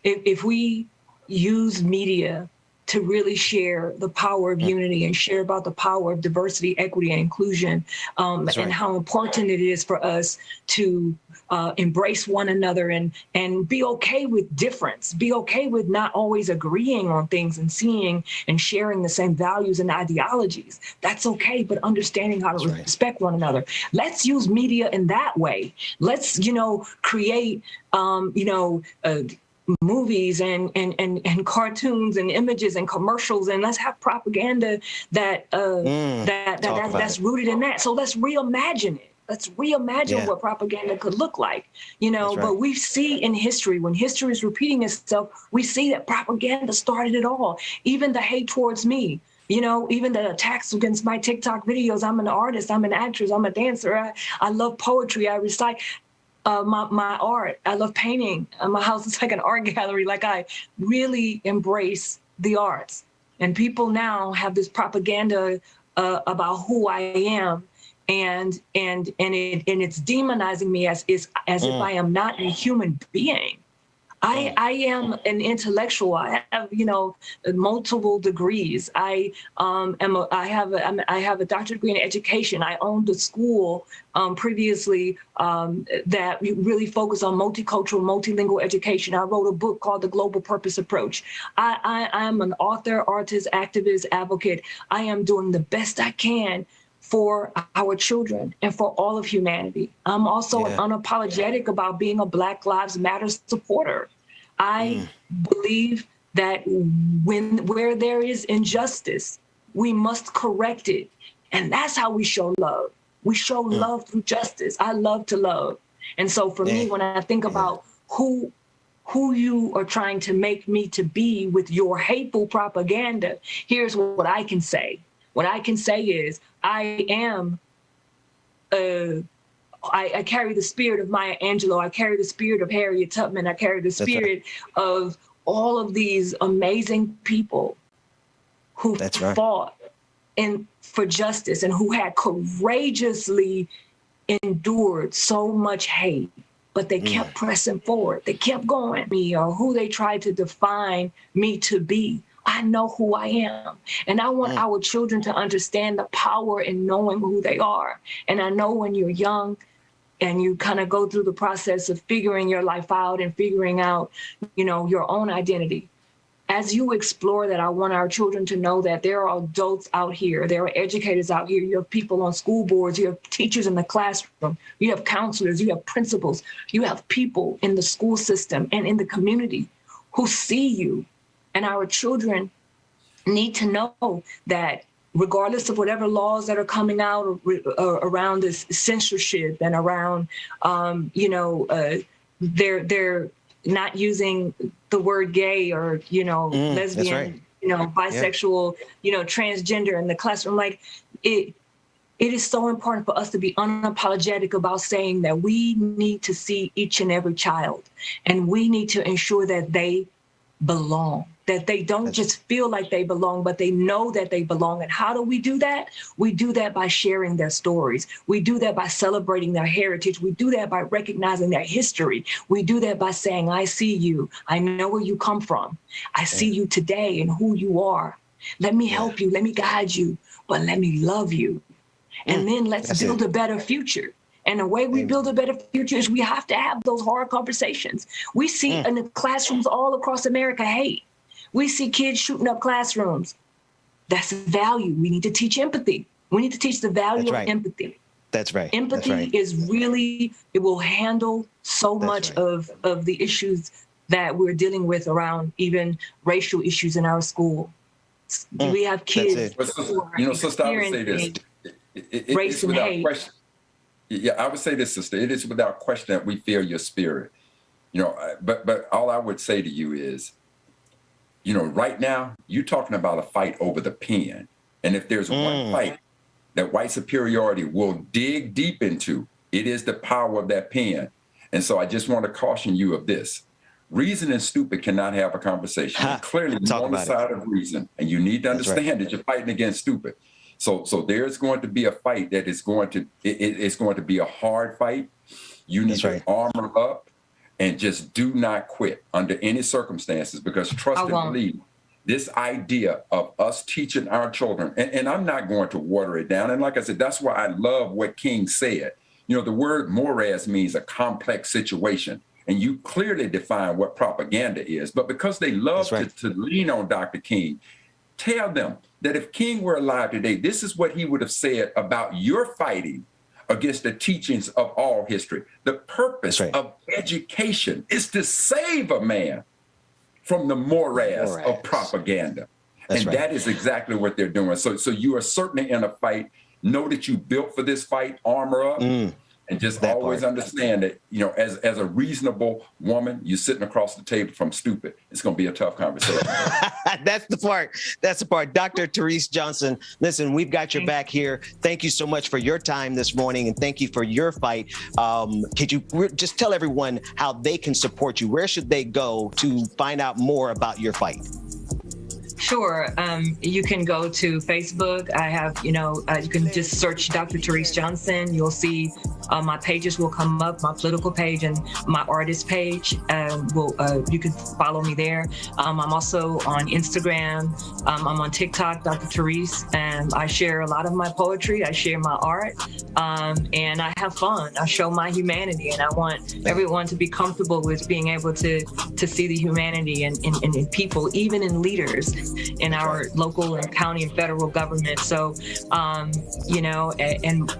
Speaker 13: if we use media to really share the power of unity and share about the power of diversity, equity, and inclusion, and how important it is for us to embrace one another and be okay with difference, be okay with not always agreeing on things and seeing and sharing the same values and ideologies. That's okay, but understanding how to respect one another. Let's use media in that way. Let's, you know, create, movies and cartoons and images and commercials, and let's have propaganda that's rooted in that. So let's reimagine it. Let's reimagine what propaganda could look like, you know. But we see in history, when history is repeating itself, we see that propaganda started it all. Even the hate towards me, you know, even the attacks against my TikTok videos. I'm an artist, I'm an actress, I'm a dancer. I love poetry, I recite my art. I love painting. My house is like an art gallery. Like, I really embrace the arts. And people now have this propaganda about who I am, and it's demonizing me as if I am not a human being. I am an intellectual. I have, you know, multiple degrees. I have a doctorate degree in education. I owned a school previously that really focused on multicultural, multilingual education. I wrote a book called The Global Purpose Approach. I am an author, artist, activist, advocate. I am doing the best I can for our children and for all of humanity. I'm also unapologetic about being a Black Lives Matter supporter. I believe that where there is injustice, we must correct it. And that's how we show love. We show love through justice. I love to love. And so for me, when I think about who you are trying to make me to be with your hateful propaganda, here's what I can say. What I can say is I am I carry the spirit of Maya Angelou. I carry the spirit of Harriet Tubman. I carry the spirit of all of these amazing people who fought for justice and who had courageously endured so much hate, but they kept pressing forward. They kept going. Me, or who they tried to define me to be. I know who I am. And I want our children to understand the power in knowing who they are. And I know when you're young and you kind of go through the process of figuring your life out and figuring out, your own identity. As you explore that, I want our children to know that there are adults out here, there are educators out here, you have people on school boards, you have teachers in the classroom, you have counselors, you have principals, you have people in the school system and in the community who see you. And our children need to know that regardless of whatever laws that are coming out around this censorship and around, they're not using the word gay or, lesbian, bisexual, transgender in the classroom. Like it is so important for us to be unapologetic about saying that we need to see each and every child and we need to ensure that they belong, that they don't just feel like they belong, but they know that they belong. And how do we do that? We do that by sharing their stories. We do that by celebrating their heritage. We do that by recognizing their history. We do that by saying, I see you. I know where you come from. I see you today and who you are. Let me help you. Let me guide you, but let me love you. And then let's build a better future. And the way we build a better future is we have to have those hard conversations. We see in the classrooms all across America hate. We see kids shooting up classrooms. That's value. We need to teach empathy. We need to teach the value of empathy.
Speaker 4: That's right.
Speaker 13: Empathy is really, it will handle so much of the issues that we're dealing with around even racial issues in our school. We have kids who are
Speaker 6: Sister, I would say this.
Speaker 13: Race and hate.
Speaker 6: Question. Yeah, I would say this, sister. It is without question that we feel your spirit. But all I would say to you is, right now, you're talking about a fight over the pen. And if there's one fight that white superiority will dig deep into, it is the power of that pen. And so I just want to caution you of this. Reason and stupid cannot have a conversation. Clearly, you're on the side of reason, and you need to understand that you're fighting against stupid. So there's going to be a fight that is going to, it's going to be a hard fight. You need to armor up and just do not quit under any circumstances, because trust and believe, this idea of us teaching our children, and I'm not going to water it down. And like I said, that's why I love what King said. The word moraz means a complex situation. And you clearly define what propaganda is. But because they love to lean on Dr. King, tell them that if King were alive today, this is what he would have said about your fighting against the teachings of all history. The purpose of education is to save a man from the morass of propaganda. That is exactly what they're doing. So you are certainly in a fight. Know that you built for this fight, armor up. And just always understand that, as a reasonable woman, you're sitting across the table from stupid. It's going to be a tough conversation.
Speaker 4: That's the part. Dr. Therese Johnson, listen, we've got your back here. Thank you so much for your time this morning, and thank you for your fight. Could you just tell everyone how they can support you? Where should they go to find out more about your fight?
Speaker 13: Sure. You can go to Facebook. I have, you can just search Dr. Therese Johnson. You'll see my pages will come up, my political page and my artist page. You can follow me there. I'm also on Instagram. I'm on TikTok, Dr. Therese, and I share a lot of my poetry. I share my art, and I have fun. I show my humanity, and I want everyone to be comfortable with being able to see the humanity in people, even in leaders in our local and county and federal government. So, and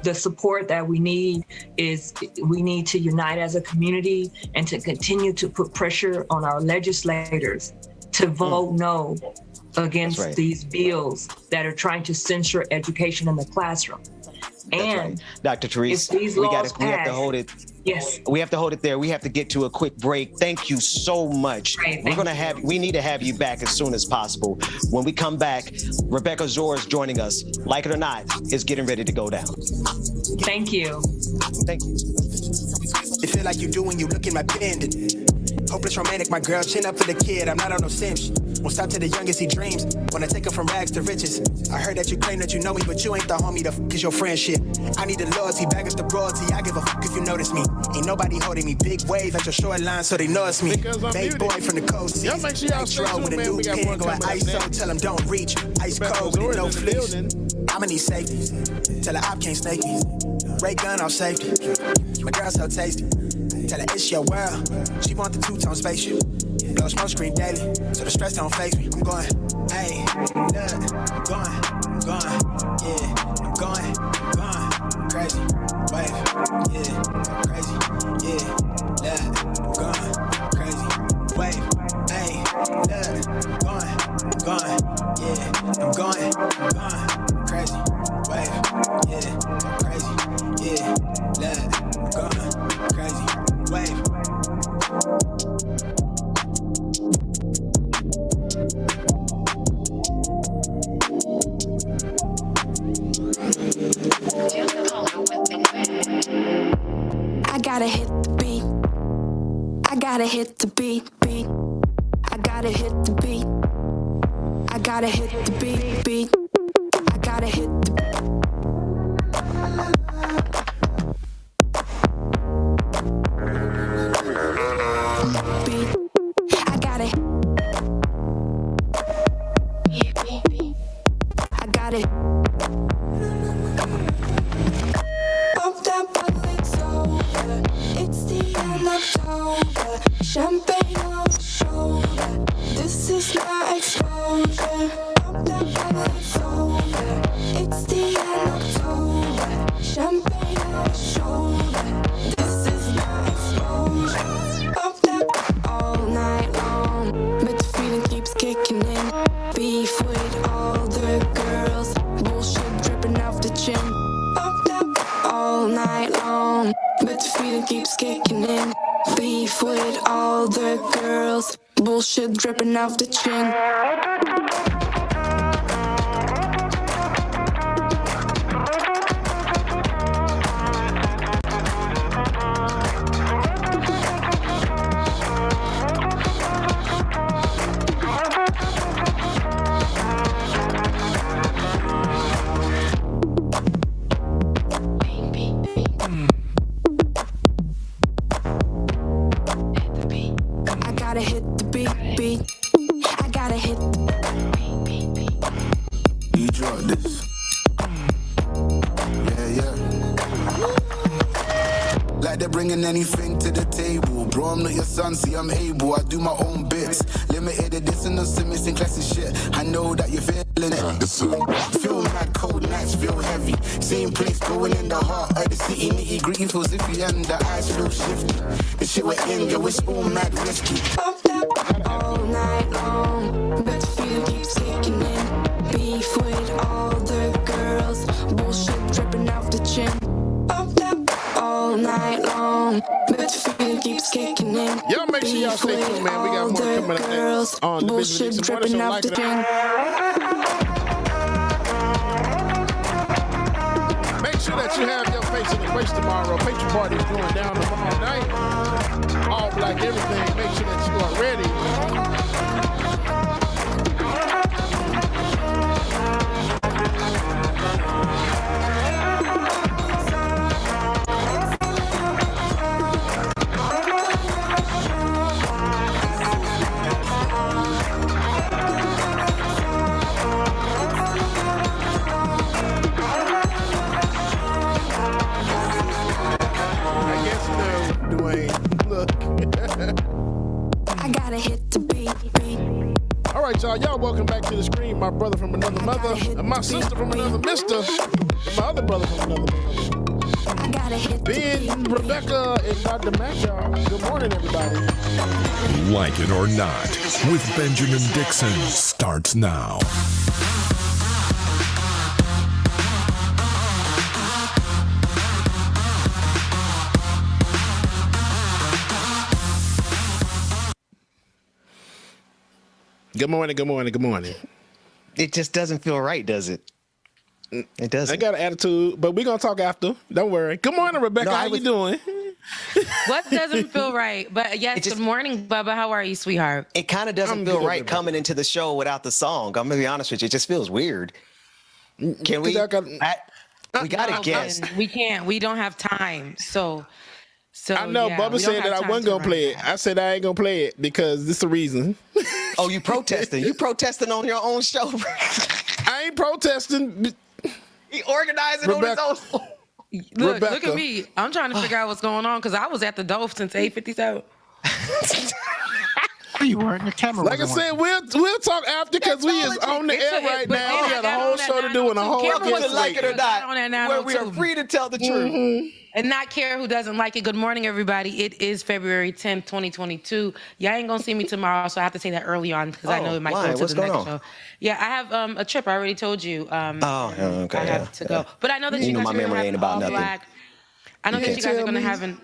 Speaker 13: the support that we need is we need to unite as a community and to continue to put pressure on our legislators to vote no against these bills that are trying to censor education in the classroom. And
Speaker 4: Dr. Therese, we have to hold it.
Speaker 13: Yes.
Speaker 4: We have to hold it there. We have to get to a quick break. Thank you so much. We need to have you back as soon as possible. When we come back, Rebecca Zor is joining us. Like it or not, it's getting ready to go down.
Speaker 13: Thank you.
Speaker 4: Thank you.
Speaker 12: It feel like you do when you look in my pendant. Hopeless romantic, my girl, chin up for the kid. I'm not on no simps. Won't stop till the youngest he dreams. Wanna take him from rags to riches. I heard that you claim that you know me, but you ain't the homie. The f is your friendship. I need the loyalty, back up the royalty. I give a f if you notice me. Ain't nobody holding me. Big wave at your shoreline, so they know it's me. Big boy from the coast.
Speaker 8: Y'all make sure y'all stay tuned, man. We got more coming up
Speaker 12: ISO,
Speaker 8: next.
Speaker 12: tell him don't reach. Ice cold with no fleece. I'ma need safety. Tell her I can't snake me. Ray gun off safety. My girl so tasty. Tell her it's your world. She want the two-tone spaceship. Blow smoke screen daily, so the stress don't face me. I'm going, hey, look, I'm going, yeah, I'm going, crazy, wave, yeah, crazy, yeah, look, I'm going, crazy, wave, hey, look, I'm going, yeah, I'm going, crazy, wave, yeah, crazy, yeah, look, I'm going, crazy, wave.
Speaker 2: I gotta hit the beat. I gotta hit the beat. I gotta hit the beat. I gotta hit the beat. I gotta hit the beat. I gotta. I gotta. Pop that bottle, it's over. It's the end of October. Champagne on the shoulder. This is my exposure. Pop that bottle, it's over. It's the end of October. Champagne on the shoulder. This is my exposure. Pop that all night long, but the feeling keeps kicking in. Beef with all the girls, bullshit dripping off the chin. Pop that all night long, but the feeling keeps kicking in. Beef with all the girls, bullshit dripping off the chin. I gotta hit the beat. I gotta hit the
Speaker 3: You drop this. Yeah. Like they're bringing anything to the table. Bro, I'm not your son, see I'm able. I do my own bits. Limited edition of some missing classic shit. I know that you're feeling it. Feel mad, cold nights feel heavy. Same place going in the heart of the city. Nitty gritty feels iffy and the eyes feel shifty. The shit we're in, yo, it's all mad risky.
Speaker 2: Pop that all night long, but the feeling keeps kicking in. Beef with all the girls, bullshit dripping off the chin. Pop that all night long, but the feeling keeps kicking in.
Speaker 8: Y'all make sure y'all stay tuned, man. We got more coming up next on the
Speaker 2: Bullshit
Speaker 8: Benjamin Dixon Show.
Speaker 2: dripping off the chin.
Speaker 8: Make sure that you have your face in the place tomorrow. Patron party is going down tomorrow night. All black everything. Make sure that you are ready.
Speaker 2: I gotta hit the beat.
Speaker 8: All right, y'all. Y'all welcome back to the screen. My brother from another mother, and my sister from another mister, and my other brother from another mother. Ben, Rebecca, and Dr. Mac, y'all. Good morning, everybody.
Speaker 10: Like it or not, with Benjamin Dixon starts now.
Speaker 8: Good morning, good morning, good morning.
Speaker 4: It just doesn't feel right, does it? It doesn't.
Speaker 8: They got an attitude, but we're going to talk after. Don't worry. Good morning, Rebecca. How you doing?
Speaker 11: What doesn't feel right? But yes, good morning, Bubba. How are you, sweetheart?
Speaker 4: It kind of doesn't feel right coming into the show without the song. I'm going to be honest with you. It just feels weird. Can we? We got a guest.
Speaker 11: We can't. We don't have time. So
Speaker 8: I know Bubba said that I wasn't going to play it. I said I ain't going to play it because this is the reason.
Speaker 4: Oh, you protesting. You protesting on your own show.
Speaker 8: I ain't protesting.
Speaker 4: He organizing on his own.
Speaker 11: Look at me. I'm trying to figure out what's going on because I was at the Dove since 8:57.
Speaker 14: You weren't. The camera.
Speaker 8: Like I said, we'll talk after because we is on the air right now. We got a whole show to do and a whole
Speaker 4: guest like it or not, where we are free to tell the truth.
Speaker 11: And not care who doesn't like it. Good morning, everybody. It is February 10th, 2022. Y'all ain't going to see me tomorrow, so I have to say that early on because I know it might go to the next show. Yeah, I have a trip. I already told you.
Speaker 4: Okay.
Speaker 11: I have to go. But I know that you guys are going to have all black. I know that you guys are going to have an...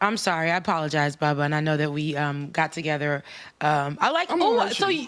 Speaker 11: I'm sorry. I apologize, Bubba. And I know that we got together. I like...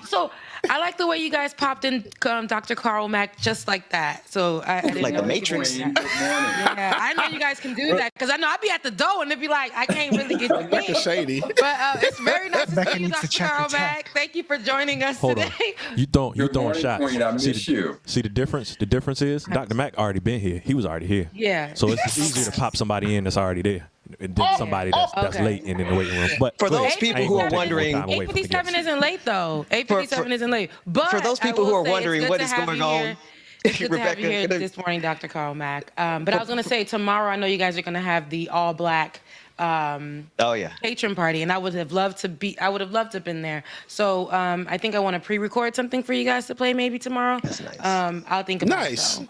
Speaker 11: So I like the way you guys popped in Dr. Carl Mack just like that. So I didn't
Speaker 4: like
Speaker 11: know
Speaker 4: the Matrix.
Speaker 11: Yeah, I know you guys can do that because I know I'd be at the door and it'd be like, I can't really get to me.
Speaker 8: Shady.
Speaker 11: But it's very nice to see you, Dr. Carl Mack. Thank you for joining us today.
Speaker 15: You throwing shots.
Speaker 6: Queen, I miss you.
Speaker 15: See the difference? The difference is Dr. Mack already been here. He was already here.
Speaker 11: Yeah.
Speaker 15: So it's easier to pop somebody in that's already there. And then somebody that's late and in the waiting room. But
Speaker 4: for those people who are wondering,
Speaker 11: 8:57 isn't late though. 8:57 isn't late. But
Speaker 4: for those people who are wondering what is going on,
Speaker 11: it's good to have you here this morning, Dr. Carl Mack. But I was going to say tomorrow, I know you guys are going to have the all black patron party, and I would have loved to have been there. So I think I want to pre-record something for you guys to play maybe tomorrow.
Speaker 4: That's nice.
Speaker 11: I'll think about it. Though.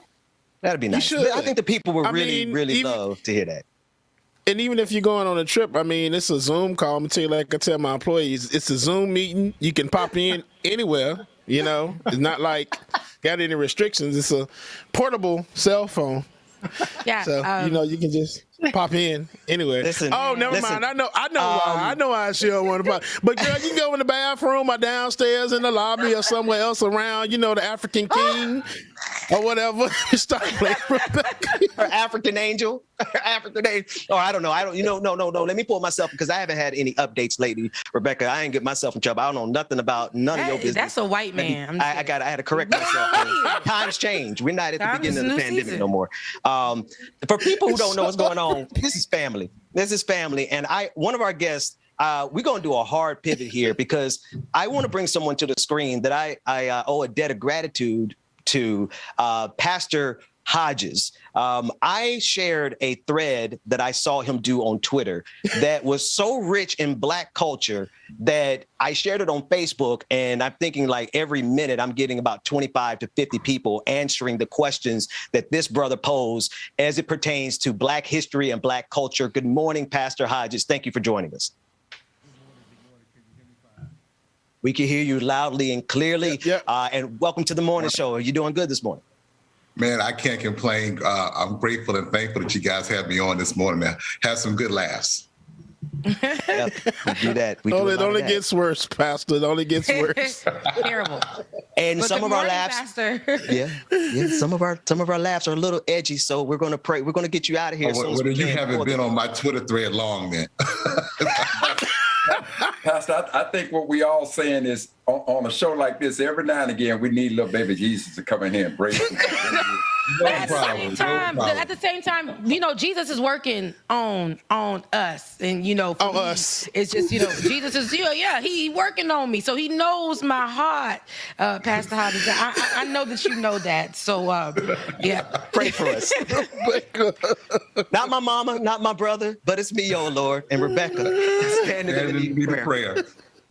Speaker 4: That'd be nice. I think the people would really love to hear that.
Speaker 8: And even if you're going on a trip, I mean, it's a Zoom call. I'm tell you, like I tell my employees, it's a Zoom meeting. You can pop in anywhere. You know, it's not like got any restrictions. It's a portable cell phone.
Speaker 11: Yeah.
Speaker 8: So you can just pop in anywhere. Never mind. I know why. I know why she don't want to pop. But girl, you can go in the bathroom or downstairs in the lobby or somewhere else around. You know, the African King or whatever. Start playing Rebecca.
Speaker 4: Her African angel. Her African angel. Or I don't know. No. Let me pull myself because I haven't had any updates lately, Rebecca. I ain't get myself in trouble. I don't know nothing about none of your business.
Speaker 11: That's a white man.
Speaker 4: I had to correct myself. Times change. We're not at the beginning of the pandemic no more. For people who don't know what's going on, this is family. And one of our guests, we're going to do a hard pivot here because I want to bring someone to the screen that I owe a debt of gratitude to, Pastor Hodges. I shared a thread that I saw him do on Twitter that was so rich in Black culture that I shared it on Facebook. And I'm thinking like every minute I'm getting about 25 to 50 people answering the questions that this brother posed as it pertains to Black history and Black culture. Good morning, Pastor Hodges. Thank you for joining us. We can hear you loudly and clearly. And welcome to the morning show. Are you doing good this morning?
Speaker 16: Man, I can't complain. I'm grateful and thankful that you guys had me on this morning. Man, have some good laughs.
Speaker 4: Yep, we do that.
Speaker 8: It only gets worse, Pastor. It only gets worse.
Speaker 11: Terrible.
Speaker 4: And
Speaker 11: but
Speaker 4: some of our laughs, some of our laughs are a little edgy. So we're going to pray. We're going to get you out of here.
Speaker 16: You haven't been on my Twitter thread long, then.
Speaker 6: Pastor, I think what we all saying is on a show like this, every now and again, we need little baby Jesus to come in here and break it.
Speaker 11: At the same time, Jesus is working on us, and for us, it's just Jesus is he working on me, so he knows my heart, Pastor Hodges. I know that you know that, so
Speaker 4: pray for us. Not my mama, not my brother, but it's me, oh Lord, and Rebecca standing in the prayer.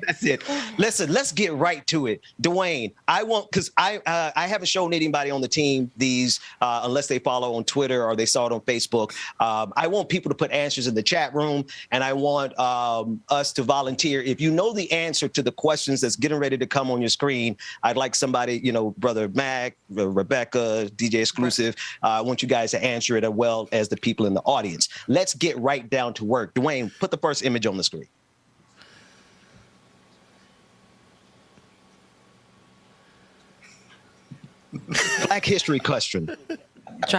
Speaker 4: That's it. Listen, let's get right to it. Dwayne, because I haven't shown anybody on the team these unless they follow on Twitter or they saw it on Facebook. I want people to put answers in the chat room, and I want us to volunteer. If you know the answer to the questions that's getting ready to come on your screen, I'd like somebody, Brother Mac, Rebecca, DJ Exclusive, I want you guys to answer it as well as the people in the audience. Let's get right down to work. Dwayne, put the first image on the screen. Black history question.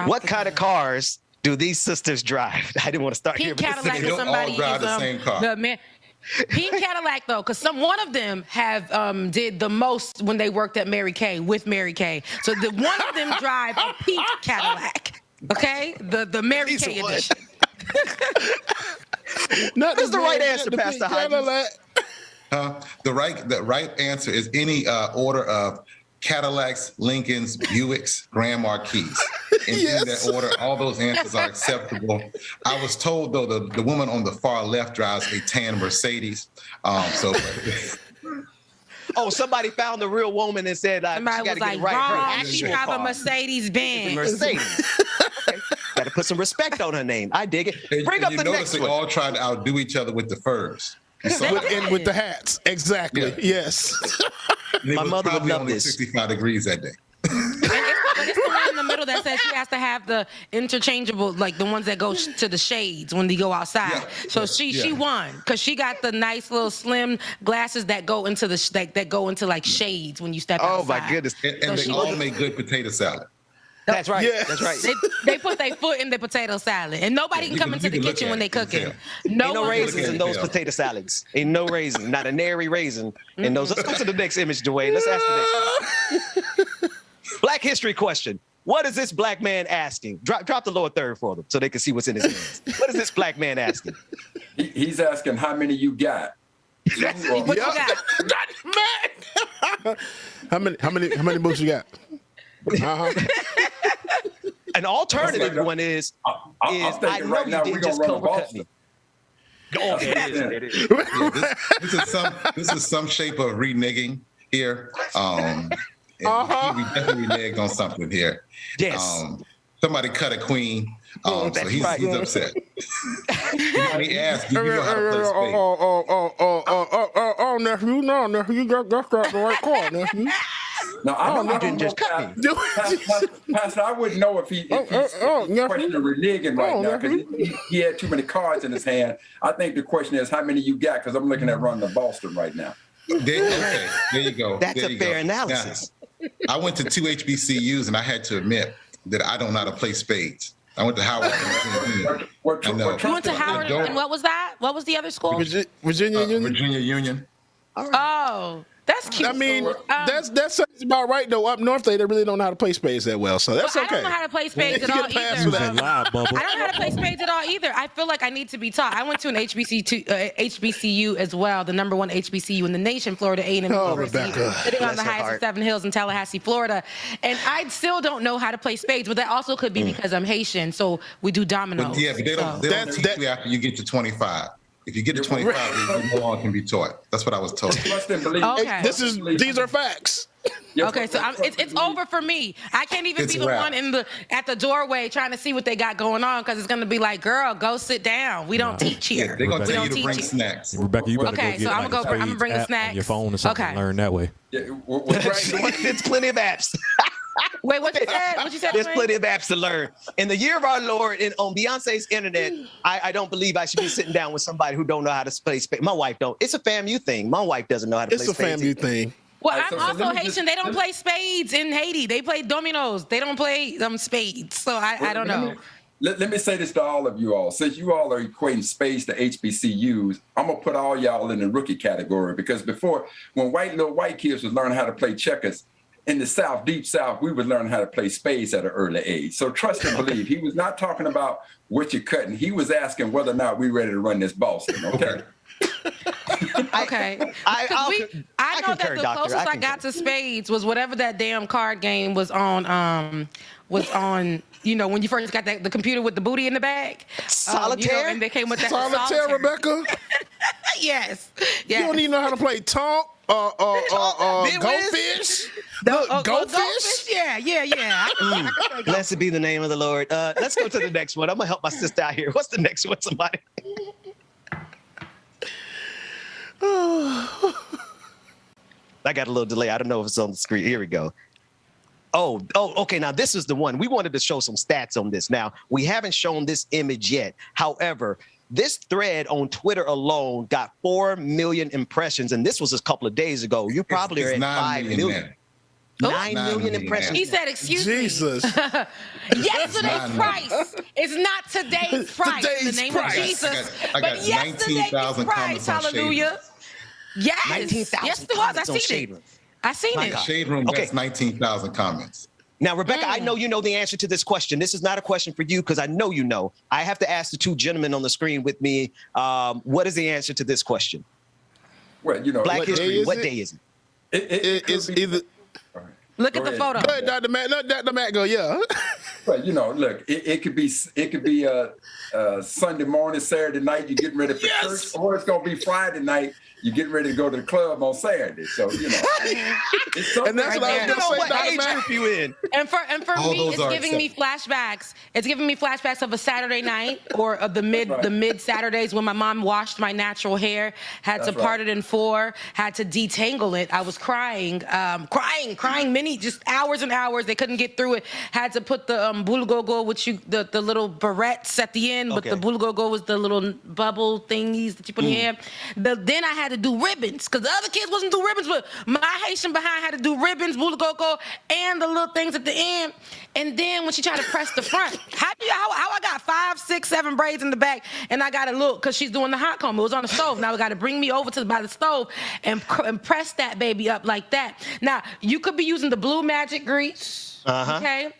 Speaker 4: What kind of cars do these sisters drive? I didn't want to start here.
Speaker 11: Pink Cadillac
Speaker 16: They
Speaker 11: or
Speaker 16: don't
Speaker 11: somebody
Speaker 16: all drive
Speaker 11: is
Speaker 16: the same car.
Speaker 11: the man. Pink Cadillac though, because one of them have did the most when they worked at Mary Kay with Mary Kay. So one of them drive a pink Cadillac. Okay, the Mary Kay edition.
Speaker 4: What is the right answer, Pastor Hodges?
Speaker 16: The right answer is any order of Cadillacs, Lincolns, Buicks, Grand Marquis. In that order, all those answers are acceptable. I was told, though, the woman on the far left drives a tan Mercedes.
Speaker 4: Oh, somebody found the real woman and said,
Speaker 11: somebody was like, wrong, she drive a Mercedes Benz.
Speaker 4: Okay. Got to put some respect on her name. I dig it. Bring up the next
Speaker 16: they
Speaker 4: one.
Speaker 16: all trying to outdo each other with the furs.
Speaker 8: And with the hats. Exactly. Yeah. Yes.
Speaker 4: My mother would love
Speaker 16: only
Speaker 4: this.
Speaker 16: 65 degrees that day.
Speaker 11: It's the one in the middle that says she has to have the interchangeable, like the ones that go to the shades when they go outside. Yeah. So she won because she got the nice little slim glasses that go into like shades when you step outside.
Speaker 4: Oh my goodness!
Speaker 16: And they all make good potato salad.
Speaker 4: That's right.
Speaker 8: Yes.
Speaker 4: That's right.
Speaker 11: They put their foot in the potato salad, and nobody can come into the kitchen when they cooking.
Speaker 4: Ain't no raisins in those potato salads. Ain't no raisin, not a nary raisin in those. Let's go to the next image, Dwayne. Let's ask the next one. Black history question. What is this black man asking? Drop the lower third for them so they can see what's in his hands. What is this black man asking?
Speaker 6: He's asking how many you got.
Speaker 11: What you got?
Speaker 8: How many books you got?
Speaker 4: An alternative one is I know
Speaker 6: right
Speaker 4: you
Speaker 6: now
Speaker 4: didn't just cover cut me. Oh, it is.
Speaker 16: This is some shape of reneging here. We definitely reneged on something here.
Speaker 4: Yes.
Speaker 16: Somebody cut a queen. So he's upset. He asked, "Do you know how to play spades?"
Speaker 8: Nephew, no, nephew, that's not the right call, nephew.
Speaker 6: No, I didn't just cut me. Pastor, I wouldn't know if he's questioning reneging right now because he had too many cards in his hand. I think the question is how many you got because I'm looking at running the Boston right now.
Speaker 16: There you go.
Speaker 4: That's a fair analysis.
Speaker 16: Now, I went to 2 HBCUs and I had to admit that I don't know how to play spades. I went to Howard.
Speaker 11: You went to Howard, and what was that? What was the other school?
Speaker 8: Virginia Union.
Speaker 16: Virginia Union.
Speaker 11: Oh, that's cute.
Speaker 8: I mean, that sounds about right though. Up north, they really don't know how to play spades that well, so that's okay.
Speaker 11: I don't know how to play spades at all either. I don't know how to play spades at all either. I feel like I need to be taught. I went to an HBCU as well, the number one HBCU in the nation, Florida A&M University, sitting on the highest of 7 hills in Tallahassee, Florida. And I still don't know how to play spades, but that also could be because I'm Haitian, so we do dominoes.
Speaker 16: But they don't teach you after you get to 25. If you get to 25, no longer can be taught. That's what I was told.
Speaker 11: Okay.
Speaker 8: These are facts.
Speaker 11: Okay, so it's over for me. I can't even be the one at the doorway trying to see what they got going on because it's going to be like, girl, go sit down. We don't teach here.
Speaker 16: They're going to tell you to bring snacks.
Speaker 15: Rebecca, you better
Speaker 11: go get
Speaker 15: I'm
Speaker 11: going to bring the snacks
Speaker 15: on your phone or something and learn that way.
Speaker 4: It's plenty of apps.
Speaker 11: Wait, what you said?
Speaker 4: There's plenty of apps to learn. In the year of our Lord, on Beyonce's internet, I don't believe I should be sitting down with somebody who don't know how to play spades. My wife don't. It's a FAMU thing. My wife doesn't know how to play spades.
Speaker 8: It's a FAMU thing.
Speaker 11: Well, I'm also Haitian. They don't play spades in Haiti. They play dominoes. They don't play spades. So I don't know.
Speaker 6: Let me say this to all of you all. Since you all are equating spades to HBCUs, I'm going to put all y'all in the rookie category because before, when little white kids was learning how to play checkers, in the South, deep South, we would learn how to play spades at an early age. So trust and believe. He was not talking about what you're cutting. He was asking whether or not we're ready to run this Boston, okay?
Speaker 11: Okay. I know that the closest I got to spades was whatever that damn card game was on, you know, when you first got the computer with the booty in the bag.
Speaker 4: Solitaire?
Speaker 11: And they came with that.
Speaker 8: Solitaire, Rebecca?
Speaker 11: Yes.
Speaker 8: You don't even know how to play Tonk? Goldfish?
Speaker 11: Goldfish? Yeah.
Speaker 4: Blessed be the name of the Lord. Let's go to the next one. I'm going to help my sister out here. What's the next one, somebody? I got a little delay. I don't know if it's on the screen. Here we go. Oh, okay. Now, this is the one. We wanted to show some stats on this. Now, we haven't shown this image yet. However, this thread on Twitter alone got 4 million impressions, and this was a couple of days ago. You probably are at 5 million. 9 million impressions.
Speaker 11: He said, excuse
Speaker 8: Jesus.
Speaker 11: me. Yesterday's price is not today's price. In the name of Jesus.
Speaker 16: I got
Speaker 11: But yesterday's
Speaker 16: 19,000
Speaker 11: price,
Speaker 16: comments on
Speaker 11: hallelujah. Yes.
Speaker 4: 19,000
Speaker 11: Yes, it was. I
Speaker 4: comments on
Speaker 11: seen
Speaker 4: Shade
Speaker 11: it.
Speaker 4: Room.
Speaker 11: I seen it.
Speaker 16: Shade Room
Speaker 4: Okay.
Speaker 16: gets 19,000 comments.
Speaker 4: Now, Rebecca, I know you know the answer to this question. This is not a question for you because I know you know. I have to ask the two gentlemen on the screen with me, what is the answer to this question?
Speaker 6: Well, you know,
Speaker 4: Black History, what day is it?
Speaker 8: It's either.
Speaker 11: Look at the photo.
Speaker 8: Go ahead, Dr. Matt. Let Dr. Matt go. Yeah.
Speaker 6: But you know, look, it could be Sunday morning, Saturday night. You're getting ready for church, or it's gonna be Friday night. You're getting ready to go to the club on Saturday. So you know, it's
Speaker 8: And that's what I was gonna say, Dr.
Speaker 4: age
Speaker 8: Matt.
Speaker 4: group you in?
Speaker 11: And for
Speaker 16: All
Speaker 11: me,
Speaker 16: those
Speaker 11: it's
Speaker 16: are
Speaker 11: giving me flashbacks. It's giving me flashbacks of a Saturday night or of the mid Saturdays when my mom washed my natural hair, had to part it in 4, had to detangle it. I was crying many just hours and hours. They couldn't get through it. Had to put the bulugogo, which the little barrettes at the end, but the bulugogo was the little bubble thingies that you put in your hair. Then I had to do ribbons because the other kids wasn't do ribbons, but my Haitian behind had to do ribbons, bulugogo, and the little things at the end. And then when she tried to press the front, how I got 5, 6, 7 braids in the back, and I got to look because she's doing the hot comb. It was on the stove. Now we got to bring me over by the stove and press that baby up like that. Now you could be using the blue magic grease. Okay.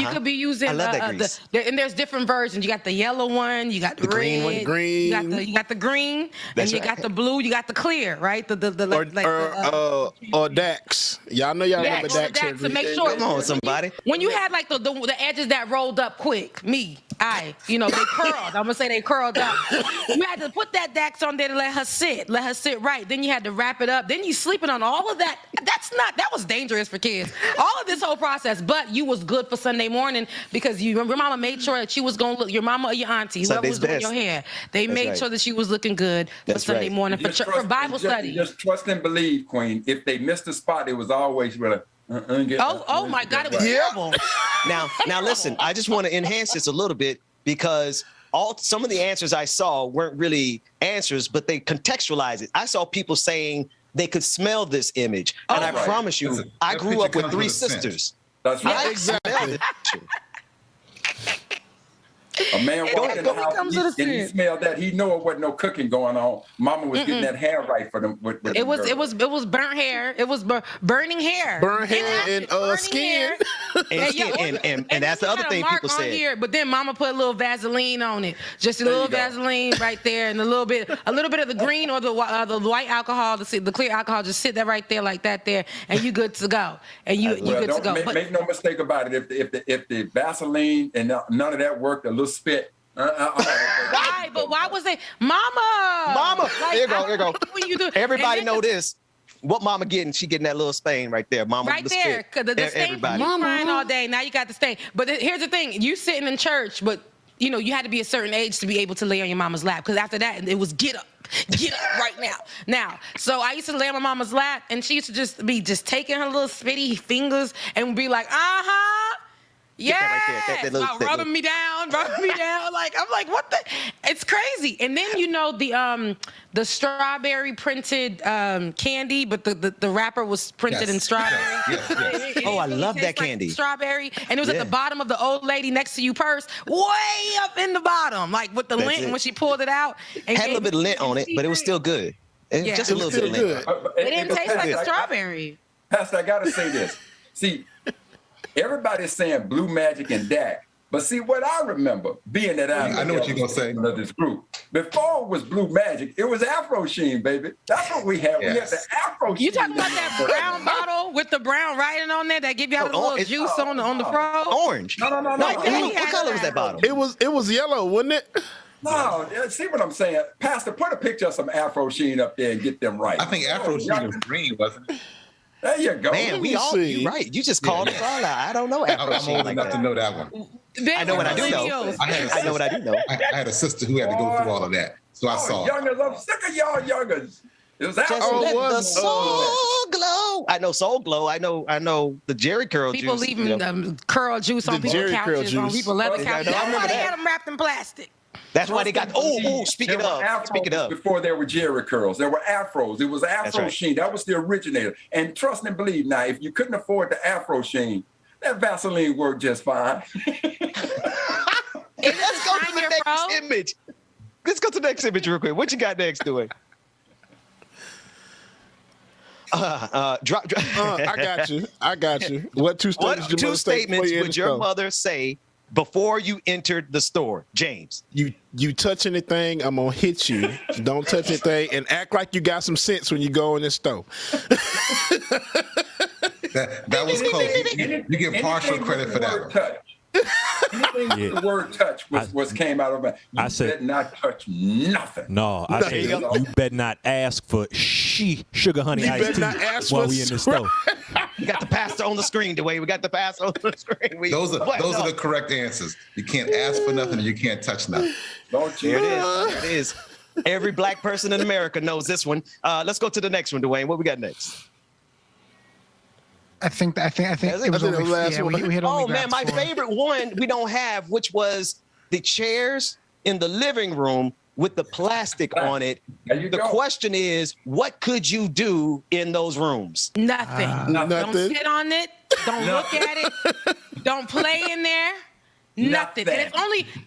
Speaker 11: You could be using
Speaker 4: I love that grease.
Speaker 11: And there's different versions. You got the yellow one, you got the
Speaker 4: green
Speaker 11: red,
Speaker 4: one.
Speaker 11: you got the green,
Speaker 4: That's
Speaker 11: and you
Speaker 4: right.
Speaker 11: got the blue, you got the clear, right?
Speaker 8: Or Dax. Y'all know y'all remember Dax.
Speaker 11: Dax to make sure.
Speaker 4: Come on, somebody.
Speaker 11: When you had like the edges that rolled up quick, they curled. I'm gonna say they curled up. You had to put that Dax on there to let her sit right. Then you had to wrap it up. Then you sleeping on all of that. That was dangerous for kids. All of this whole process, but you was good for Sunday morning because your mama made sure that she was gonna look. Your mama or your auntie, whoever was doing your hair, they made sure that she was looking good for Sunday morning for Bible study.
Speaker 6: Just trust and believe, Queen. If they missed a spot, it was always with a.
Speaker 11: Oh my God, it was terrible.
Speaker 4: Now listen, I just want to enhance this a little bit because some of the answers I saw weren't really answers, but they contextualized it. I saw people saying they could smell this image, and I promise you, I grew up with 3 sisters.
Speaker 6: That's right.
Speaker 4: I exactly.
Speaker 6: A man walked in the house and he smelled that. He knew it wasn't no cooking going on. Mama was getting that hair right for them.
Speaker 11: It was burnt hair. It was burning hair.
Speaker 8: Burnt hair and skin.
Speaker 4: And that's the other thing people said.
Speaker 11: Here, but then Mama put a little Vaseline on it, just a little Vaseline right there, and a little bit of the green or the white alcohol, the clear alcohol. Just sit that right there like that there, and you good to go. And you good to go.
Speaker 6: Make no mistake about it. If the Vaseline and none of that worked, a little spit.
Speaker 11: Why? But why was it, Mama?
Speaker 4: Like, here you go. Everybody know this. What Mama getting? She getting that little stain right there. Mama
Speaker 11: right there. Cause the stain. You crying all day. Now you got the stain. But here's the thing: you sitting in church, but you had to be a certain age to be able to lay on your mama's lap. Because after that, it was get up right now. So I used to lay on my mama's lap, and she used to just be taking her little spitty fingers and be like, yeah, right rubbing me down. Like I'm like, what the? It's crazy. And then the strawberry printed candy, but the wrapper was printed in strawberry.
Speaker 4: Yes. Oh, I love that candy.
Speaker 11: Like strawberry, and it was at the bottom of the old lady next to you purse, way up in the bottom, like with the lint. And when she pulled it out, and
Speaker 4: had a little bit of lint on it, but it was still good. Just a little bit of lint.
Speaker 11: It didn't taste like a strawberry.
Speaker 6: Pastor, I gotta say this. See. Everybody's saying Blue Magic and Dak, but see what I remember being that I
Speaker 16: know what you're gonna say.
Speaker 6: Of this group before it was Blue Magic, it was Afro Sheen, baby. That's what we had. Yes. We had the Afro Sheen.
Speaker 11: You talking about that brown bottle with the brown writing on there that give you a little juice on the front?
Speaker 4: Orange.
Speaker 6: No.
Speaker 4: What color was that bottle?
Speaker 8: It was yellow, wasn't it?
Speaker 6: No, see what I'm saying, Pastor. Put a picture of some Afro Sheen up there and get them right.
Speaker 16: I think Afro Sheen was green, wasn't it?
Speaker 6: There you go.
Speaker 4: Man, you're right. You just called it all out. I don't know.
Speaker 16: I'm old enough to know that one.
Speaker 4: I know what I do know. I know what I do know.
Speaker 16: I had a sister who had to go through all of that, so I saw it.
Speaker 6: Youngers, I'm sick of y'all youngers. It was
Speaker 4: the Soul Glow. I know Soul Glow. I know the Jerry curl
Speaker 11: people
Speaker 4: juice.
Speaker 11: People leaving curl juice on people's couches, on people's leather couches. They had them wrapped in plastic.
Speaker 4: That's why they got. Speaking of,
Speaker 6: before there were Jerry curls, there were afros. It was Afro Sheen. That was the originator. And trust and believe. Now, if you couldn't afford the Afro Sheen, that Vaseline worked just fine.
Speaker 4: Let's go to the next image. Let's go to the next image real quick. What you got next, doing?
Speaker 8: I got you. What two statements
Speaker 4: would your mother say before you entered the store, James?
Speaker 8: You touch anything, I'm gonna hit you. Don't touch anything, and act like you got some sense when you go in this store.
Speaker 16: That was close. You get partial credit for that.
Speaker 6: Touch. The word touch was came out of my. I said, better not touch nothing.
Speaker 15: No, I said you better not ask for sugar honey iced tea while we in the store.
Speaker 4: We got the pastor on the screen, Dwayne. We got the pastor on the screen.
Speaker 16: Those are the correct answers. You can't ask for nothing, and you can't touch nothing.
Speaker 6: Don't you?
Speaker 4: There it is. Every black person in America knows this one. Let's go to the next one, Dwayne. What we got next?
Speaker 14: I think it was only, we had only
Speaker 4: my favorite one we don't have, which was the chairs in the living room with the plastic on it. The question is, what could you do in those rooms?
Speaker 11: Nothing. Don't sit on it. Don't look at it. Don't play in there. Nothing. And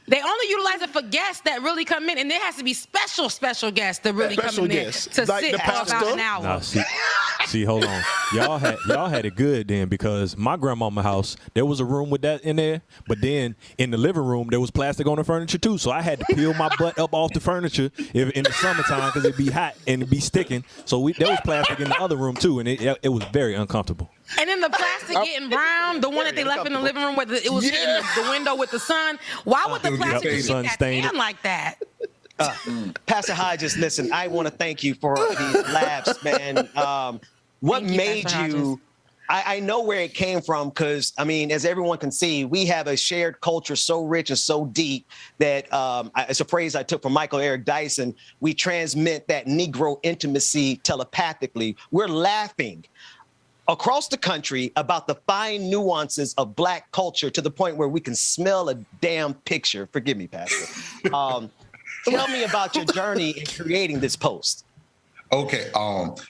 Speaker 11: they only utilize it for guests that really come in, and there has to be special guests that really come in there to like sit for about an hour.
Speaker 15: No, see, hold on. Y'all had it good then, because my grandmama's house, there was a room with that in there, but then in the living room there was plastic on the furniture too. So I had to peel my butt up off the furniture in the summertime because it'd be hot and it'd be sticking. So there was plastic in the other room too, and it was very uncomfortable.
Speaker 11: And then the plastic getting brown, the one that they left in the living room, where it was hitting the window with the sun. Why would the plastic get that tan like that?
Speaker 4: Pastor Hodges, listen, I want to thank you for these laughs, man. What made you? I know where it came from, because, I mean, as everyone can see, we have a shared culture so rich and so deep that it's a phrase I took from Michael Eric Dyson. We transmit that Negro intimacy telepathically. We're laughing across the country about the fine nuances of black culture to the point where we can smell a damn picture. Forgive me, Pastor. Tell me about your journey in creating this post.
Speaker 16: Okay.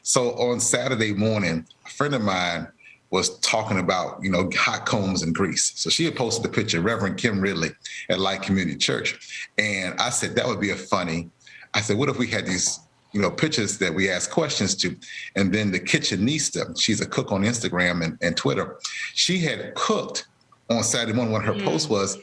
Speaker 16: So on Saturday morning, a friend of mine was talking about, hot combs in Greece. So she had posted a picture, Reverend Kim Ridley at Light Community Church. And I said, that would be I said, what if we had these pictures that we ask questions to? And then the Kitchenista, she's a cook on Instagram and Twitter. She had cooked on Saturday morning. One of her posts was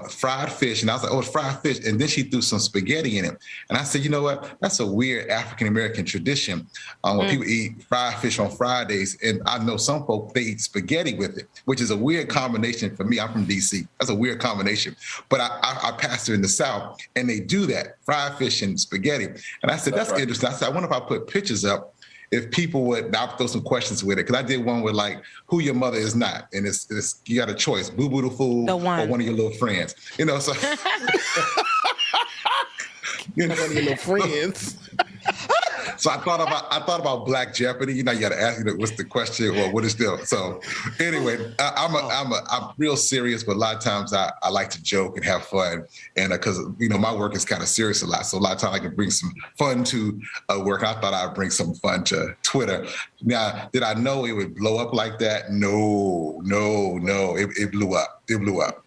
Speaker 16: fried fish. And I was like, oh, it's fried fish. And then she threw some spaghetti in it. And I said, you know what? That's a weird African-American tradition when people eat fried fish on Fridays. And I know some folks, they eat spaghetti with it, which is a weird combination for me. I'm from DC. That's a weird combination. But I pastor in the South, and they do that, fried fish and spaghetti. And I said, that's interesting. I said, I wonder if I put pictures up, if people would, I'll throw some questions with it. Because I did one with who your mother is not. And it's you got a choice, Boo Boo the Fool or one of your little friends. So
Speaker 8: one of your little friends.
Speaker 16: So I thought about Black Jeopardy. You got to ask what's the question or what is still. So anyway, I'm real serious, but a lot of times I like to joke and have fun, and because my work is kind of serious a lot. So a lot of times I can bring some fun to work. I thought I'd bring some fun to Twitter. Now, did I know it would blow up like that? No. It blew up. It blew up.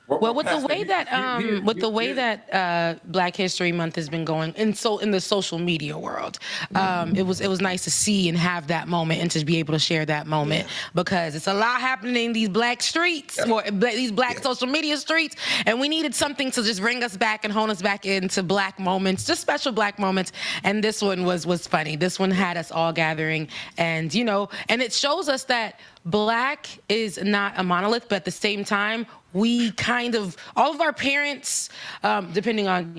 Speaker 11: Well, with the way that Black History Month has been going, in the social media world, it was nice to see and have that moment and to be able to share that moment, because it's a lot happening in these Black streets, or these Black social media streets, and we needed something to just bring us back and hone us back into Black moments, just special Black moments. And this one was funny. This one had us all gathering, and and it shows us that Black is not a monolith, but at the same time, we kind of, all of our parents, depending on,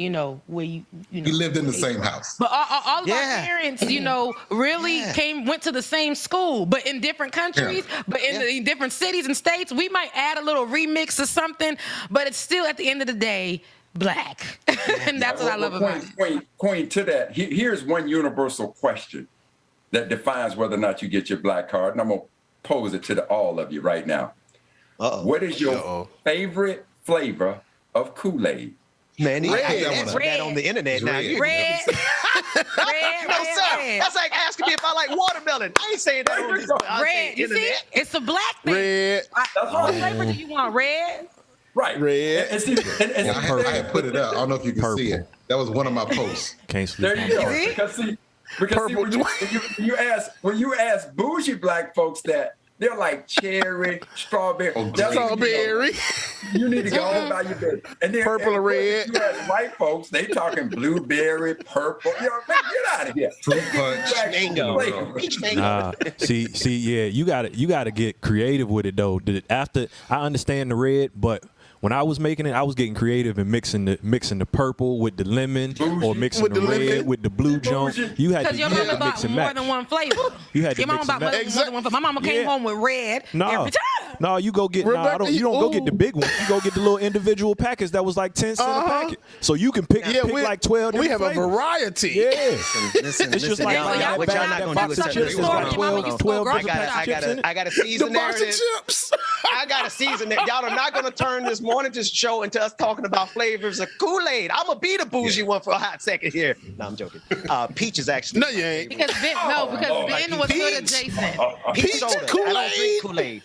Speaker 11: where you
Speaker 16: lived in the same house.
Speaker 11: But all of our parents, really went to the same school, but in different countries, but in different cities and states. We might add a little remix or something, but it's still, at the end of the day, Black. And that's what I love about it.
Speaker 6: Queen, to that, here's one universal question that defines whether or not you get your Black card, and I'm going to pose it to all of you right now. What is your favorite flavor of Kool-Aid?
Speaker 4: Man, he
Speaker 8: Red.
Speaker 4: answered that on the internet now.
Speaker 11: Red.
Speaker 4: Red. No, sir. That's like asking me if I like watermelon. I ain't saying that on this
Speaker 11: Red. You see? It's a black thing.
Speaker 8: Red.
Speaker 11: What flavor do you want? Red?
Speaker 6: Right.
Speaker 8: Red.
Speaker 16: I had put it up. I don't know if you can see it. That was one of my posts.
Speaker 15: Can't sleep.
Speaker 6: There you go. Because see, when you ask bougie black folks that, they're like cherry, strawberry.
Speaker 8: Strawberry.
Speaker 6: You need to go on about your business. And then
Speaker 8: Purple or red.
Speaker 6: You ask white folks, they talking blueberry, purple. You know, man, get out of here.
Speaker 16: Fruit punch.
Speaker 15: Nah, see, yeah, you gotta get creative with it though. After I understand the red, but when I was making it, I was getting creative and mixing the purple with the lemon or mixing the red with the blue junk. You had to
Speaker 11: Because your mama
Speaker 15: mix
Speaker 11: bought
Speaker 15: and
Speaker 11: more
Speaker 15: match.
Speaker 11: than one flavor.
Speaker 15: You had to
Speaker 11: Your mama
Speaker 15: mix
Speaker 11: bought
Speaker 15: and
Speaker 11: more
Speaker 15: match.
Speaker 11: than one flavor. My mama came home with red every time.
Speaker 15: No, you go get
Speaker 8: Rebecca,
Speaker 15: you don't go get the big one. You go get the little individual package that was like 10 cents a packet. So you can pick like 12
Speaker 8: We have
Speaker 15: different
Speaker 8: a
Speaker 15: flavors.
Speaker 8: variety.
Speaker 15: Yeah.
Speaker 4: Listen,
Speaker 15: It's just like
Speaker 4: y'all, what y'all not gonna do is
Speaker 15: chips is like 12
Speaker 4: I got to season
Speaker 8: The box of
Speaker 4: narrative.
Speaker 8: chips.
Speaker 4: I got to season it. Y'all are not going to turn this morning show into us talking about flavors of Kool-Aid. I'm going to be the bougie one for a hot second here. No, I'm joking. Peach is actually.
Speaker 8: No, you ain't.
Speaker 11: Because Ben was good adjacent.
Speaker 4: Peach soda. I don't drink Kool-Aid.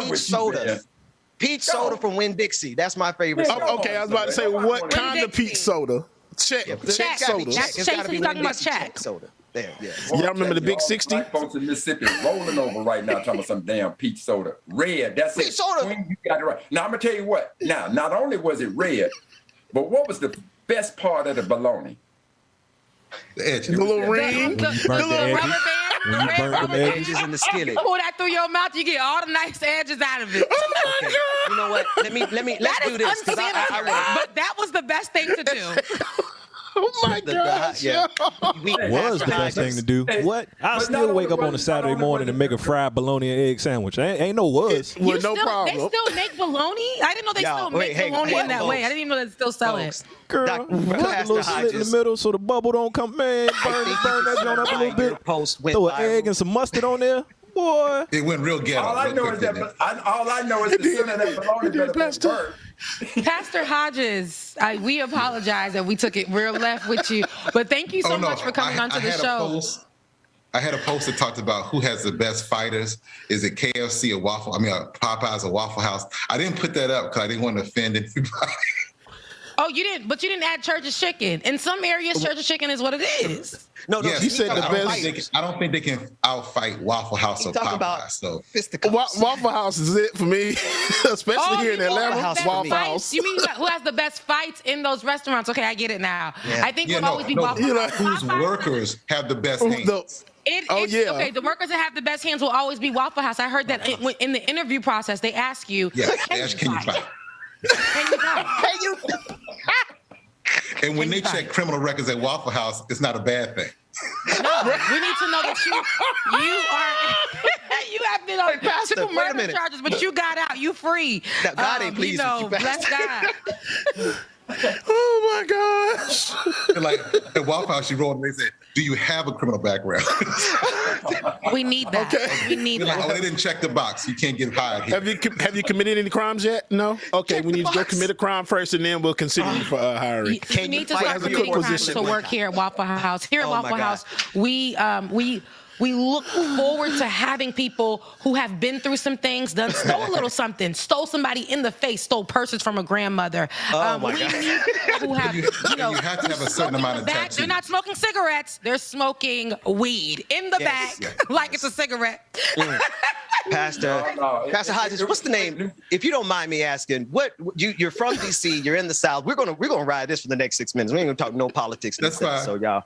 Speaker 4: Peach soda. Peach soda from Winn-Dixie. That's my favorite soda.
Speaker 8: Okay, I was about to say, what kind of peach soda? Check soda.
Speaker 4: It's got to be
Speaker 11: talking about
Speaker 4: Winn-Dixie
Speaker 11: Check
Speaker 4: soda. There, yeah.
Speaker 8: Y'all remember the Big 60?
Speaker 6: Black folks in Mississippi rolling over right now talking about some damn peach soda. Red, that's it.
Speaker 4: Peach soda.
Speaker 6: You got it right. Now, I'm going to tell you what. Now, not only was it red, but what was the best part of the bologna?
Speaker 16: The edge.
Speaker 8: The little ring.
Speaker 11: The little rubber band.
Speaker 15: When you burn the
Speaker 4: edges in the skillet.
Speaker 11: Pull that through your mouth, you get all the nice edges out of it.
Speaker 4: Okay. You know what? Let's do this.
Speaker 11: But that was the best thing to do.
Speaker 8: Oh my gosh.
Speaker 4: Yeah.
Speaker 15: Was the best thing to do. What? I still wake up on a Saturday morning and make a fried bologna and egg sandwich. Ain't no was.
Speaker 8: Well, no problem.
Speaker 11: They still make bologna? I didn't know they still make bologna in that way. I didn't even know they still sell it.
Speaker 15: Girl, put a little slit in the middle so the bubble don't come. Man, burn that joint up a little bit. Throw an egg and some mustard on there. Boy.
Speaker 16: It went real ghetto.
Speaker 6: All I know is that the center of that bologna better be burnt.
Speaker 11: Pastor Hodges, we apologize that we took it real left with you, but thank you so much for coming onto the show.
Speaker 16: I had a post that talked about who has the best fighters. Is it KFC or Popeyes or Waffle House? I didn't put that up because I didn't want to offend anybody.
Speaker 11: Oh, you didn't, but you didn't add Church's Chicken. In some areas, Church's Chicken is what it is.
Speaker 16: No,
Speaker 8: you said the best.
Speaker 16: I don't think they can outfight Waffle House or Popeyes. So
Speaker 8: Waffle House is it for me, especially here in Atlanta. Waffle House.
Speaker 11: You mean who has the best fights in those restaurants? Okay, I get it now. Yeah. I think it would always be Waffle House.
Speaker 16: Whose workers have the best hands?
Speaker 11: Okay, the workers that have the best hands will always be Waffle House. I heard that in the interview process, they ask you,
Speaker 16: can you fight?
Speaker 11: Can you
Speaker 16: And when they check criminal records at Waffle House, it's not a bad thing.
Speaker 11: No, we need to know that you have been on two murder charges, but you got out. You free.
Speaker 4: Now, God ain't pleased with you,
Speaker 11: bless God.
Speaker 8: Oh my gosh!
Speaker 16: Like at Waffle House, she rolled and they said, "Do you have a criminal background?"
Speaker 11: We need that. Okay. We need that.
Speaker 16: Like, they didn't check the box. You can't get hired here.
Speaker 8: Have you committed any crimes yet? No. Okay, we need to go commit a crime first, and then we'll consider you for hiring.
Speaker 11: You need to start committing crimes to work here at Waffle House. Here at Waffle House, we look forward to having people who have been through some things, stole a little something, stole somebody in the face, stole purses from a grandmother.
Speaker 16: Oh
Speaker 11: we need people who have,
Speaker 16: you have to have a certain amount of tattoos.
Speaker 11: They're not smoking cigarettes. They're smoking weed in the back like it's a cigarette.
Speaker 4: Pastor Hodges, what's the name? If you don't mind me asking, you're from DC, you're in the South. We're gonna ride this for the next 6 minutes. We ain't gonna talk no politics.
Speaker 16: That's fine.
Speaker 4: So y'all,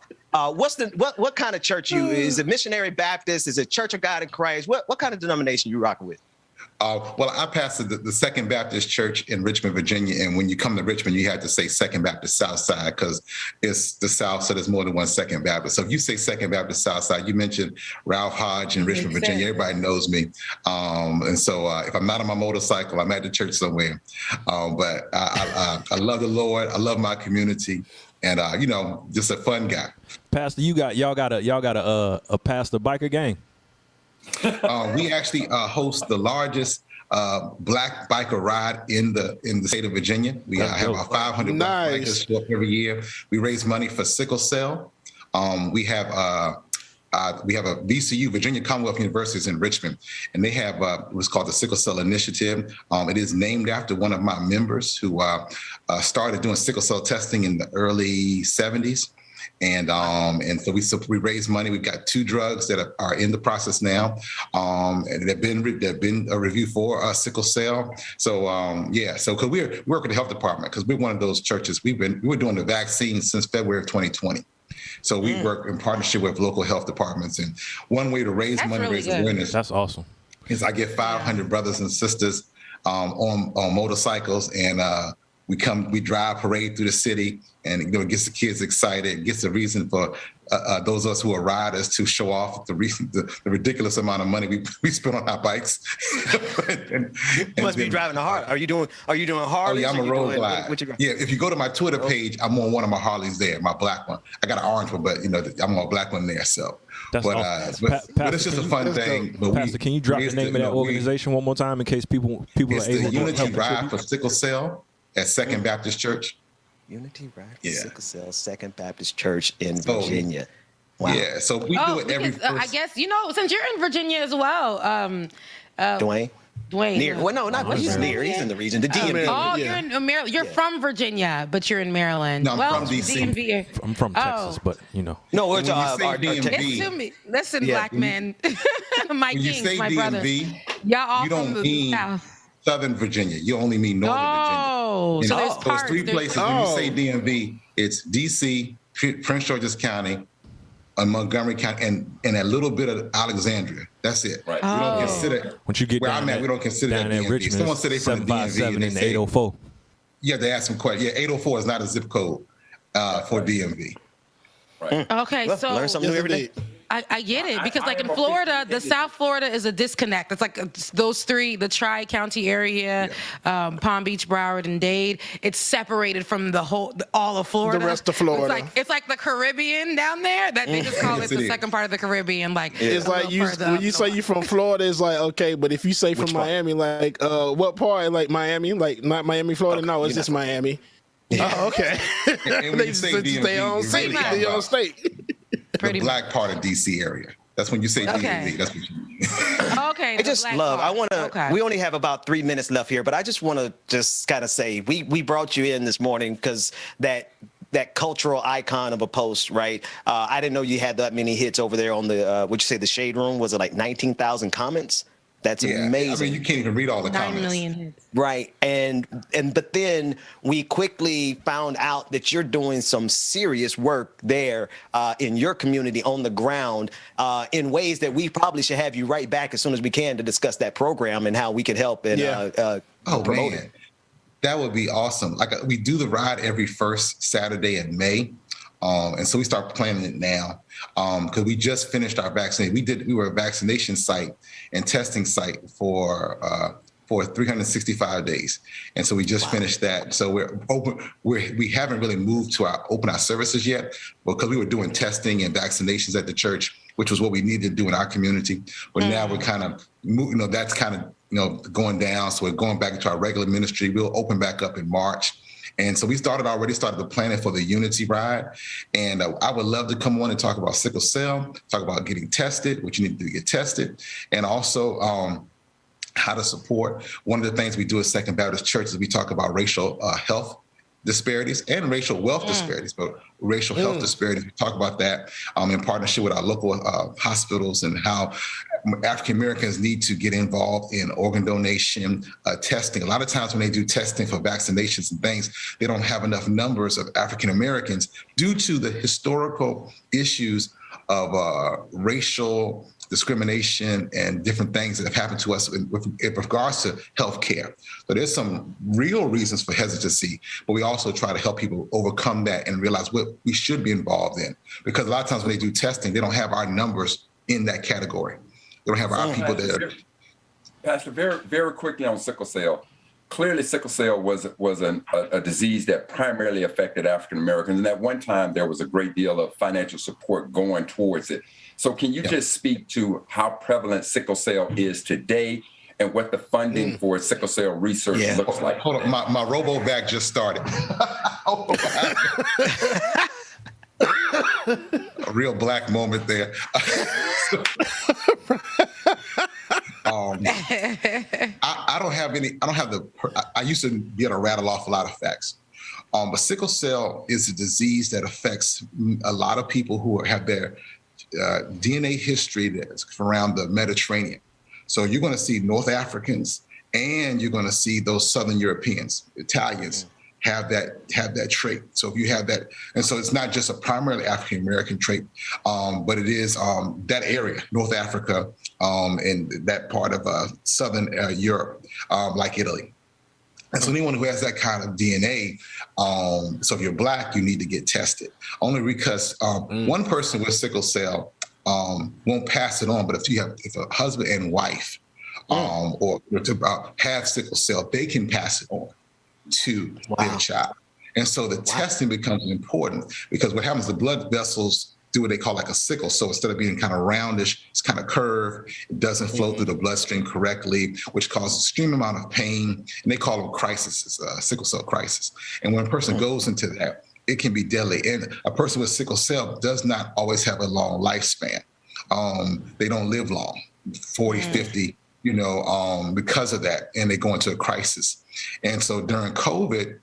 Speaker 4: what kind of church is it? Missionary Baptist? Is it Church of God in Christ? What kind of denomination you rocking with?
Speaker 16: Well, I pastored the Second Baptist Church in Richmond, Virginia. And when you come to Richmond, you have to say Second Baptist Southside because it's the South, so there's more than one Second Baptist. So if you say Second Baptist Southside, you mentioned Ralph Hodge in Richmond, Virginia. Everybody knows me. And so if I'm not on my motorcycle, I'm at the church somewhere. But I love the Lord. I love my community. And, just a fun guy.
Speaker 15: Pastor, y'all got a pastor biker gang.
Speaker 16: We actually host the largest Black Biker Ride in the state of Virginia. We have about 500 Black bikers show up every year. We raise money for sickle cell. We have a VCU, Virginia Commonwealth University in Richmond, and they have what's called the Sickle Cell Initiative. It is named after one of my members who started doing sickle cell testing in the early 70s. And so we raise money. We've got 2 drugs that are in the process now, and they've been a review for sickle cell. So so because we work with the health department, because we're one of those churches. We were doing the vaccine since February of 2020. So we work in partnership with local health departments, and one way to raise money, really raise awareness.
Speaker 15: That's awesome.
Speaker 16: Is I get 500 brothers and sisters on motorcycles, and we drive parade through the city, and it gets the kids excited. It gets a reason for those of us who are riders to show off the ridiculous amount of money we spend on our bikes.
Speaker 4: You must be driving a Harley. Are you doing Harley?
Speaker 16: Oh, yeah, I'm a road glide. Yeah, if you go to my Twitter page, I'm on one of my Harleys there, my black one. I got an orange one, but I'm on a black one there. So,
Speaker 15: that's awesome.
Speaker 16: But it's just a fun thing.
Speaker 15: Pastor, can you drop the name of that organization one more time in case people are able to help?
Speaker 16: It's the Unity Ride for Sickle Cell at Second Baptist Church.
Speaker 4: Unity Ride for Sickle Cell, Second Baptist Church in Virginia. Wow.
Speaker 16: Yeah, so we do it every first.
Speaker 11: I guess, since you're in Virginia as well,
Speaker 4: Dwayne. Near. Well, no, not he's near. He's in the region. The DMV.
Speaker 11: Oh, you're in Maryland. You're from Virginia, but you're in Maryland.
Speaker 16: No, I'm from DC.
Speaker 11: DMV.
Speaker 15: I'm from Texas, but
Speaker 4: No, it's our
Speaker 16: DMV.
Speaker 11: Listen, black men. My
Speaker 16: when
Speaker 11: kings,
Speaker 16: you say
Speaker 11: my
Speaker 16: DMV,
Speaker 11: brothers. Y'all all
Speaker 16: you don't
Speaker 11: from the
Speaker 16: mean
Speaker 11: South.
Speaker 16: Southern Virginia. You only mean Northern Virginia.
Speaker 11: So there's parts.
Speaker 16: 3 places. When you say DMV, it's DC, Prince George's County, Montgomery County, and a little bit of Alexandria. That's it.
Speaker 6: Right.
Speaker 16: We don't consider
Speaker 15: once you get
Speaker 16: where
Speaker 15: down
Speaker 16: I'm at. We don't consider that DMV.
Speaker 15: Richmond,
Speaker 16: Someone said they from the DMV.
Speaker 15: And they 804.
Speaker 16: Yeah, they asked some questions. Yeah, 804 is not a zip code for DMV.
Speaker 6: Right.
Speaker 11: Okay,
Speaker 4: well,
Speaker 11: so
Speaker 4: learn something new every day.
Speaker 11: I get it, because like in Florida, the South Florida is a disconnect. It's like those 3, the Tri-County area, Palm Beach, Broward, and Dade. It's separated from all of Florida.
Speaker 8: The rest of Florida.
Speaker 11: It's like the Caribbean down there. That they just call it the second part of the Caribbean. Like
Speaker 8: it's like when you say you from Florida, it's like okay, but if you say from Miami, like what part? Like Miami, like not Miami, Florida. Okay, no, it's just Miami. Yeah. Oh, okay.
Speaker 16: And when you say DMV,
Speaker 8: stay on state. Stay on state.
Speaker 16: The black part of DC area. That's when you say DMV. That's what you mean.
Speaker 11: Okay.
Speaker 4: I just love. I want to. Okay. We only have about 3 minutes left here, but I just want to just kind of say we brought you in this morning because that cultural icon of a post, right? I didn't know you had that many hits over there on the. Would you say the Shade Room? Was it like 19,000 comments? That's amazing.
Speaker 16: I mean, you can't even read all the
Speaker 11: 9
Speaker 16: comments.
Speaker 11: 9 million hits.
Speaker 4: Right. But then we quickly found out that you're doing some serious work there in your community on the ground in ways that we probably should have you right back as soon as we can to discuss that program and how we can help and promote it.
Speaker 16: That would be awesome. Like we do the ride every first Saturday in May. And so we start planning it now because we just finished our vaccination. We were a vaccination site and testing site for 365 days. And so we just finished that. So we're open. We haven't really moved to open our services yet because we were doing testing and vaccinations at the church, which was what we needed to do in our community. But now we're kind of moving, that's kind of, going down. So we're going back into our regular ministry. We'll open back up in March. And so we already started the planning for the Unity Ride. And I would love to come on and talk about sickle cell, talk about getting tested, what you need to do to get tested, and also how to support. One of the things we do at Second Baptist Church is we talk about racial health disparities and racial wealth disparities, but racial health disparities. We talk about that in partnership with our local hospitals and how African Americans need to get involved in organ donation, testing. A lot of times when they do testing for vaccinations and things, they don't have enough numbers of African Americans due to the historical issues of racial discrimination and different things that have happened to us in regards to healthcare. So there's some real reasons for hesitancy, but we also try to help people overcome that and realize what we should be involved in. Because a lot of times when they do testing, they don't have our numbers in that category. They don't have our people there.
Speaker 6: Pastor, very, very quickly on sickle cell. Clearly, sickle cell was a disease that primarily affected African Americans. And at one time, there was a great deal of financial support going towards it. So can you just speak to how prevalent sickle cell is today and what the funding for sickle cell research looks like.
Speaker 16: Hold on, my robo vac just started. A real black moment there. I don't have any. I don't have the. I used to be able to rattle off a lot of facts. But sickle cell is a disease that affects a lot of people who have their DNA history that's around the Mediterranean. So you're going to see North Africans, and you're going to see those Southern Europeans, Italians, have that trait. So if you have that, and so it's not just a primarily African American trait, but it is that area, North Africa, and that part of Southern Europe, like Italy. And so anyone who has that kind of DNA, so if you're black, you need to get tested. Only because one person with sickle cell won't pass it on, but if a husband and wife or have sickle cell, they can pass it on to their child. And so the testing becomes important, because what happens, the blood vessels do what they call like a sickle. So instead of being kind of roundish, it's kind of curved. It doesn't flow through the bloodstream correctly, which causes extreme amount of pain. And they call them crises, sickle cell crisis. And when a person goes into that, it can be deadly. And a person with sickle cell does not always have a long lifespan. They don't live long, 40, 50, because of that. And they go into a crisis. And so during COVID,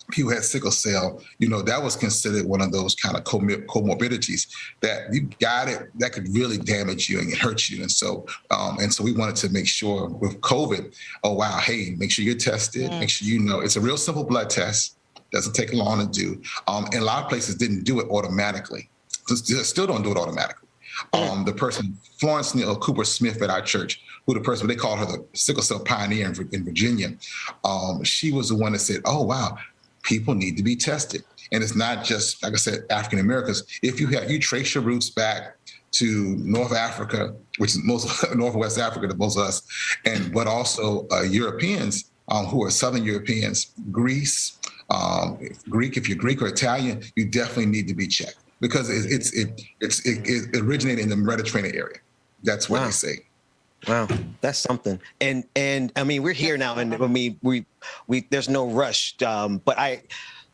Speaker 16: people had sickle cell, that was considered one of those kind of comorbidities that you got it, that could really damage you and hurt you. And so we wanted to make sure with COVID, hey, make sure you're tested, make sure it's a real simple blood test, doesn't take long to do. And a lot of places didn't do it automatically, still don't do it automatically. The person, Florence Neal Cooper Smith at our church, who they call her the sickle cell pioneer in Virginia, she was the one that said, oh, wow, people need to be tested. And it's not just, like I said, African Americans. If you trace your roots back to North Africa, which is most Northwest Africa to most of us, but also Europeans who are Southern Europeans, Greece, Greek, if you're Greek or Italian, you definitely need to be checked, because it originated in the Mediterranean area. That's what they say.
Speaker 4: Wow, that's something. And I mean, we're here now, and I mean, we there's no rush. But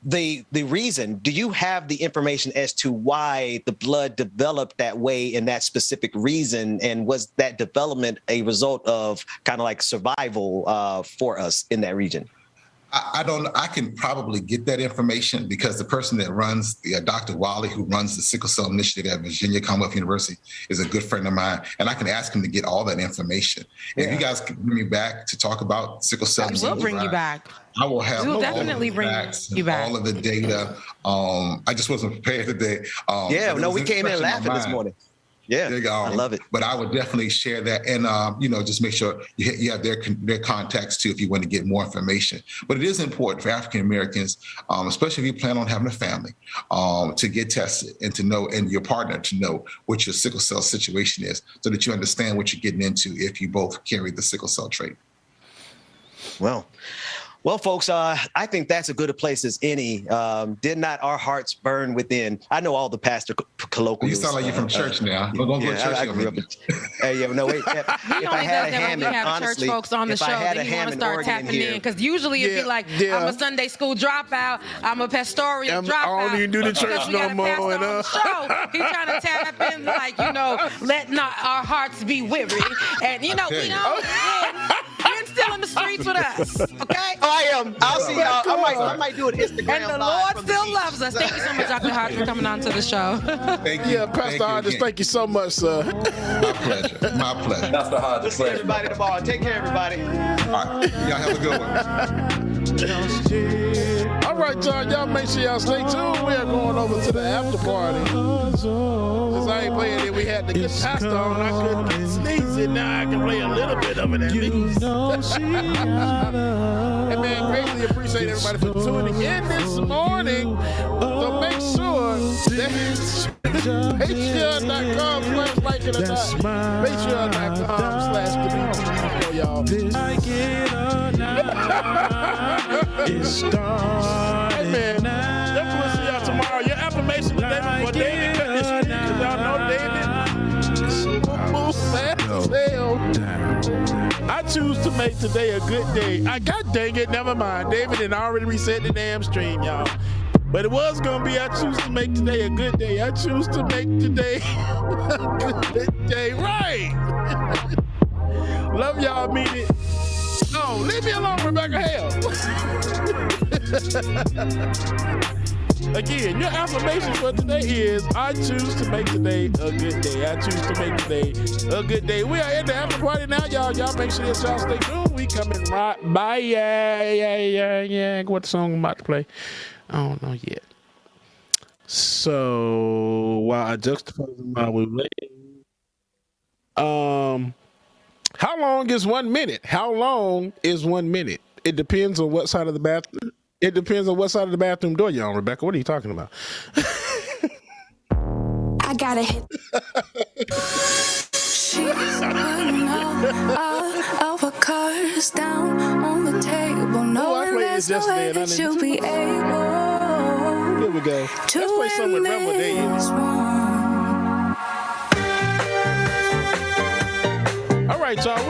Speaker 4: the reason, do you have the information as to why the blood developed that way and that specific reason? And was that development a result of kind of like survival for us in that region?
Speaker 16: I don't. I can probably get that information, because the person that runs Dr. Wiley, who runs the Sickle Cell Initiative at Virginia Commonwealth University, is a good friend of mine, and I can ask him to get all that information. If you guys can bring me back to talk about sickle cell disease,
Speaker 11: we'll bring you back.
Speaker 16: I will have
Speaker 11: we'll definitely bring you back.
Speaker 16: All of the data. I just wasn't prepared today.
Speaker 4: We came in laughing this morning. Yeah, I love it.
Speaker 16: But I would definitely share that, and just make sure you have their contacts too if you want to get more information. But it is important for African Americans, especially if you plan on having a family, to get tested and to know, and your partner to know what your sickle cell situation is, so that you understand what you're getting into if you both carry the sickle cell trait.
Speaker 4: Well, folks, I think that's as good a place as any. Did not our hearts burn within? I know all the pastor colloquials.
Speaker 16: You sound like you're from church now. Don't go to church.
Speaker 4: I grew up. Wait. If I had a ham,
Speaker 11: when we have church folks on the show, then you want to start tapping in, because usually it'd be like, I'm a Sunday school dropout, I'm a pastoral dropout.
Speaker 8: I don't even do the church no more.
Speaker 11: He's trying to tap in, let not our hearts be weary, and we don't. You're still in the streets with us, okay?
Speaker 4: I am. I'll see y'all. I might do an Instagram.
Speaker 11: And the Lord still loves us. Thank you so much, Dr. Hodge, for coming on to the show.
Speaker 16: Thank you.
Speaker 8: Yeah, Pastor Hodges, thank you so much, sir.
Speaker 16: My pleasure.
Speaker 6: Pastor Hodges,
Speaker 4: we'll see everybody tomorrow. Take care, everybody.
Speaker 16: All right. Y'all have a good one.
Speaker 8: All right, y'all make sure y'all stay tuned. We are going over to the after party. Since I ain't playing it, we had to get Pastor on. I couldn't sneeze it. Now I can play a little bit of it at least. Hey, man, greatly appreciate everybody for tuning in this morning. So make sure that Patreon.com/like it or not. Patreon.com/the y'all. Hey, man, definitely see y'all tomorrow. Your affirmation today for David cut his sneakers. Y'all know David. I choose make today a good day. God dang it, never mind. David had already reset the damn stream, y'all. But it was going to be, I choose to make today a good day. I choose to make today a good day. Right. Love y'all, mean it. Oh, leave me alone, Rebecca Hale. Again, your affirmation for today is, I choose to make today a good day. I choose to make today a good day. We are in the after party now, y'all. Y'all make sure that y'all stay tuned. We coming right by. Yeah. What song I'm about to play? I don't know yet. So, while I juxtapose them while we're waiting. How long is 1 minute? How long is 1 minute? It depends on what side of the bathroom. It depends on what side of the bathroom door you're on, Rebecca. What are you talking about?
Speaker 2: I gotta hit. She's putting all her cards down on the table. Knowing there's no way that she'll be able.
Speaker 8: Here we go. Let's play some with Rebel Day in it. All right, y'all.